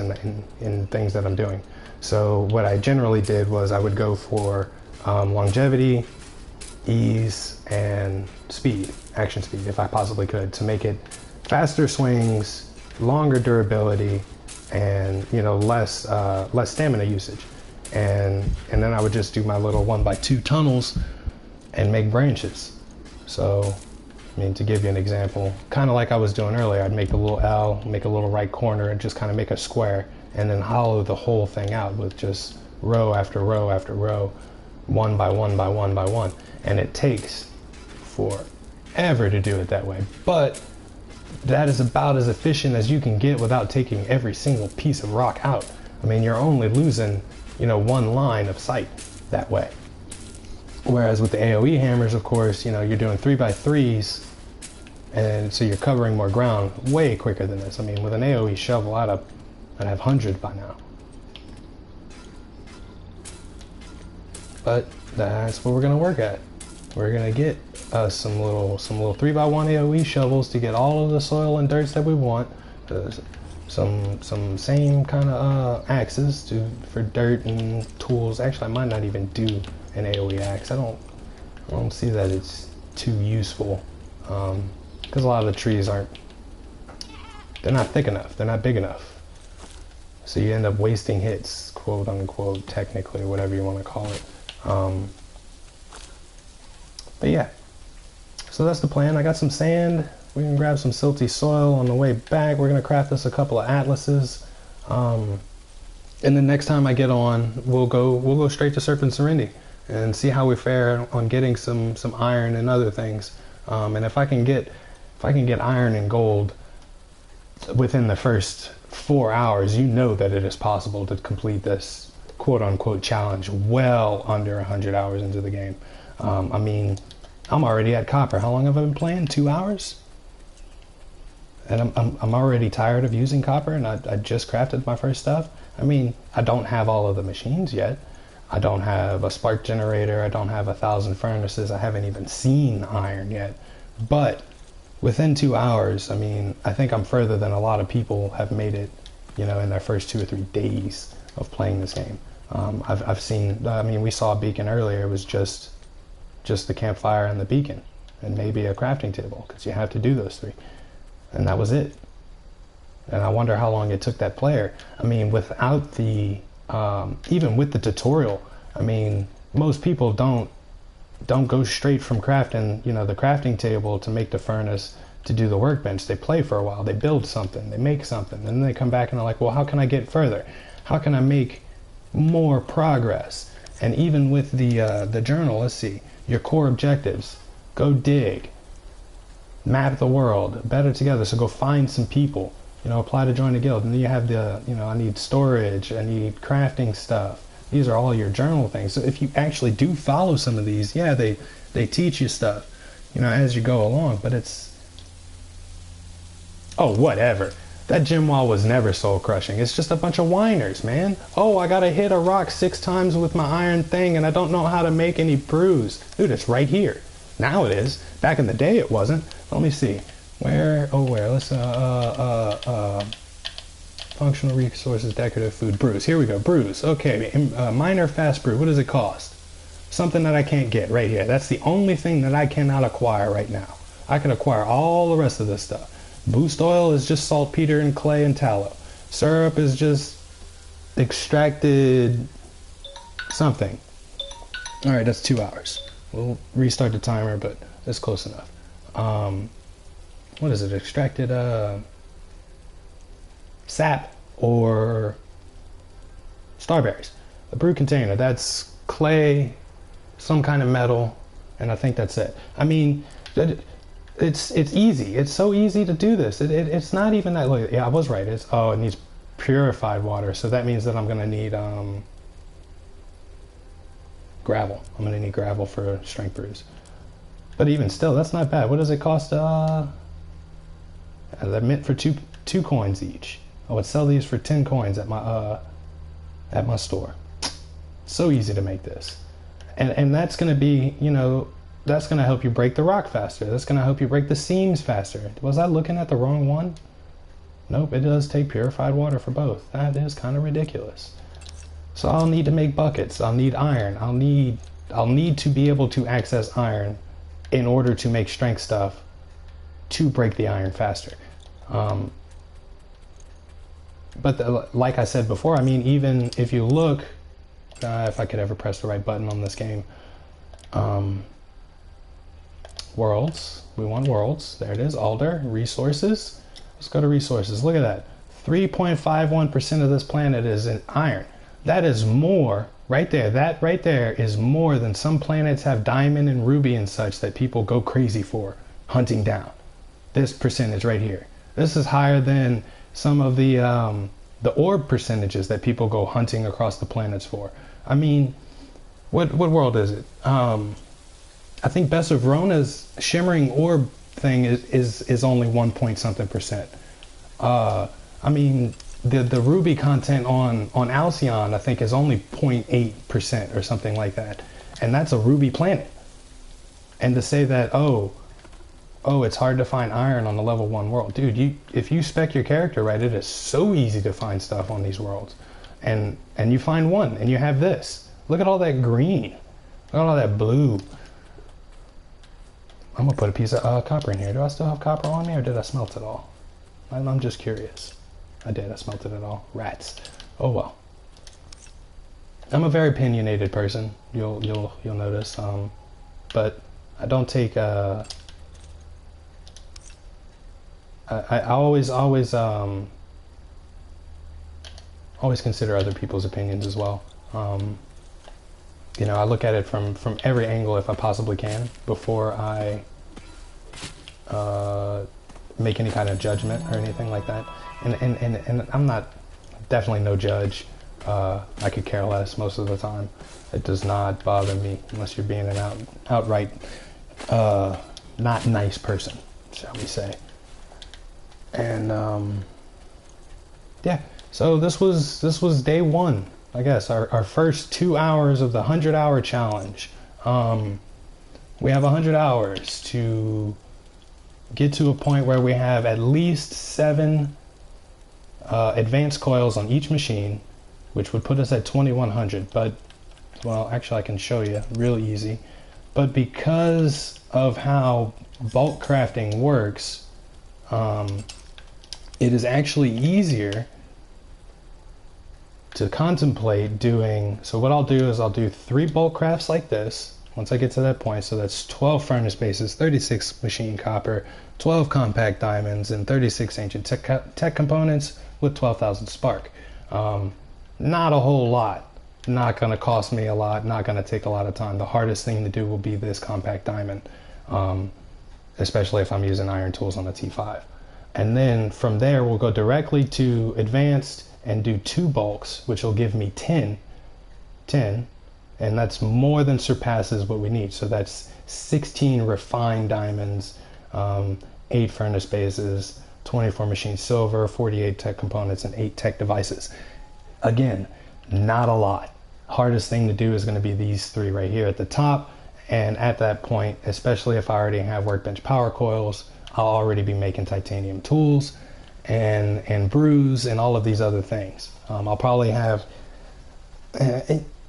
in things that I'm doing. So what I generally did was I would go for longevity, ease, and speed, action speed, if I possibly could, to make it faster swings, longer durability, and, you know, less stamina usage. And then I would just do my little 1x2 tunnels and make branches. So, I mean, to give you an example, kind of like I was doing earlier, I'd make a little L, make a little right corner, and just kind of make a square, and then hollow the whole thing out with just row after row after row, 1 by 1 by 1 by 1. And it takes forever to do it that way. But that is about as efficient as you can get without taking every single piece of rock out. I mean, you're only losing, you know, 1 line of sight that way. Whereas with the AoE hammers, of course, you know, you're doing 3x3s, and so you're covering more ground way quicker than this. I mean, with an AoE shovel, I'd have 100 by now. But that's what we're gonna work at. We're gonna get some little 3x1 AoE shovels to get all of the soil and dirts that we want. Some same kind of axes for dirt and tools. Actually, I might not even do an AoE axe. I don't see that it's too useful, because a lot of the trees they're not thick enough. They're not big enough. So you end up wasting hits, quote unquote, technically, or whatever you want to call it. But yeah, so that's the plan. I got some sand. We can grab some silty soil on the way back. We're gonna craft us a couple of atlases, and then next time I get on, we'll go straight to Serpent Serenity and see how we fare on getting some iron and other things. And if I can get iron and gold within the first 4 hours, you know that it is possible to complete this quote-unquote challenge well under 100 hours into the game. I mean, I'm already at copper. How long have I been playing? 2 hours? And I'm already tired of using copper, and I just crafted my first stuff. I mean, I don't have all of the machines yet, I don't have a spark generator. I don't have 1,000 furnaces. I haven't even seen iron yet. But within 2 hours, I mean, I think I'm further than a lot of people have made it, you know, in their first 2 or 3 days of playing this game. I've seen, I mean, we saw a beacon earlier. It was just the campfire and the beacon, and maybe a crafting table, because you have to do those 3. And that was it. And I wonder how long it took that player. I mean, without the, even with the tutorial, I mean, most people don't go straight from crafting, you know, the crafting table to make the furnace to do the workbench. They play for a while, they build something, they make something, and then they come back and they're like, well, how can I get further? How can I make more progress? And even with the journal, let's see, your core objectives: go dig, map the world, better together. So go find some people, you know, apply to join a guild. And then you have the, you know, I need storage, I need crafting stuff. These are all your journal things. So if you actually do follow some of these, yeah, they teach you stuff, you know, as you go along. But it's, oh, whatever. That gym wall was never soul crushing. It's just a bunch of whiners, man. Oh, I gotta hit a rock 6 times with my iron thing, and I don't know how to make any brews. Dude, it's right here. Now it is. Back in the day, it wasn't. Let me see. Where? Oh, where? Let's functional resources, decorative food, brews. Here we go. Brews. Okay. Minor fast brew. What does it cost? Something that I can't get right here. That's the only thing that I cannot acquire right now. I can acquire all the rest of this stuff. Boost oil is just saltpeter and clay and tallow. Syrup is just extracted something. All right, that's 2 hours. We'll restart the timer, but it's close enough. What is it? Extracted sap or starberries. A brew container, that's clay, some kind of metal, and I think that's it. I mean, it's easy. It's so easy to do this. It's not even that. Look, yeah, I was right. It needs purified water, so that means that I'm gonna need gravel. I'm gonna need gravel for strength brews. But even still, that's not bad. What does it cost? That meant for two coins each. I would sell these for 10 coins at my store. So easy to make this, and that's gonna be, you know, that's gonna help you break the rock faster. That's gonna help you break the seams faster. Was I looking at the wrong one? Nope, it does take purified water for both. That is kind of ridiculous. So I'll need to make buckets. I'll need iron. I'll need to be able to access iron in order to make strength stuff to break the iron faster. But like I said before, I mean, even if you look, if I could ever press the right button on this game, worlds, we want worlds. There it is, Alder, resources. Let's go to resources. Look at that. 3.51% of this planet is in iron. That is more right there. That right there is more than some planets have diamond and ruby and such that people go crazy for hunting down. This percentage right here. This is higher than some of the orb percentages that people go hunting across the planets for. I mean, what world is it? I think Best of Rona's shimmering orb thing is only 1 point something percent. I mean, the ruby content on Alcyon, I think, is only 0.8% or something like that, and that's a ruby planet. And to say that, oh, it's hard to find iron on the level 1 world, dude, if you spec your character right, it is so easy to find stuff on these worlds, and you find one, and you have this. Look at all that green. Look at all that blue. I'm gonna put a piece of copper in here. Do I still have copper on me, or did I smelt it all? I'm just curious. I did. I smelted it all. Rats. Oh well. I'm a very opinionated person. You'll notice. But I don't take. I always consider other people's opinions as well. You know, I look at it from every angle if I possibly can before I make any kind of judgment or anything like that. And I'm not, definitely no judge. I could care less most of the time. It does not bother me unless you're being an outright not nice person, shall we say. And yeah, so this was day 1 I guess, our first 2 hours of the 100-hour challenge. We have 100 hours to get to a point where we have at least 7 advanced coils on each machine, which would put us at 2100. But, well, actually I can show you real easy. But because of how bulk crafting works, it is actually easier to contemplate doing. So what I'll do is I'll do 3 bulk crafts like this once I get to that point. So that's 12 furnace bases, 36 machine copper, 12 compact diamonds, and 36 ancient tech components with 12,000 spark. Not a whole lot. Not going to cost me a lot, not going to take a lot of time. The hardest thing to do will be this compact diamond, especially if I'm using iron tools on a T5. And then from there, we'll go directly to advanced and do 2 bulks, which will give me 10, and that's more than surpasses what we need. So that's 16 refined diamonds, 8 furnace bases, 24 machine silver, 48 tech components, and 8 tech devices. Again, not a lot. Hardest thing to do is going to be these 3 right here at the top, and at that point, especially if I already have workbench power coils, I'll already be making titanium tools and brews and all of these other things. I'll probably have,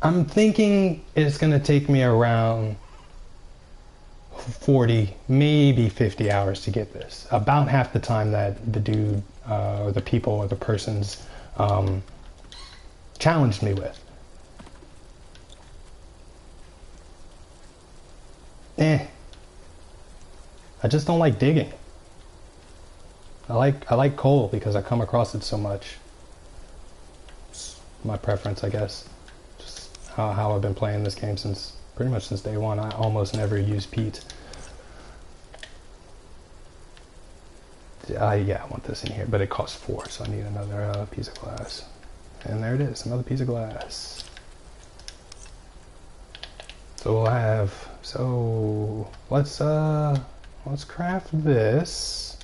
I'm thinking it's going to take me around 40, maybe 50 hours to get this. About half the time that the dude or the people or the persons challenged me with. I just don't like digging. I like coal because I come across it so much. It's my preference, I guess. Just how I've been playing this game since pretty much since day one. I almost never use peat. Yeah, I want this in here, but it costs 4, so I need another piece of glass. And there it is, another piece of glass. So we'll have, so let's craft this.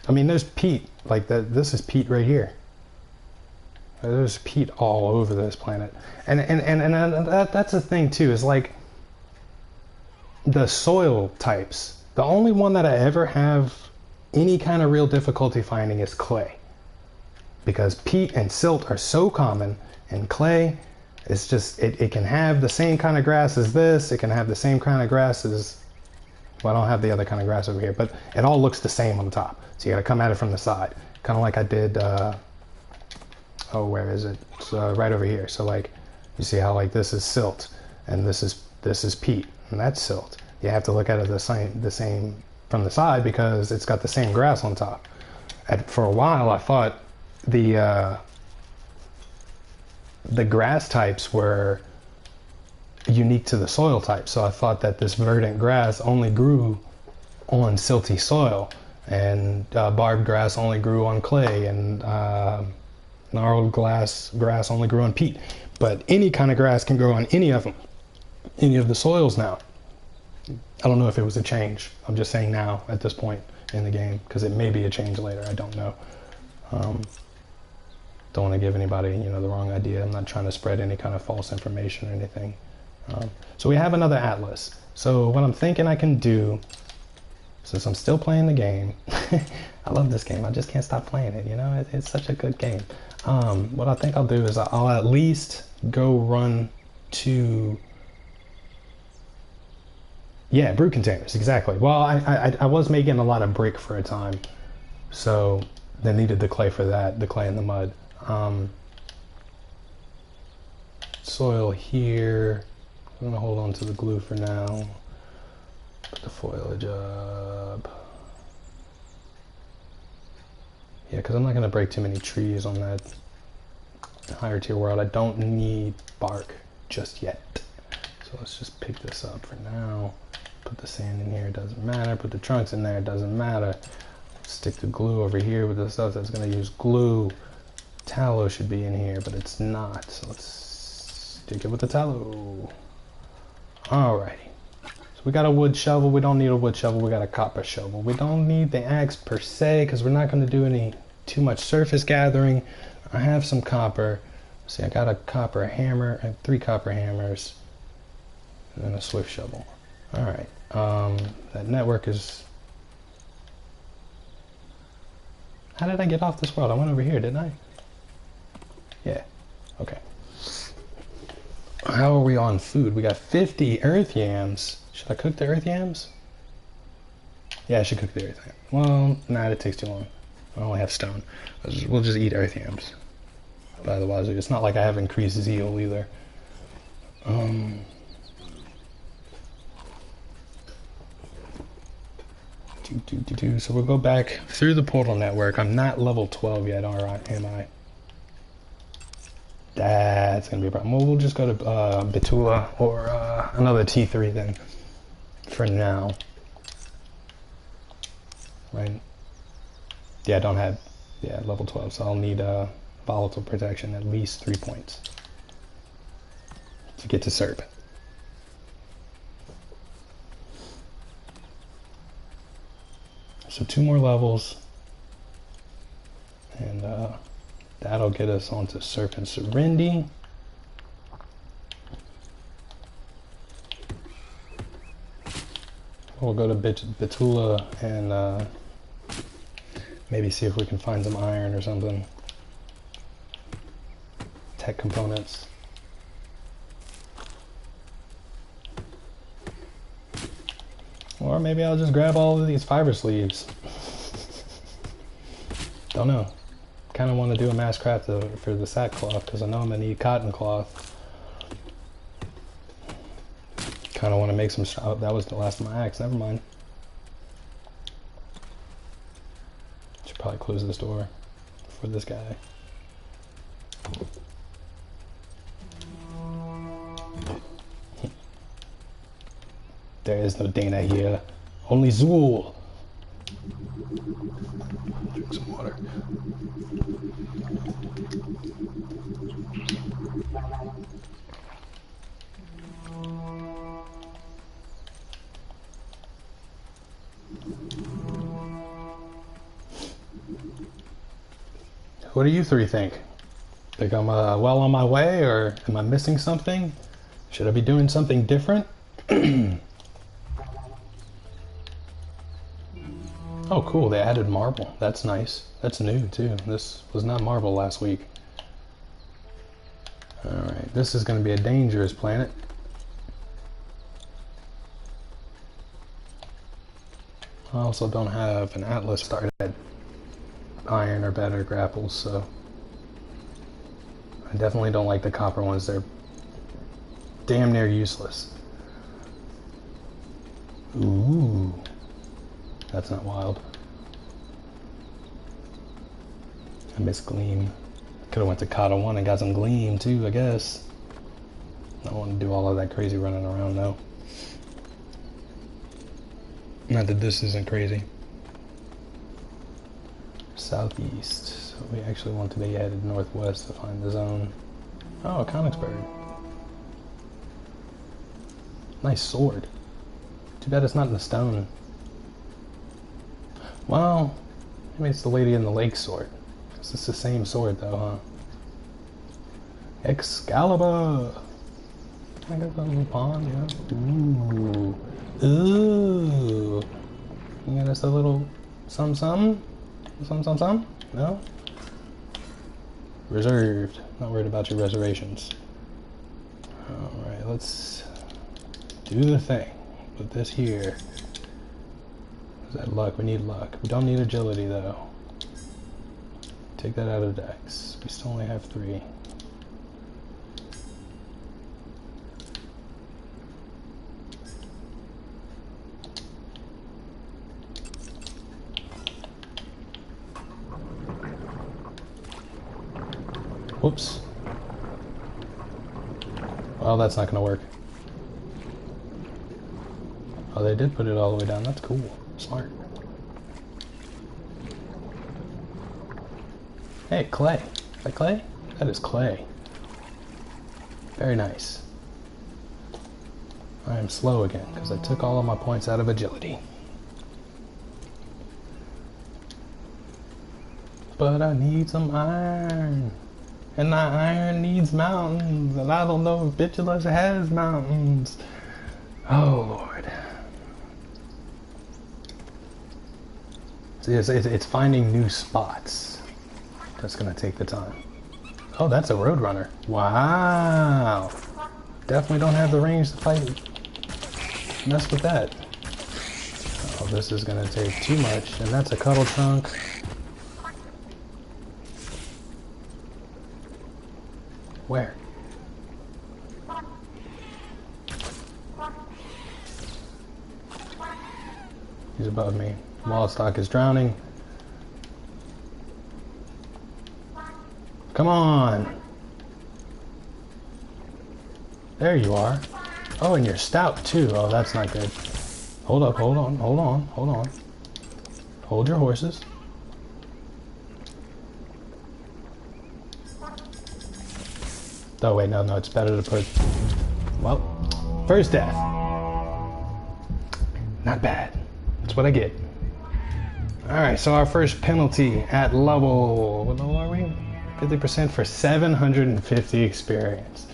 I mean, there's peat, like that. This is peat right here. There's peat all over this planet. And that's the thing too, is like the soil types. The only one that I ever have any kind of real difficulty finding is clay. Because peat and silt are so common, and clay is just, it can have the same kind of grass as this, it can have the same kind of grass as, well, I don't have the other kind of grass over here, but it all looks the same on the top. So you gotta come at it from the side. Kind of like I did, where is it? It's right over here. So like, you see how like this is silt, and this is peat, and that's silt. You have to look at it the same from the side because it's got the same grass on top. For a while, I thought the grass types were unique to the soil type. So I thought that this verdant grass only grew on silty soil, and barbed grass only grew on clay, and gnarled grass only grew on peat. But any kind of grass can grow on any of them, any of the soils now. I don't know if it was a change. I'm just saying now at this point in the game, because it may be a change later. I don't know. Don't want to give anybody, the wrong idea. I'm not trying to spread any kind of false information or anything. So we have another atlas. So what I'm thinking I can do, since I'm still playing the game, I love this game. I just can't stop playing it. It's such a good game. What I think I'll do is I'll at least go run to, yeah, brew containers, exactly. Well, I was making a lot of brick for a time, so they needed the clay for that, the clay and the mud. Soil here. I'm gonna hold on to the glue for now. Put the foliage up. Yeah, because I'm not gonna break too many trees on that higher tier world. I don't need bark just yet. So let's just pick this up for now. Put the sand in here, it doesn't matter. Put the trunks in there, it doesn't matter. Stick the glue over here with the stuff that's gonna use glue. Tallow should be in here, but it's not. So let's stick it with the tallow. Alrighty. So We got a wood shovel. We don't need a wood shovel. We got a copper shovel. We don't need the axe per se because we're not going to do too much surface gathering. I have some copper. See, I got a copper hammer and 3 copper hammers and then a swift shovel. All right. That network is... How did I get off this world? I went over here, didn't I? Yeah. Okay. How are we on food? We got 50 earth yams. Should I cook the earth yams? Yeah, I should cook the earth yams. Well, nah, it takes too long. I only have stone. We'll just eat earth yams. By the wazoo. It's not like I have increased zeal either. So we'll go back through the portal network. I'm not level 12 yet, am I? That's gonna be a problem. Well, we'll just go to Betula or another T3 then. For now. Right? Yeah, I don't have level 12, so I'll need volatile protection at least 3 points to get to Serp. So 2 more levels, and that'll get us onto Serp and Serendi. We'll go to Betula and maybe see if we can find some iron or something. Tech components. Or maybe I'll just grab all of these fiber sleeves. Don't know. Kind of want to do a mass craft for the sackcloth because I know I'm going to need cotton cloth. Kind of want to make some... Oh, that was the last of my axe. Never mind. Should probably close this door for this guy. There is no Dana here. Only Zool. Drink some water. What do you 3 think? Think I'm well on my way, or am I missing something? Should I be doing something different? Oh cool, they added marble. That's nice. That's new too. This was not marble last week. Alright, this is going to be a dangerous planet. I also don't have an atlas started at iron or better grapples, so I definitely don't like the copper ones. They're damn near useless. Ooh. That's not wild. I miss Gleam. Could have went to Kata 1 and got some Gleam too, I guess. I don't want to do all of that crazy running around though. Not that this isn't crazy. Southeast. So we actually want to be headed northwest to find the zone. Oh, a Konigsberg. Nice sword. Too bad it's not in the stone. Well, maybe it's the Lady in the Lake sword. It's the same sword though, huh? Excalibur! Can I get that little pawn? Yeah. Ooh. You got us a little some? No? Reserved. Not worried about your reservations. Alright, let's do the thing. Put this here. Is that luck? We need luck. We don't need agility though. Take that out of Dex. We still only have 3. Whoops. Well, that's not gonna work. Oh, they did put it all the way down. That's cool. Smart. Hey, clay. Is that clay? That is clay. Very nice. I am slow again, because I took all of my points out of agility. But I need some iron. And that iron needs mountains. And I don't know if Bitulus has mountains. Oh, Lord. See, it's finding new spots. That's going to take the time. Oh, that's a roadrunner. Wow. Definitely don't have the range to fight. Mess with that. Oh, this is going to take too much. And that's a cuddle trunk. Where? He's above me. Wallstock is drowning. Come on! There you are. Oh, and you're stout too. Oh, that's not good. Hold up, hold on, hold on, hold on. Hold your horses. Oh wait, no, it's better to put... Well, first death. Not bad. That's what I get. Alright, so our first penalty at level... What level are we? 50% for 750 experience.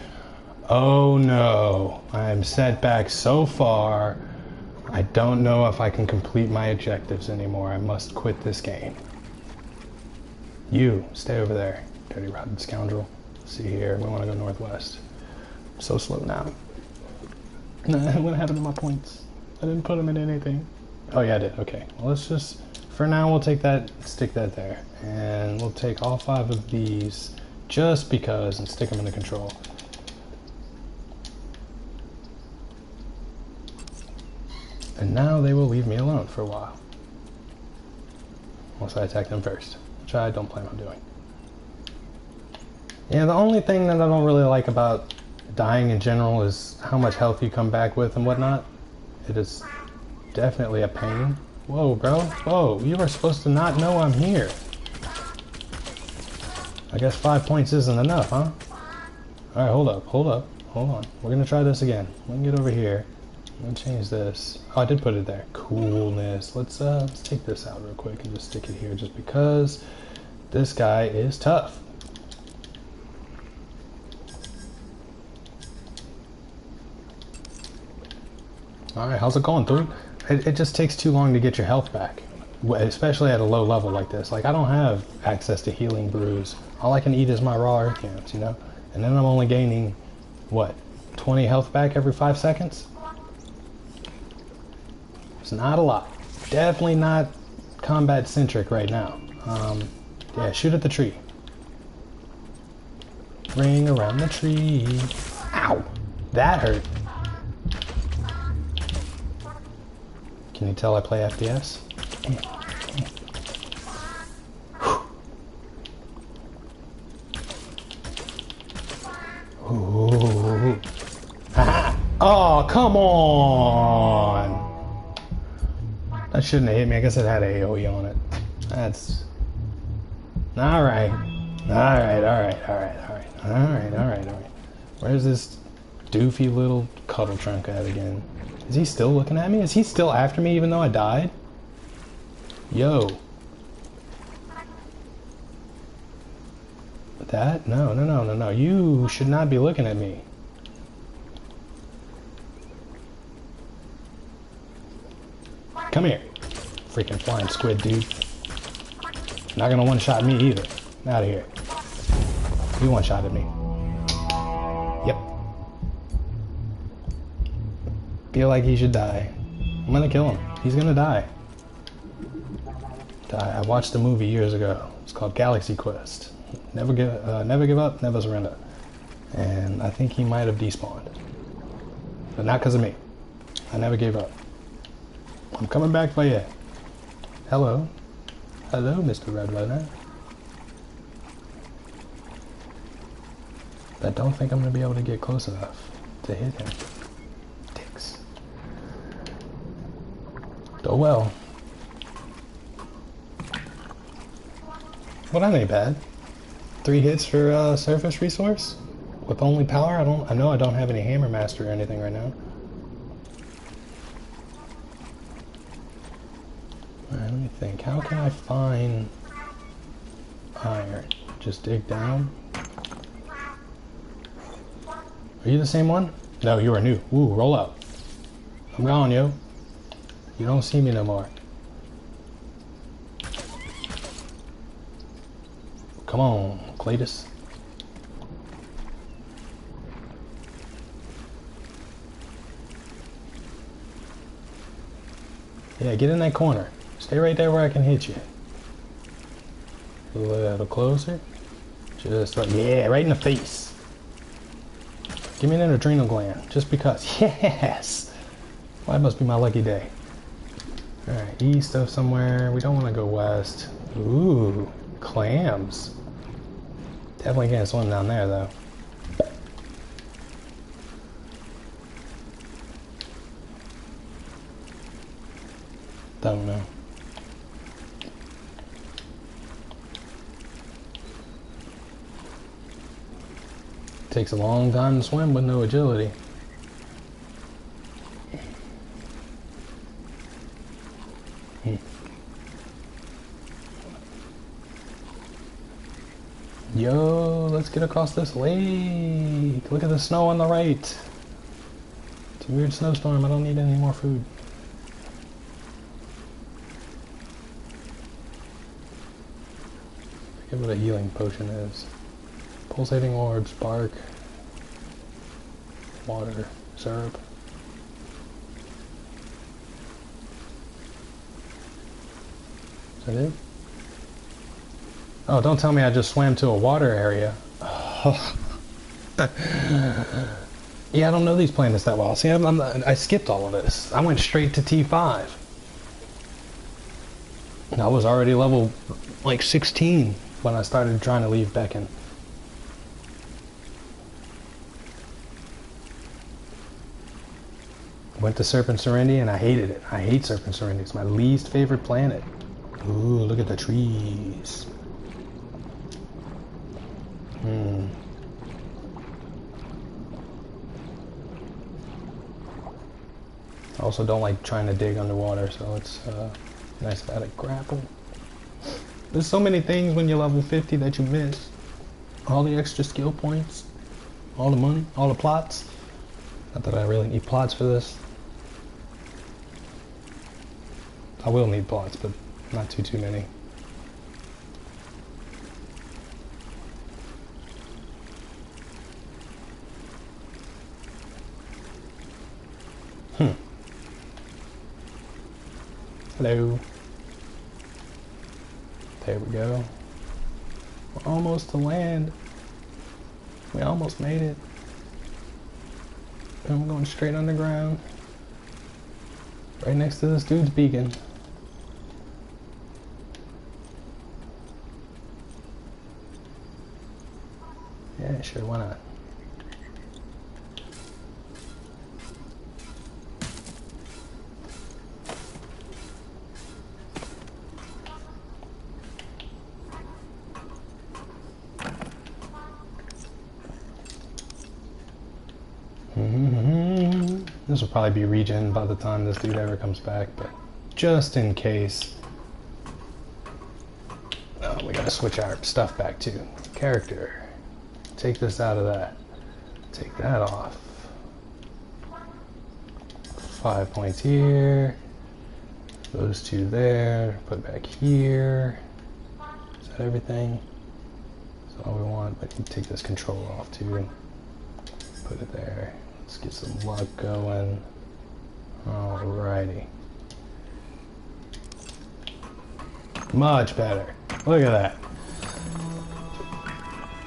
Oh no, I am set back so far. I don't know if I can complete my objectives anymore. I must quit this game. You, stay over there, dirty rotten scoundrel. See here, we want to go northwest. I'm so slow now. What happened to my points? I didn't put them in anything. Oh yeah, I did. Okay, well let's just, for now we'll take that, stick that there. And we'll take all 5 of these just because and stick them into control. And now they will leave me alone for a while. Once I attack them first, which I don't plan on doing. Yeah, the only thing that I don't really like about dying in general is how much health you come back with and whatnot. It is definitely a pain. Whoa, bro. Whoa, you are supposed to not know I'm here. I guess 5 points isn't enough, huh? Alright, hold up, hold on. We're gonna try this again. Let me get over here. I'm gonna change this. Oh, I did put it there. Coolness. Let's take this out real quick and just stick it here just because this guy is tough. Alright, how's it going, dude? It just takes too long to get your health back, especially at a low level like this. Like, I don't have access to healing brews. All I can eat is my raw earth camps, you know? And then I'm only gaining, what, 20 health back every 5 seconds? It's not a lot. Definitely not combat-centric right now. Yeah, shoot at the tree. Ring around the tree. Ow! That hurt. Can you tell I play FPS? Ooh. Oh, come on! That shouldn't have hit me. I guess it had AoE on it. That's... Alright. Alright. Where's this doofy little cuddle trunk at again? Is he still looking at me? Is he still after me even though I died? Yo. That? No. You should not be looking at me. Come here. Freaking flying squid, dude. Not gonna one-shot me either. Out of here. You one-shotted me. Yep. Feel like he should die. I'm gonna kill him. He's gonna die. I watched a movie years ago. It's called Galaxy Quest. Never give up, never surrender. And I think he might have despawned. But not because of me. I never gave up. I'm coming back for you. Hello. Hello, Mr. Red Runner. I don't think I'm going to be able to get close enough to hit him. Dicks. Oh well. Well, that ain't bad. 3 hits for surface resource? With only power? I know I don't have any Hammer Master or anything right now. Alright, let me think. How can I find iron? Just dig down? Are you the same one? No, you are new. Ooh, roll out. I'm gone, yo. You don't see me no more. Come on, Cletus. Yeah, get in that corner. Stay right there where I can hit you. A little closer. Just like, yeah, right in the face. Give me an adrenal gland, just because. Yes! Well, that must be my lucky day. Alright, east of somewhere. We don't want to go west. Ooh, clams. Definitely can't swim down there, though. Don't know. Takes a long time to swim with no agility. Yo, let's get across this lake. Look at the snow on the right. It's a weird snowstorm. I don't need any more food. I forget what a healing potion is. Pulsating orbs, bark, water, syrup. Is that it? Oh, don't tell me I just swam to a water area. Oh. Yeah, I don't know these planets that well. See, I skipped all of this. I went straight to T5. I was already level like 16 when I started trying to leave Beacon. Went to Serpent Serenity and I hated it. I hate Serpent Serenity. It's my least favorite planet. Ooh, look at the trees. I also don't like trying to dig underwater, so it's nice to add a grapple. There's so many things when you're level 50 that you miss. All the extra skill points, all the money, all the plots. Not that I really need plots for this. I will need plots, but not too many. Hello. There we go. We're almost to land. We almost made it. And we're going straight underground. Right next to this dude's beacon. Yeah, sure, why not? This will probably be regen by the time this dude ever comes back, but just in case. Oh, we gotta switch our stuff back too. Character. Take this out of that. Take that off. 5 points here. Those two there. Put back here. Is that everything? That's all we want, but you take this control off too. Put it there. Let's get some luck going. Alrighty. Much better. Look at that.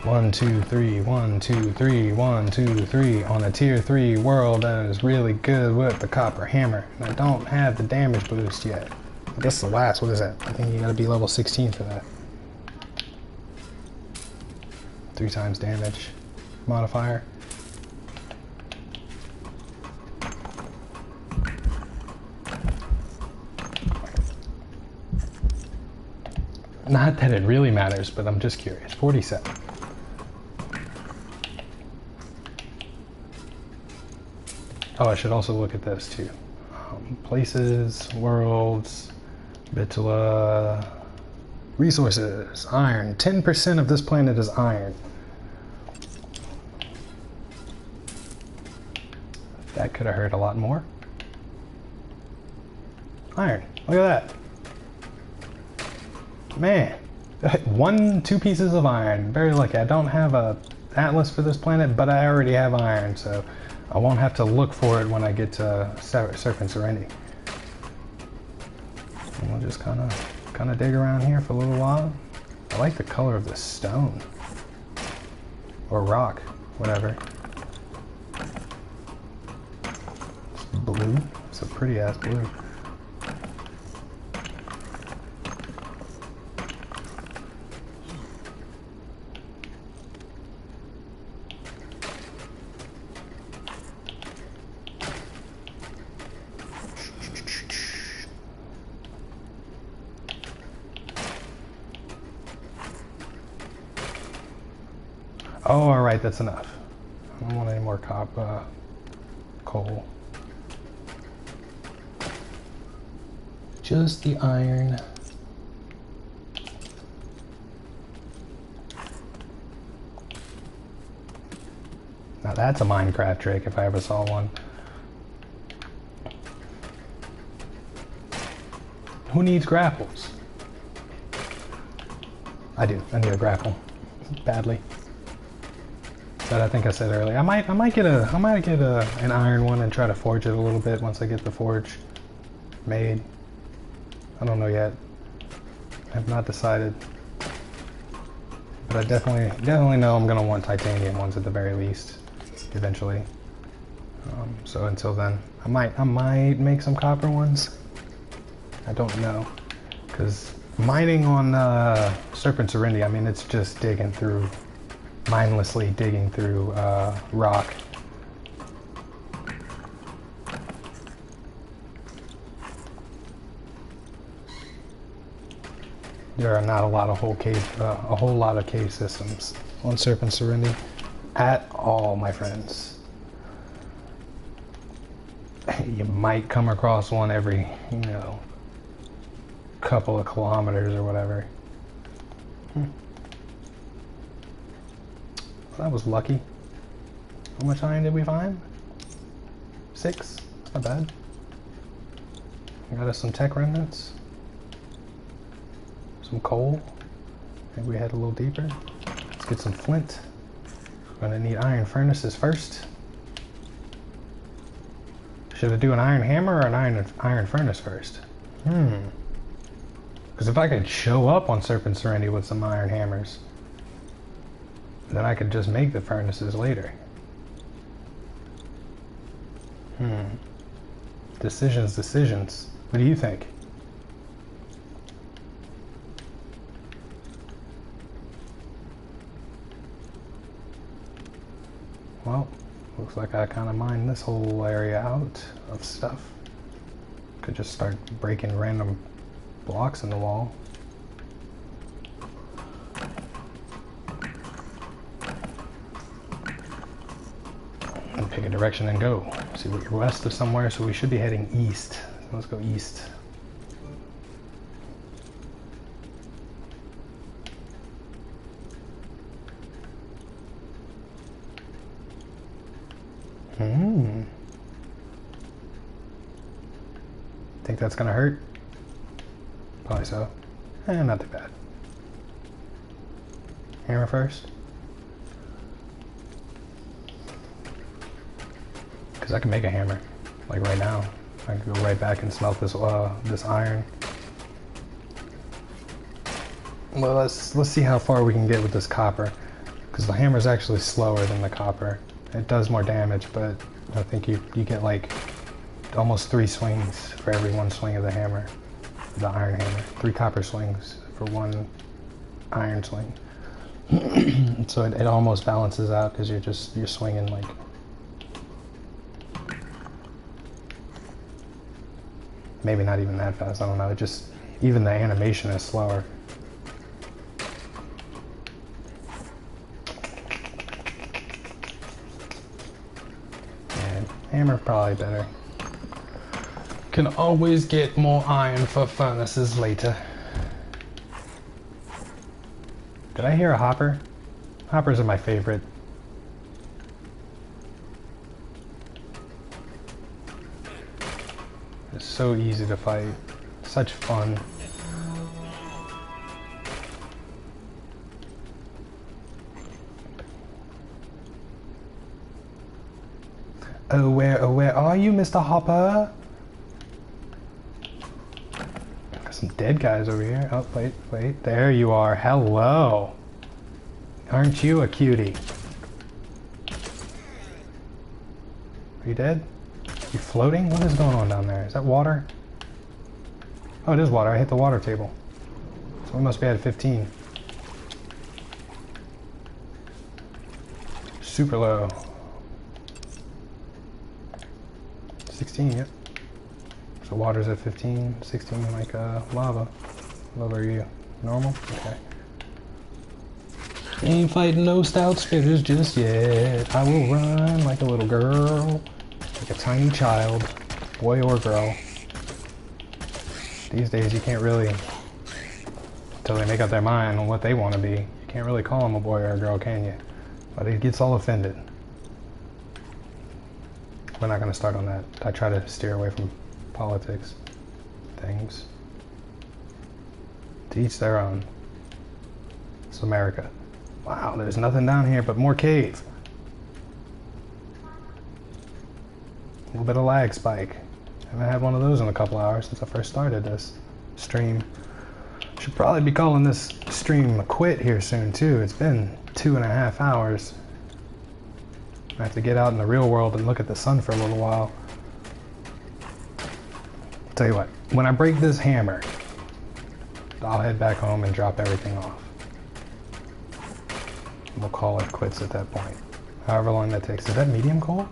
1, 2, 3, 1, 2, 3, 1, 2, 3 on a tier 3 world that is really good with the copper hammer. And I don't have the damage boost yet. I guess the last, what is that? I think you gotta be level 16 for that. 3 times damage modifier. Not that it really matters, but I'm just curious. 47. Oh, I should also look at this too. Places, worlds, Bitula. Resources. Iron. 10% of this planet is iron. That could have hurt a lot more. Iron. Look at that. Man. 2 pieces of iron. Very lucky. I don't have a atlas for this planet, but I already have iron, so I won't have to look for it when I get to Serpent Serenity. And we'll just kind of dig around here for a little while. I like the color of the stone. Or rock. Whatever. It's blue. It's a pretty ass blue. Oh, alright, that's enough. I don't want any more coal. Just the iron. Now that's a Minecraft trick if I ever saw one. Who needs grapples? I do. I need a grapple. Badly. But I think I said earlier, I might get an iron one and try to forge it a little bit once I get the forge made. I don't know yet. I have not decided. But I definitely know I'm gonna want titanium ones at the very least, eventually. So until then, I might make some copper ones. I don't know, because mining on Serpent Serenity, I mean, it's just digging through. Mindlessly digging through rock. There are not a lot of a whole lot of cave systems on Serpent Serenity at all, my friends. You might come across one every, couple of kilometers or whatever. That was lucky. How much iron did we find? 6? Not bad. Got us some tech remnants. Some coal. Maybe we head a little deeper. Let's get some flint. We're gonna need iron furnaces first. Should I do an iron hammer or an iron furnace first? Because if I could show up on Serpent Serenity with some iron hammers, then I could just make the furnaces later. Decisions. What do you think? Well, looks like I kind of mined this whole area out of stuff. Could just start breaking random blocks in the wall. And pick a direction and go. See, we're west of somewhere, so we should be heading east. Let's go east. Think that's gonna hurt? Probably so. Not too bad. Hammer first. Because I can make a hammer, like right now. I can go right back and smelt this this iron. Well, let's see how far we can get with this copper, because the hammer is actually slower than the copper. It does more damage, but I think you get like almost 3 swings for every 1 swing of the hammer, the iron hammer. 3 copper swings for 1 iron swing. So it almost balances out because you're swinging like. Maybe not even that fast, I don't know, even the animation is slower. And hammer probably better. Can always get more iron for furnaces later. Did I hear a hopper? Hoppers are my favorite. It's so easy to fight. Such fun. Oh, where are you, Mr. Hopper? Got some dead guys over here. Oh, wait. There you are. Hello. Aren't you a cutie? Are you dead? You floating? What is going on down there? Is that water? Oh, it is water. I hit the water table. So we must be at 15. Super low. 16, yep. So water's at 15, 16 like lava. What are you? Normal? Okay. Ain't fighting no stout spitters just yet. I will run like a little girl. Like a tiny child. Boy or girl. These days you can't really, until they make up their mind on what they want to be, you can't really call them a boy or a girl, can you? But it gets all offended. We're not going to start on that. I try to steer away from politics. Things. To each their own. It's America. Wow, there's nothing down here but more cave. A little bit of lag spike. Haven't had one of those in a couple hours since I first started this stream. Should probably be calling this stream a quit here soon too. It's been 2.5 hours. I have to get out in the real world and look at the sun for a little while. Tell you what, when I break this hammer, I'll head back home and drop everything off. We'll call it quits at that point. However long that takes. Is that medium coal?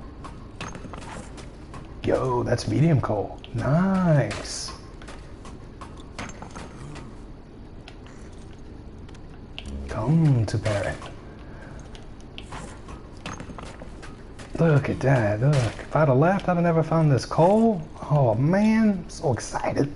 Yo, that's medium coal. Nice. Come to Parrot. Look at that, look. If I'd have left, I'd have never found this coal. Oh man, I'm so excited.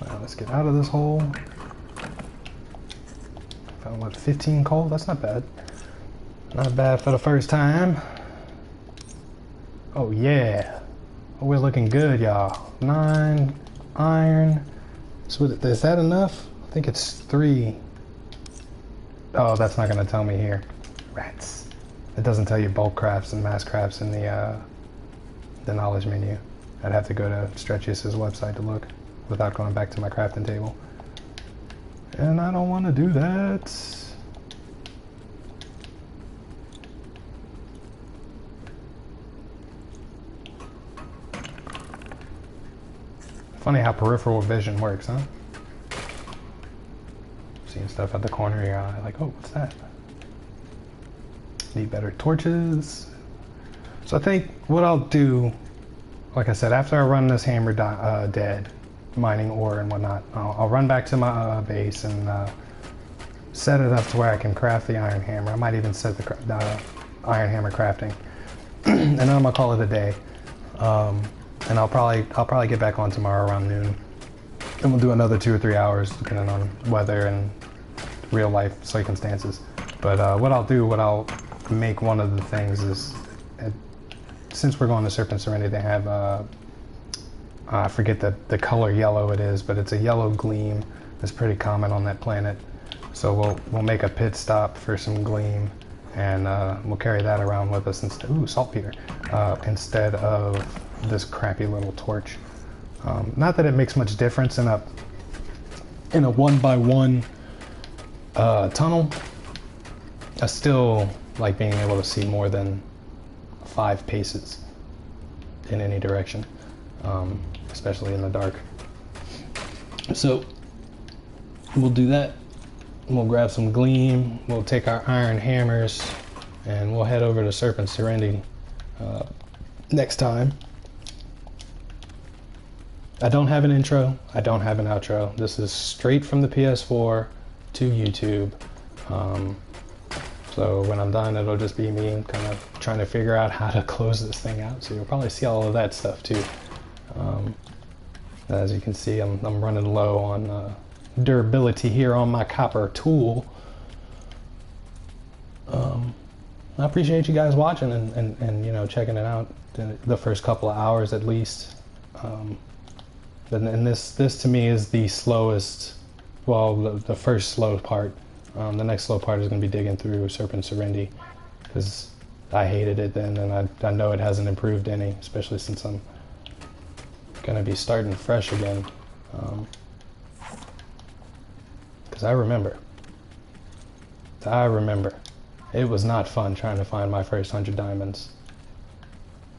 Now let's get out of this hole. Found what, 15 coal? That's not bad. Not bad for the first time. Oh yeah. Oh, we're looking good, y'all. 9 iron. So is that enough? I think it's 3. Oh, that's not gonna tell me here. Rats. It doesn't tell you bulk crafts and mass crafts in the knowledge menu. I'd have to go to Stretchius's website to look without going back to my crafting table. And I don't want to do that. Funny how peripheral vision works, huh? Seeing stuff at the corner of your eye, like, oh, what's that? Need better torches. So I think what I'll do, like I said, after I run this hammer dead, mining ore and whatnot, I'll run back to my base and set it up to where I can craft the iron hammer. I might even set the iron hammer crafting, and then I'm gonna call it a day. And I'll probably get back on tomorrow around noon, and we'll do another 2 or 3 hours depending on weather and real life circumstances. But what I'll make one of the things is, since we're going to Serpent Serenity, they have I forget the color yellow it is, but it's a yellow gleam that's pretty common on that planet. So we'll make a pit stop for some gleam, and we'll carry that around with us instead. Ooh, saltpeter, instead of this crappy little torch. Not that it makes much difference in a 1x1 tunnel. I still like being able to see more than 5 paces in any direction, especially in the dark. So we'll do that. We'll grab some gleam, we'll take our iron hammers, and we'll head over to Serpent Serenity next time. I don't have an intro. I don't have an outro. This is straight from the PS4 to YouTube. So when I'm done, it'll just be me kind of trying to figure out how to close this thing out. So you'll probably see all of that stuff too. As you can see, I'm running low on durability here on my copper tool. I appreciate you guys watching and you know, checking it out the first couple of hours at least. And this to me is the slowest, well, the first slow part. The next slow part is going to be digging through Serpent Serendi, because I hated it then, and I know it hasn't improved any, especially since I'm going to be starting fresh again. Because I remember. It was not fun trying to find my first 100 diamonds.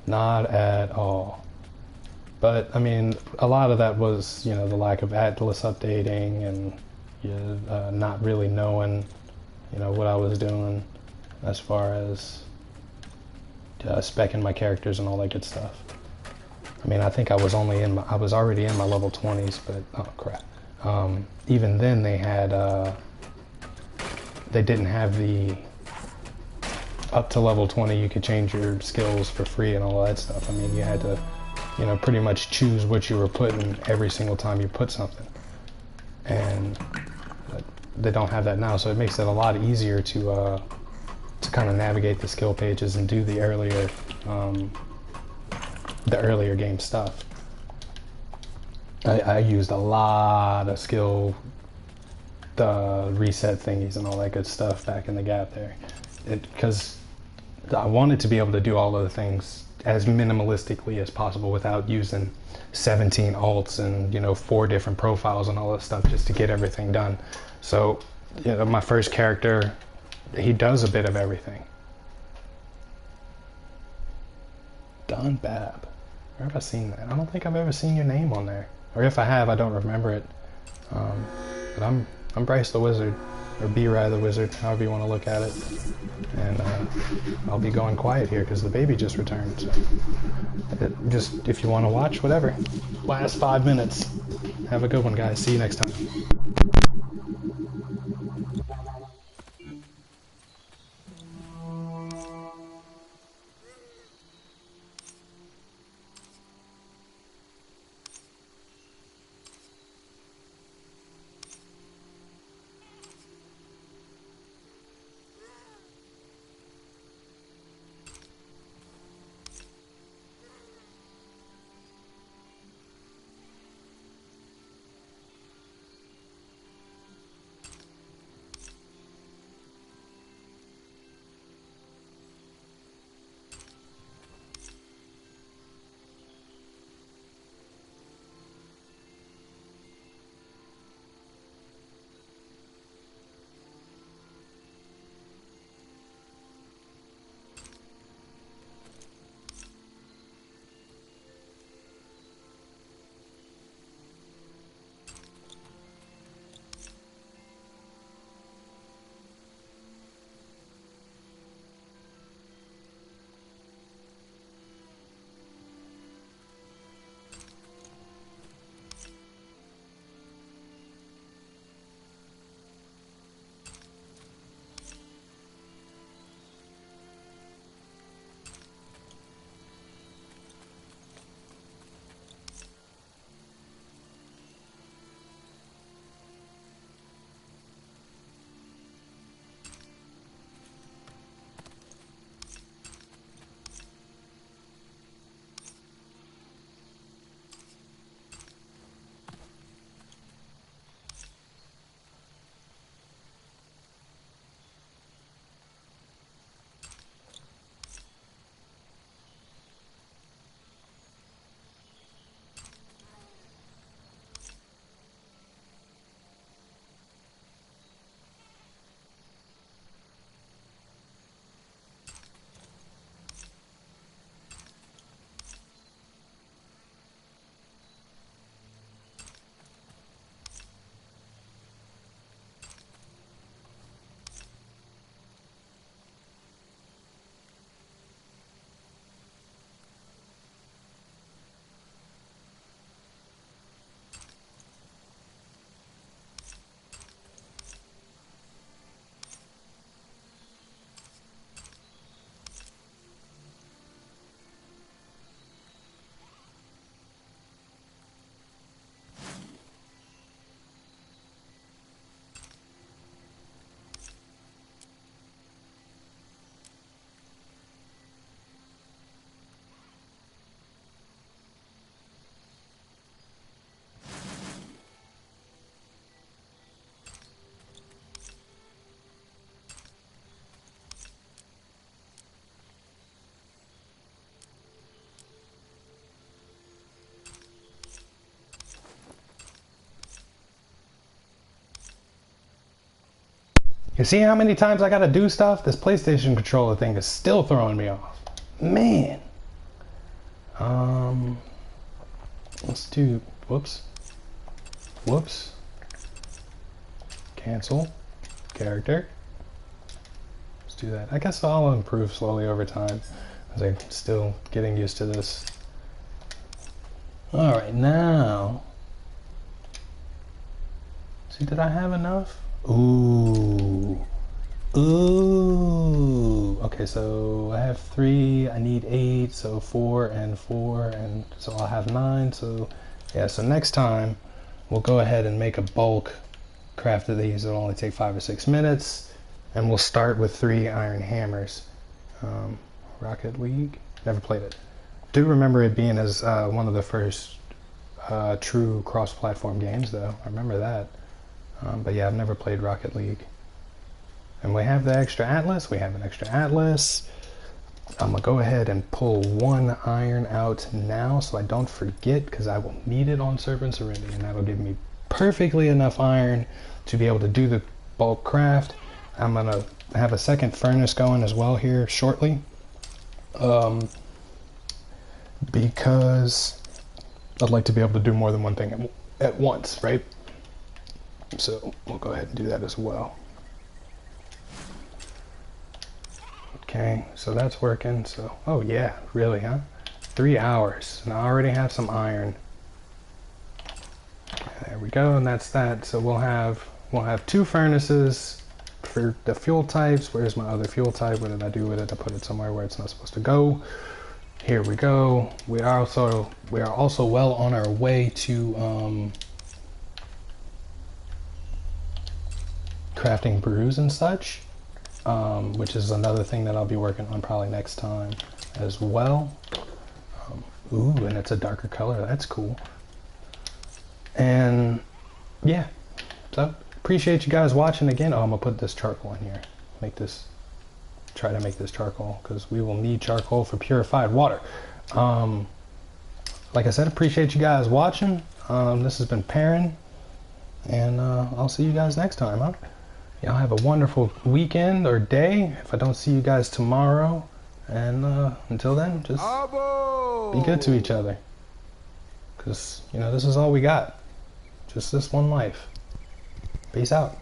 Not at all. But, I mean, a lot of that was, you know, the lack of Atlas updating and not really knowing, you know, what I was doing as far as speccing my characters and all that good stuff. I mean, I think I was already in my level 20s, but, oh crap. Even then they had, they didn't have the up to level 20 you could change your skills for free and all that stuff. I mean, you had to, you know, pretty much choose what you were putting every single time you put something. And they don't have that now, so it makes it a lot easier to kind of navigate the skill pages and do the earlier game stuff. I used a lot of skill reset thingies and all that good stuff back in the gap there, because I wanted to be able to do all of the things as minimalistically as possible without using 17 alts and, you know, 4 different profiles and all that stuff just to get everything done. So, you know, my first character, he does a bit of everything. Don Bab. Where have I seen that? I don't think I've ever seen your name on there. Or if I have, I don't remember it. But I'm Bryce the Wizard, or B-Ry the Wizard, however you want to look at it. And I'll be going quiet here because the baby just returned. So just, if you want to watch, whatever. Last 5 minutes. Have a good one, guys. See you next time. You see how many times I gotta do stuff? This PlayStation controller thing is still throwing me off. Man. Let's do, whoops. Cancel. Character. Let's do that. I guess I'll improve slowly over time as I'm still getting used to this. Alright, now. See, did I have enough? Ooh. Okay, so I have 3, I need 8, so 4 and 4, and so I'll have 9. So yeah, so next time we'll go ahead and make a bulk craft of these. It'll only take 5 or 6 minutes, and we'll start with 3 iron hammers. Rocket League, never played it. Do remember it being as one of the first true cross-platform games, though. I remember that. But yeah, I've never played Rocket League. And we have the extra atlas. We have an extra atlas. I'm gonna go ahead and pull 1 iron out now so I don't forget, because I will need it on Serpent Serenity, and that'll give me perfectly enough iron to be able to do the bulk craft. I'm gonna have a second furnace going as well here shortly, because I'd like to be able to do more than one thing at once, right? So we'll go ahead and do that as well. Okay, so that's working. So, oh yeah, really, huh? 3 hours, and I already have some iron. There we go, and that's that. So we'll have 2 furnaces for the fuel types. Where's my other fuel type? What did I do with it? I put it somewhere where it's not supposed to go. Here we go. We are also well on our way to crafting brews and such. Which is another thing that I'll be working on probably next time as well. Ooh, and it's a darker color. That's cool. And yeah, so appreciate you guys watching again. Oh, I'm gonna put this charcoal in here. Try to make this charcoal, because we will need charcoal for purified water. Like I said, appreciate you guys watching. This has been Perrin, and I'll see you guys next time, huh? Y'all have a wonderful weekend or day if I don't see you guys tomorrow. And until then, just be good to each other. Because, you know, this is all we got. Just this one life. Peace out.